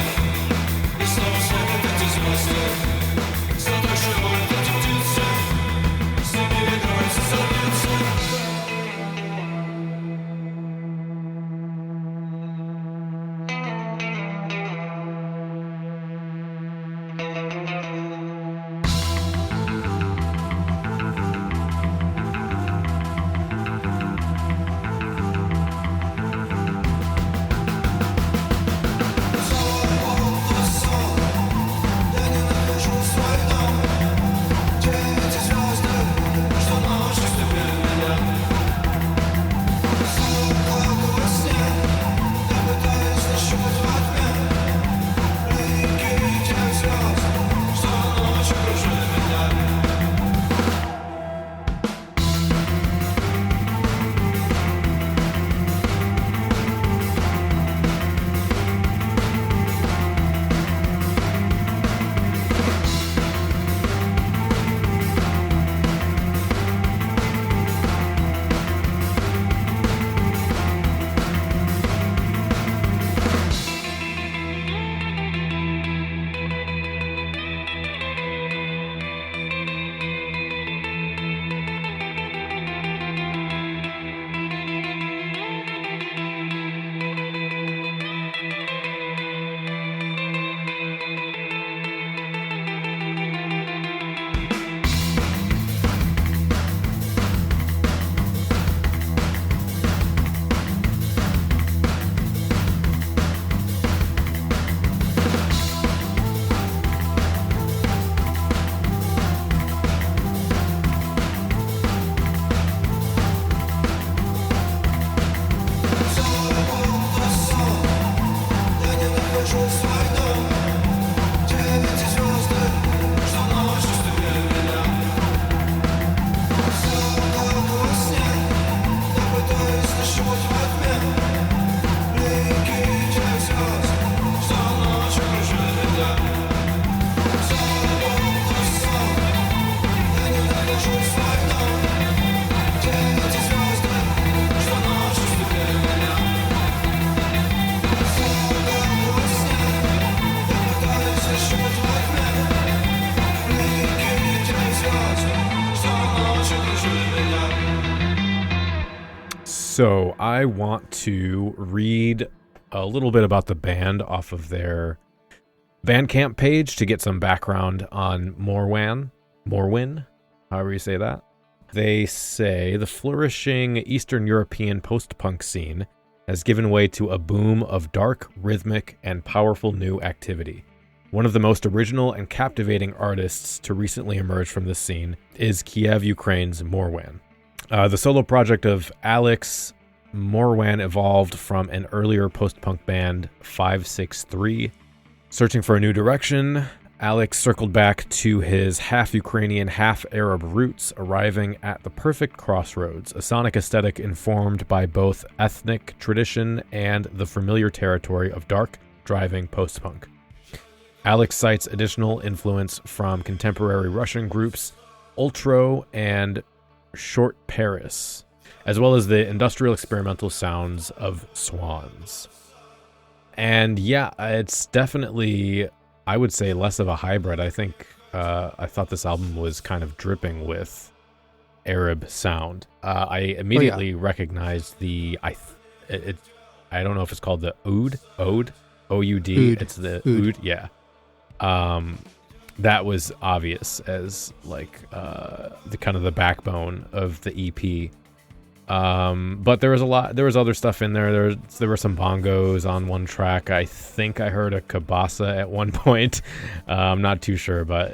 и снова слепят эти звезды. Задроживают эти птицы, с ними играются совместно. Я не нахожу свой дом, где эти звезды, что ночью слепили меня. Все как во сне, я пытаюсь нащупать во тьме блики тех звезд, что ночью кружили меня. Я не нахожу свой дом, где эти звезды, что ночью слепили меня. Все как во сне, я пытаюсь нащупать во тьме блики тех звезд, что ночью кружили меня. Все будто сон, я не нахожу свой дом, где эти звезды, что ночью слепили меня. So I want to read a little bit about the band off of their Bandcamp page to get some background on Morwin, however you say that. They say the flourishing Eastern European post-punk scene has given way to a boom of dark, rhythmic, and powerful new activity. One of the most original and captivating artists to recently emerge from this scene is Kiev, Ukraine's Morwan. The solo project of Alex Morwan evolved from an earlier post-punk band, 563. Searching for a new direction, Alex circled back to his half-Ukrainian, half-Arab roots, arriving at the perfect crossroads, a sonic aesthetic informed by both ethnic tradition and the familiar territory of dark, driving post-punk. Alex cites additional influence from contemporary Russian groups Ultro and Short Paris, as well as the industrial experimental sounds of Swans. And yeah, it's definitely, I would say, less of a hybrid. I think I thought this album was kind of dripping with Arab sound. I immediately recognized the I don't know if it's called the Oud, O-U-D. Oud. It's the Oud. Oud, yeah. That was obvious as like the kind of the backbone of the EP. But there was other stuff in there. There were some bongos on one track. I think I heard a kabasa at one point. I'm not too sure, but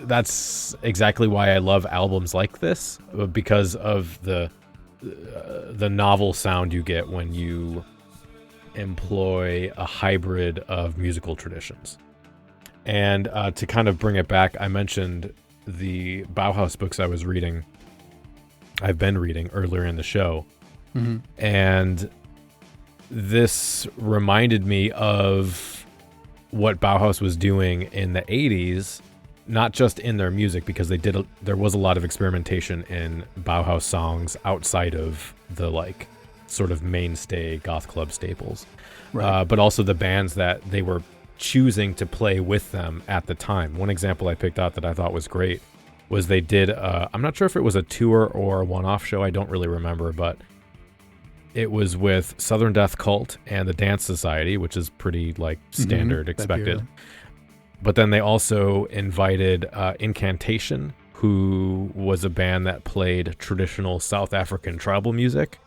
that's exactly why I love albums like this, because of the novel sound you get when you employ a hybrid of musical traditions. And to kind of bring it back, I mentioned the Bauhaus books I've been reading earlier in the show. Mm-hmm. And this reminded me of what Bauhaus was doing in the 80s, not just in their music, because there was a lot of experimentation in Bauhaus songs outside of the like sort of mainstay goth club staples, Right. but also the bands that they were choosing to play with them at the time. One example I picked out that I thought was great was they did, I'm not sure if it was a tour or a one-off show, I don't really remember, but it was with Southern Death Cult and the Dance Society, which is pretty like standard, expected. But then they also invited Incantation, who was a band that played traditional South African tribal music.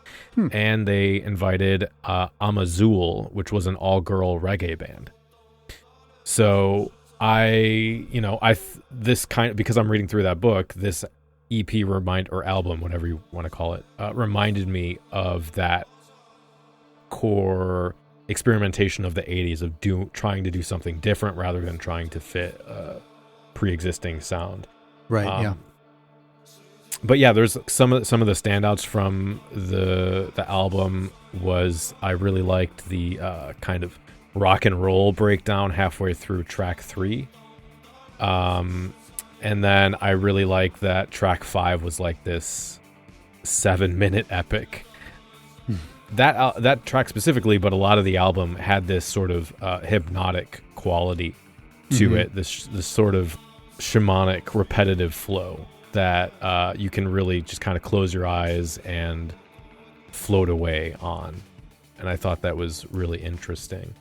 And they invited Amazul, which was an all-girl reggae band. So because I'm reading through that book, this EP or album, whatever you want to call it, reminded me of that core experimentation of the 80s of trying to do something different rather than trying to fit a pre-existing sound. Right. Yeah. But yeah, there's some of the standouts from the album was I really liked the kind of rock and roll breakdown halfway through track 3. And then I really like that track 5 was like this 7-minute epic. That track specifically, but a lot of the album had this sort of hypnotic quality to it. This sort of shamanic, repetitive flow that you can really just kind of close your eyes and float away on. And I thought that was really interesting.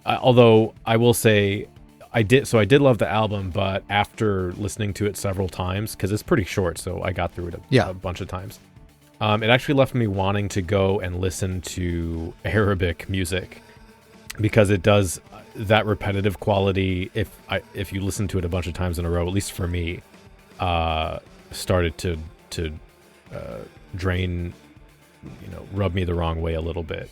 Although I will say I did love the album, but after listening to it several times, because it's pretty short, so I got through it a bunch of times, it actually left me wanting to go and listen to Arabic music, because it does that repetitive quality. If you listen to it a bunch of times in a row, at least for me, started to drain, rub me the wrong way a little bit.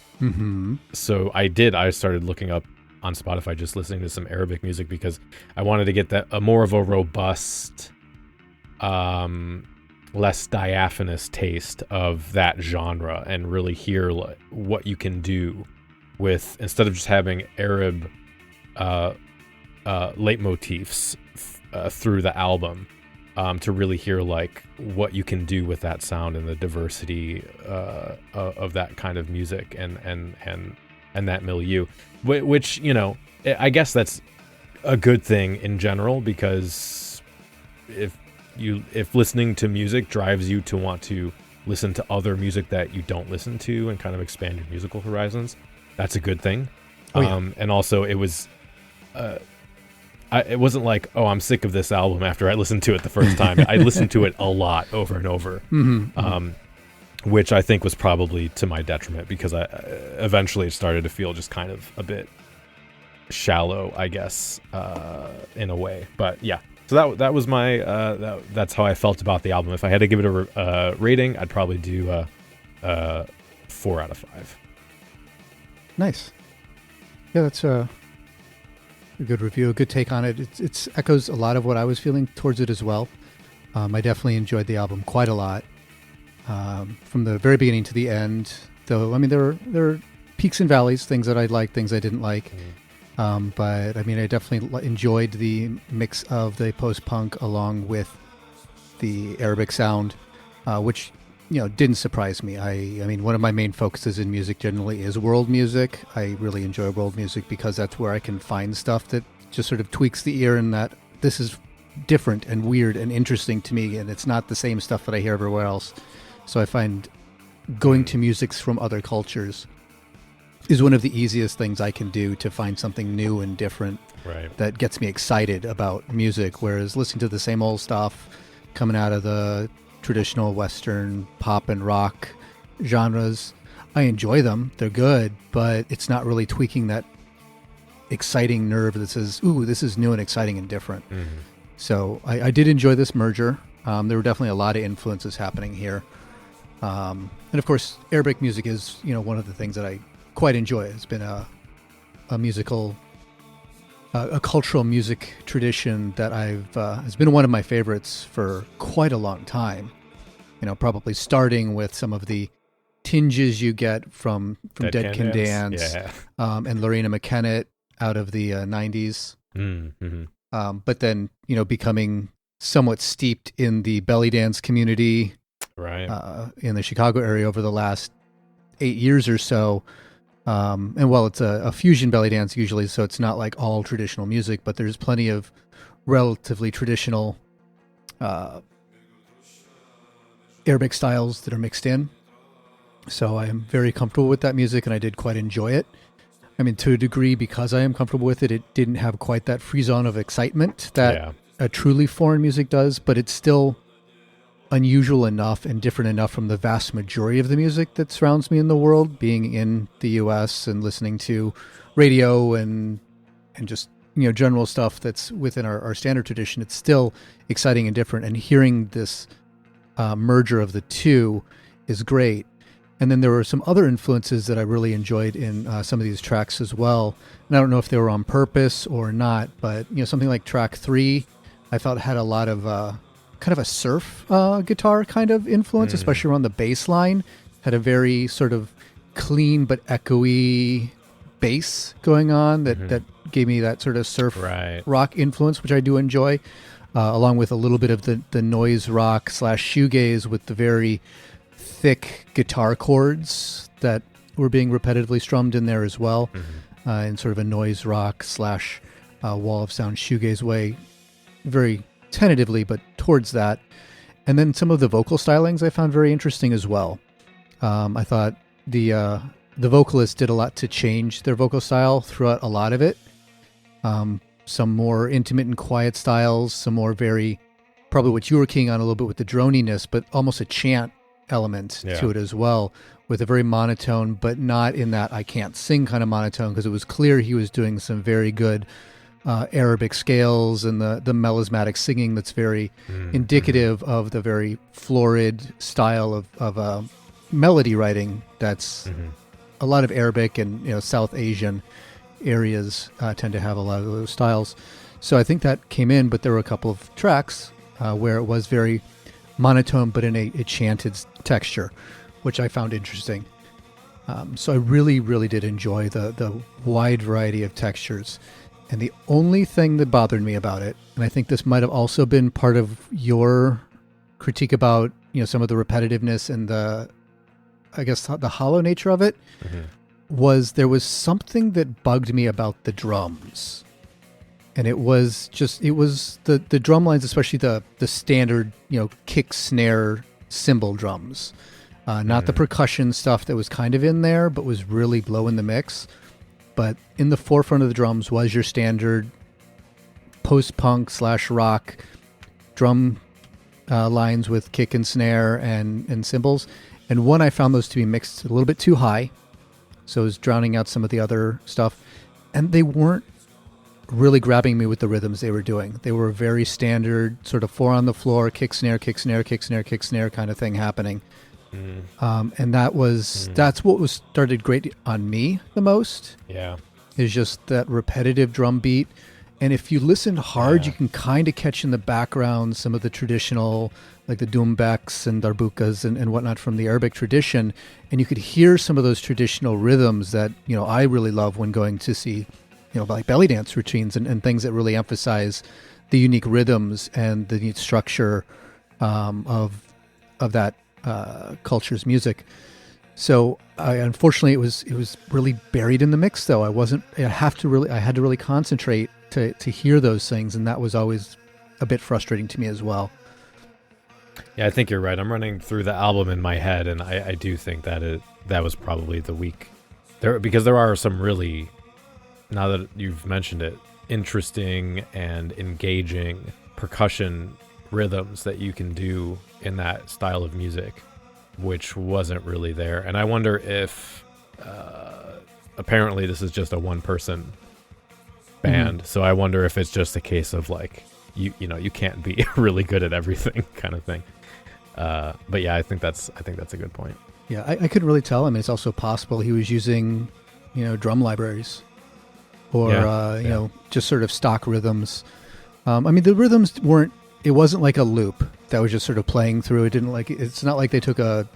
So I started looking up on Spotify, just listening to some Arabic music, because I wanted to get a more of a robust, less diaphanous taste of that genre, and really hear what you can do with, instead of just having Arab leitmotifs through the album, to really hear like what you can do with that sound and the diversity of that kind of music and that milieu, which I guess that's a good thing in general, because if listening to music drives you to want to listen to other music that you don't listen to and kind of expand your musical horizons, that's a good thing. And also it was it wasn't like, oh, I'm sick of this album after I listened to it the first time. I listened to it a lot over and over. which I think was probably to my detriment because I eventually it started to feel just kind of a bit shallow, I guess, in a way. But yeah, so that was my that's how I felt about the album. If I had to give it a rating, I'd probably do 4 out of 5. Nice. Yeah, that's a good review, a good take on it. It's echoes a lot of what I was feeling towards it as well. I definitely enjoyed the album quite a lot. From the very beginning to the end, though, I mean, there are peaks and valleys, things that I liked, things I didn't like. But I mean, I definitely enjoyed the mix of the post-punk along with the Arabic sound, which, didn't surprise me. I mean, one of my main focuses in music generally is world music. I really enjoy world music because that's where I can find stuff that just sort of tweaks the ear and that this is different and weird and interesting to me, and it's not the same stuff that I hear everywhere else. So I find going to musics from other cultures is one of the easiest things I can do to find something new and different that gets me excited about music, whereas listening to the same old stuff coming out of the traditional Western pop and rock genres, I enjoy them. They're good, but it's not really tweaking that exciting nerve that says, ooh, this is new and exciting and different. So I did enjoy this merger. There were definitely a lot of influences happening here. And of course, Arabic music is, one of the things that I quite enjoy. It's been a musical, a cultural music tradition that has been one of my favorites for quite a long time. Probably starting with some of the tinges you get from Dead Can Dance, and Lorena McKennitt out of the 90s. But then, becoming somewhat steeped in the belly dance community in the Chicago area over the last 8 years or so. And while it's a fusion belly dance usually, so it's not like all traditional music, but there's plenty of relatively traditional Arabic styles that are mixed in. So I am very comfortable with that music, and I did quite enjoy it. I mean, to a degree, because I am comfortable with it, it didn't have quite that free zone of excitement that a truly foreign music does, but it's still unusual enough and different enough from the vast majority of the music that surrounds me in the world, being in the US and listening to radio and just, general stuff that's within our standard tradition. It's still exciting and different, and hearing this merger of the two is great. And then there were some other influences that I really enjoyed in some of these tracks as well. And I don't know if they were on purpose or not, but something like track 3, I felt had a lot of kind of a surf guitar kind of influence, especially around the bass line. Had a very sort of clean but echoey bass going on that gave me that sort of surf rock influence, which I do enjoy, along with a little bit of the noise rock / shoegaze with the very thick guitar chords that were being repetitively strummed in there as well, in sort of a noise rock / wall of sound shoegaze way, very tentatively, but towards that. And then some of the vocal stylings I found very interesting as well. I thought the vocalists did a lot to change their vocal style throughout a lot of it. Some more intimate and quiet styles, some more very, probably what you were keying on a little bit with the droniness, but almost a chant element to it as well, with a very monotone, but not in that I can't sing kind of monotone, because it was clear he was doing some very good Arabic scales and the melismatic singing that's very indicative of the very florid style of melody writing that's a lot of Arabic and South Asian areas tend to have a lot of those styles. So I think that came in, but there were a couple of tracks where it was very monotone, but in a chanted texture, which I found interesting. So I really, really did enjoy the wide variety of textures. And the only thing that bothered me about it, and I think this might have also been part of your critique about, some of the repetitiveness and the hollow nature of it, was there was something that bugged me about the drums. And it was the drum lines, especially the standard, kick, snare, cymbal drums. Not the percussion stuff that was kind of in there, but was really blowing the mix. But in the forefront of the drums was your standard post-punk / rock drum lines with kick and snare and cymbals. And one, I found those to be mixed a little bit too high, so it was drowning out some of the other stuff. And they weren't really grabbing me with the rhythms they were doing. They were very standard, sort of 4 on the floor, kick, snare, kick, snare, kick, snare, kick, snare kind of thing happening. And that's what was started great on me the most. Yeah. Is just that repetitive drum beat. And if you listen hard, you can kind of catch in the background some of the traditional, like the doumbeks and darbukas and whatnot from the Arabic tradition. And you could hear some of those traditional rhythms that, I really love when going to see, like belly dance routines and things that really emphasize the unique rhythms and the unique structure of that culture's music. So unfortunately, it was really buried in the mix, though. I had to really concentrate to hear those things, and that was always a bit frustrating to me as well. Yeah, I think you're right. I'm running through the album in my head, and I do think that was probably the weak because there are some really, now that you've mentioned it, interesting and engaging percussion rhythms that you can do in that style of music, which wasn't really there. And I wonder if apparently this is just a one-person band, so I wonder if it's just a case of like you can't be really good at everything kind of thing. But yeah, I think that's a good point. Yeah, I couldn't really tell. I mean, it's also possible he was using drum libraries or just sort of stock rhythms. I mean, the rhythms it wasn't like a loop that was just sort of playing through. It's not like they took a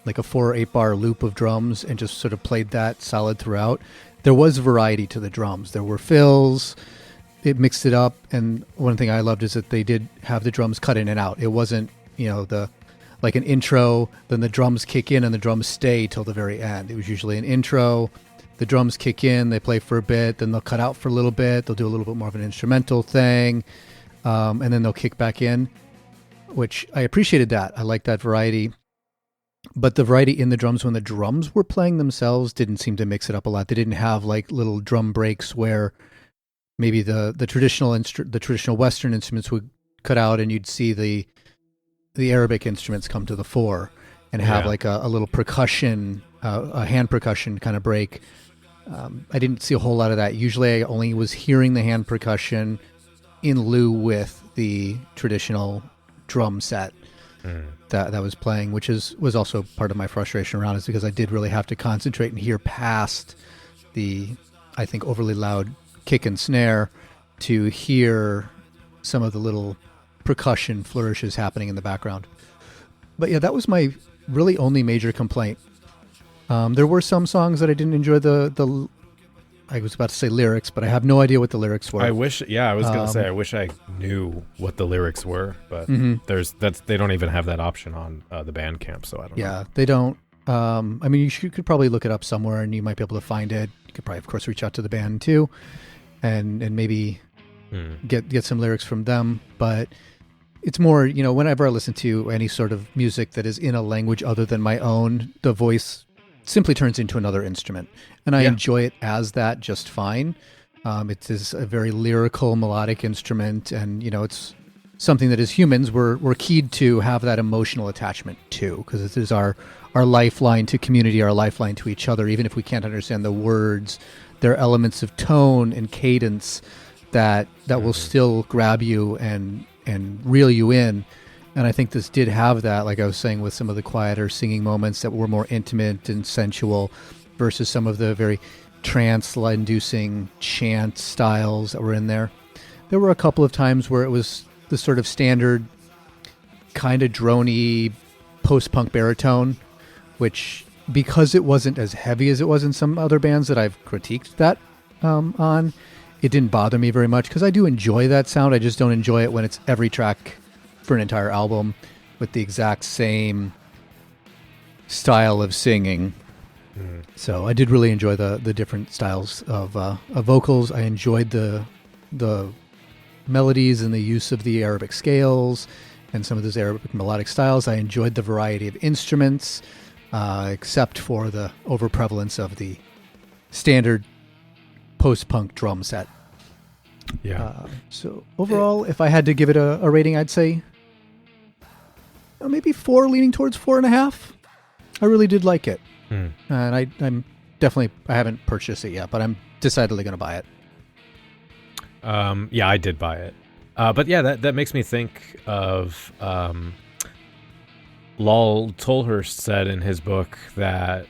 4 or 8 bar loop of drums and just sort of played that solid throughout. There was variety to the drums. There were fills. It mixed it up. And one thing I loved is that they did have the drums cut in and out. It wasn't, like an intro, then the drums kick in and the drums stay till the very end. It was usually an intro. The drums kick in, they play for a bit, then they'll cut out for a little bit. They'll do a little bit more of an instrumental thing. And then they'll kick back in, which I appreciated that. I liked that variety. But the variety in the drums when the drums were playing themselves didn't seem to mix it up a lot. They didn't have like little drum breaks where maybe the traditional Western instruments would cut out and you'd see the Arabic instruments come to the fore and have like a little percussion, a hand percussion kind of break. I didn't see a whole lot of that. Usually I only was hearing the hand percussion in lieu with the traditional drum set that was playing, which was also part of my frustration around it, is because I did really have to concentrate and hear past the, I think, overly loud kick and snare to hear some of the little percussion flourishes happening in the background. But yeah, that was my really only major complaint. There were some songs that I didn't enjoy the I was about to say lyrics, but I have no idea what the lyrics were. I was going to say, I wish I knew what the lyrics were, but they don't even have that option on the Bandcamp, so I don't know. Yeah, they don't. I mean, you could probably look it up somewhere and you might be able to find it. You could probably, of course, reach out to the band too and maybe get some lyrics from them. But it's more, whenever I listen to any sort of music that is in a language other than my own, the voice simply turns into another instrument, and I enjoy it as that just fine. It is a very lyrical, melodic instrument, and it's something that as humans we're keyed to have that emotional attachment to, because it is our lifeline to community, our lifeline to each other. Even if we can't understand the words, there are elements of tone and cadence that will still grab you and reel you in. And I think this did have that, like I was saying, with some of the quieter singing moments that were more intimate and sensual versus some of the very trance-inducing chant styles that were in there. There were a couple of times where it was the sort of standard kind of drony post-punk baritone, which, because it wasn't as heavy as it was in some other bands that I've critiqued that on, it didn't bother me very much, because I do enjoy that sound. I just don't enjoy it when it's every track for an entire album with the exact same style of singing. So I did really enjoy the different styles of vocals. I enjoyed the melodies and the use of the Arabic scales and some of those Arabic melodic styles. I enjoyed the variety of instruments, except for the overprevalence of the standard post-punk drum set. Yeah. So overall, if I had to give it a rating, I'd say maybe 4, leaning towards 4.5. I really did like it. Hmm. And I'm definitely, I haven't purchased it yet, but I'm decidedly going to buy it. Yeah, I did buy it. But yeah, that makes me think of Lol Tolhurst said in his book that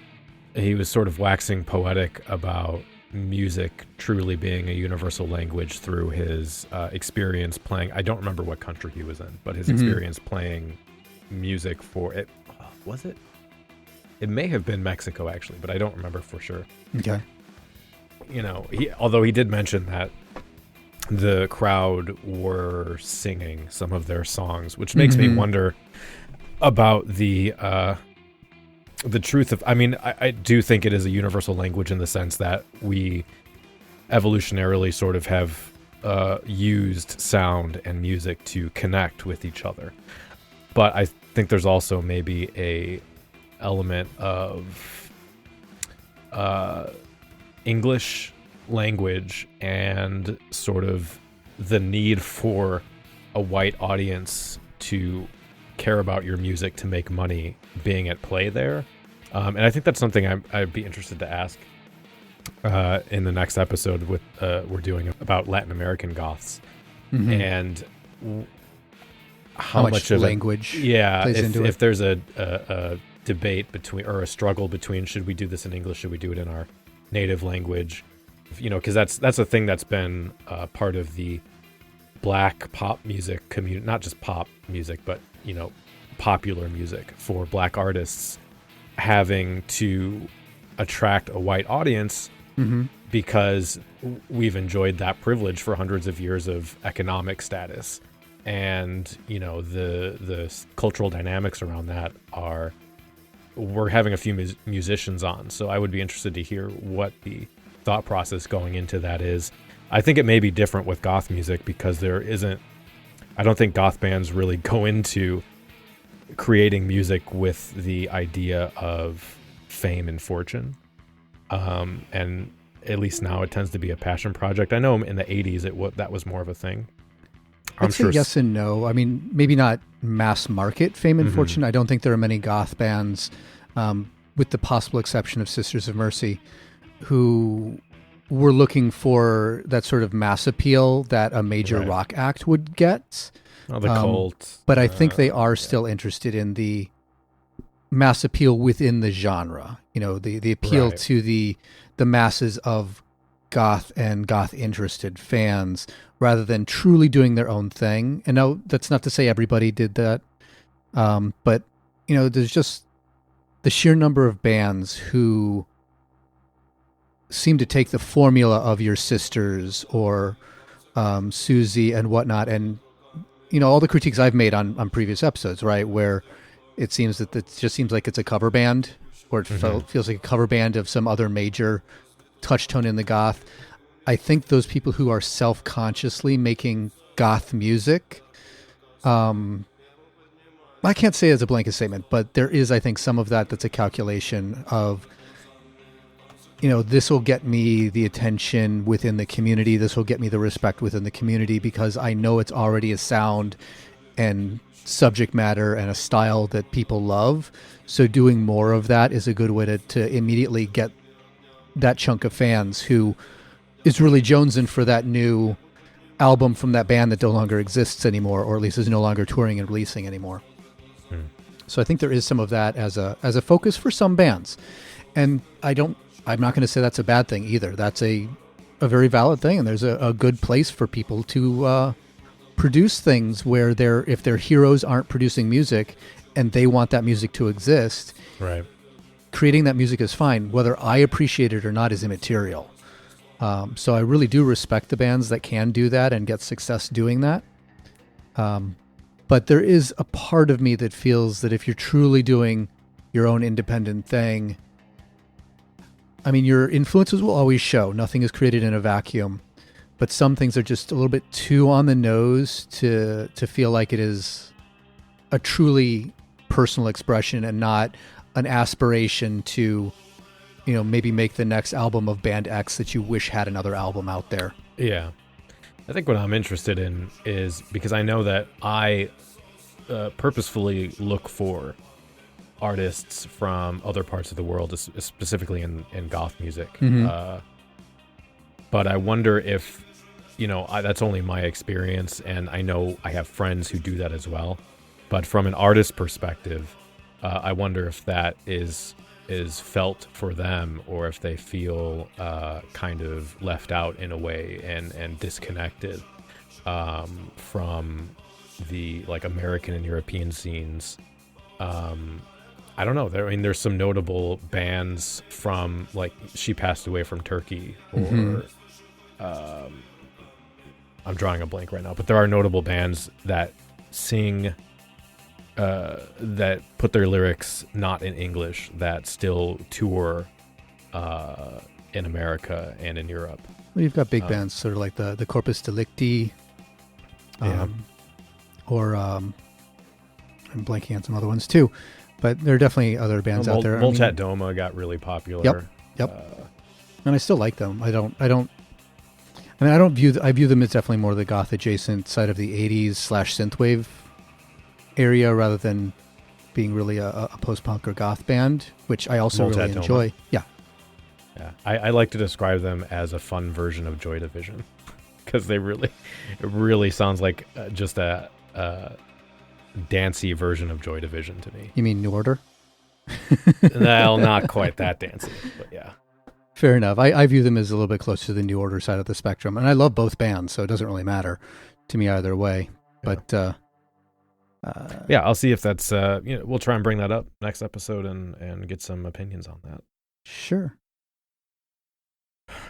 he was sort of waxing poetic about music truly being a universal language through his experience playing. I don't remember what country he was in, but his experience playing music for it. Was it? It may have been Mexico, actually, but I don't remember for sure. Okay. You know, although he did mention that the crowd were singing some of their songs, which makes me wonder about the truth of. I mean, I do think it is a universal language in the sense that we evolutionarily sort of have used sound and music to connect with each other. But I think there's also maybe a element of English language and sort of the need for a white audience to care about your music to make money being at play there. And I think that's something I'd be interested to ask in the next episode with we're doing about Latin American goths and how much of language plays into it. If there's a debate between or a struggle between should we do this in English, should we do it in our native language, you know, because that's a thing that's been part of the black pop music community, not just pop music, but you know, popular music for black artists having to attract a white audience because we've enjoyed that privilege for hundreds of years of economic status. And, you know, the cultural dynamics around that are, we're having a few musicians on. So I would be interested to hear what the thought process going into that is. I think it may be different with goth music because I don't think goth bands really go into creating music with the idea of fame and fortune. And at least now it tends to be a passion project. I know in the 80s that was more of a thing. I'd say yes and no. I mean, maybe not mass market fame and fortune. I don't think there are many goth bands, with the possible exception of Sisters of Mercy, who were looking for that sort of mass appeal that a major rock act would get. Oh, the Cult. But I think they are still interested in the mass appeal within the genre. You know, the appeal to the masses of goth and goth interested fans rather than truly doing their own thing. And no, that's not to say everybody did that. But you know, there's just the sheer number of bands who seem to take the formula of your Sisters or Susie and whatnot. And, you know, all the critiques I've made on previous episodes, right, where it seems that it just seems like it's a cover band or it feels like a cover band of some other major touchstone in the goth. I think those people who are self-consciously making goth music, I can't say as a blanket statement, but there is, I think, some of that's a calculation of, you know, this will get me the attention within the community. This will get me the respect within the community because I know it's already a sound and subject matter and a style that people love. So doing more of that is a good way to immediately get that chunk of fans who is really jonesing for that new album from that band that no longer exists anymore, or at least is no longer touring and releasing anymore. So I think there is some of that as a focus for some bands. And I'm not going to say that's a bad thing either. That's a very valid thing. And there's a good place for people to produce things where if their heroes aren't producing music and they want that music to exist, right, creating that music is fine. Whether I appreciate it or not is immaterial. So I really do respect the bands that can do that and get success doing that. But there is a part of me that feels that if you're truly doing your own independent thing, I mean, your influences will always show. Nothing is created in a vacuum. But some things are just a little bit too on the nose to feel like it is a truly personal expression and not an aspiration to, you know, maybe make the next album of Band X that you wish had another album out there. Yeah. I think what I'm interested in is because I know that I purposefully look for artists from other parts of the world, specifically in goth music. But I wonder if, that's only my experience, and I know I have friends who do that as well. But from an artist perspective, I wonder if that is felt for them, or if they feel kind of left out in a way and disconnected from the American and European scenes. I don't know. There's some notable bands from, she passed away from Turkey, or I'm drawing a blank right now, but there are notable bands that sing, that put their lyrics not in English, that still tour in America and in Europe. Well, you've got big bands, sort of like the Corpus Delicti, or I'm blanking on some other ones too, but there are definitely other bands out there. Molchat Doma got really popular. Yep. And I still like them. I view them as definitely more the goth adjacent side of the 80s / synthwave area, rather than being really a post-punk or goth band, which I also really enjoy. Yeah. I like to describe them as a fun version of Joy Division, because it really sounds like just a dancey version of Joy Division to me. You mean New Order? Well, not quite that dancey, but yeah. Fair enough. I view them as a little bit closer to the New Order side of the spectrum, and I love both bands, so it doesn't really matter to me either way. But I'll see if that's we'll try and bring that up next episode and get some opinions on that. Sure.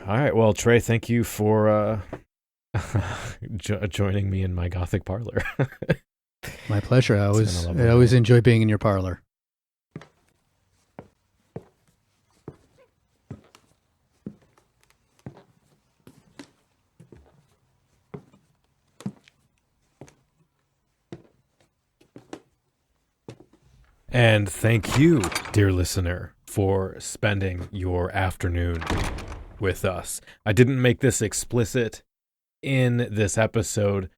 All right. Well, Trey, thank you for joining me in my Gothic parlor. My pleasure. I always enjoy being in your parlor. And thank you, dear listener, for spending your afternoon with us. I didn't make this explicit in this episode,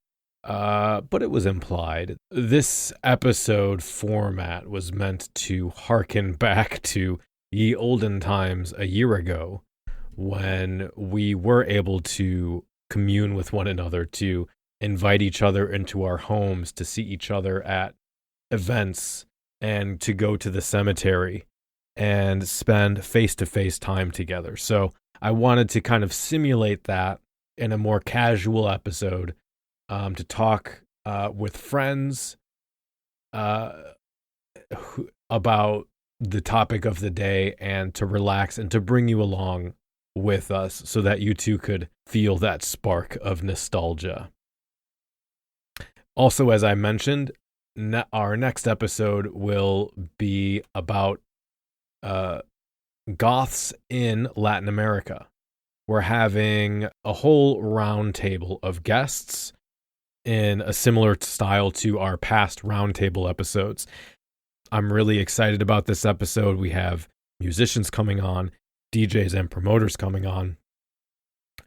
but it was implied. This episode format was meant to hearken back to ye olden times a year ago, when we were able to commune with one another, to invite each other into our homes, to see each other at events, and to go to the cemetery and spend face-to-face time together. So I wanted to kind of simulate that in a more casual episode, to talk with friends about the topic of the day, and to relax and to bring you along with us so that you too could feel that spark of nostalgia. Also, as I mentioned, our next episode will be about goths in Latin America. We're having a whole round table of guests in a similar style to our past roundtable episodes. I'm really excited about this episode. We have musicians coming on, DJs and promoters coming on,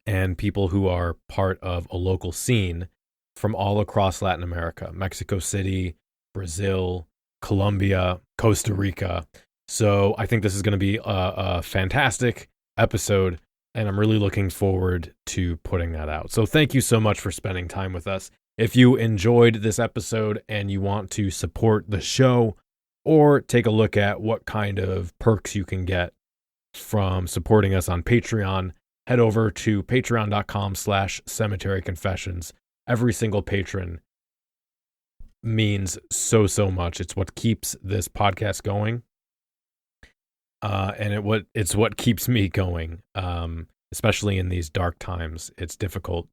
and people who are part of a local scene from all across Latin America, Mexico City, Brazil, Colombia, Costa Rica. So I think this is going to be a fantastic episode, and I'm really looking forward to putting that out. So thank you so much for spending time with us. If you enjoyed this episode and you want to support the show, or take a look at what kind of perks you can get from supporting us on Patreon, head over to patreon.com/cemeteryconfessions. Every single patron means so much. It's what keeps this podcast going. And it's what keeps me going. Especially in these dark times. It's difficult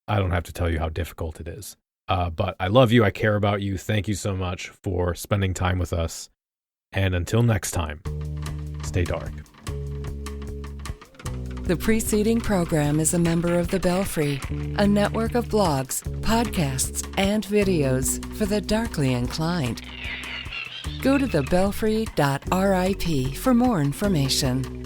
I don't have to tell you how difficult it is. But I love you. I care about you. Thank you so much for spending time with us. And until next time, stay dark. The preceding program is a member of The Belfry, a network of blogs, podcasts, and videos for the darkly inclined. Go to thebelfry.rip for more information.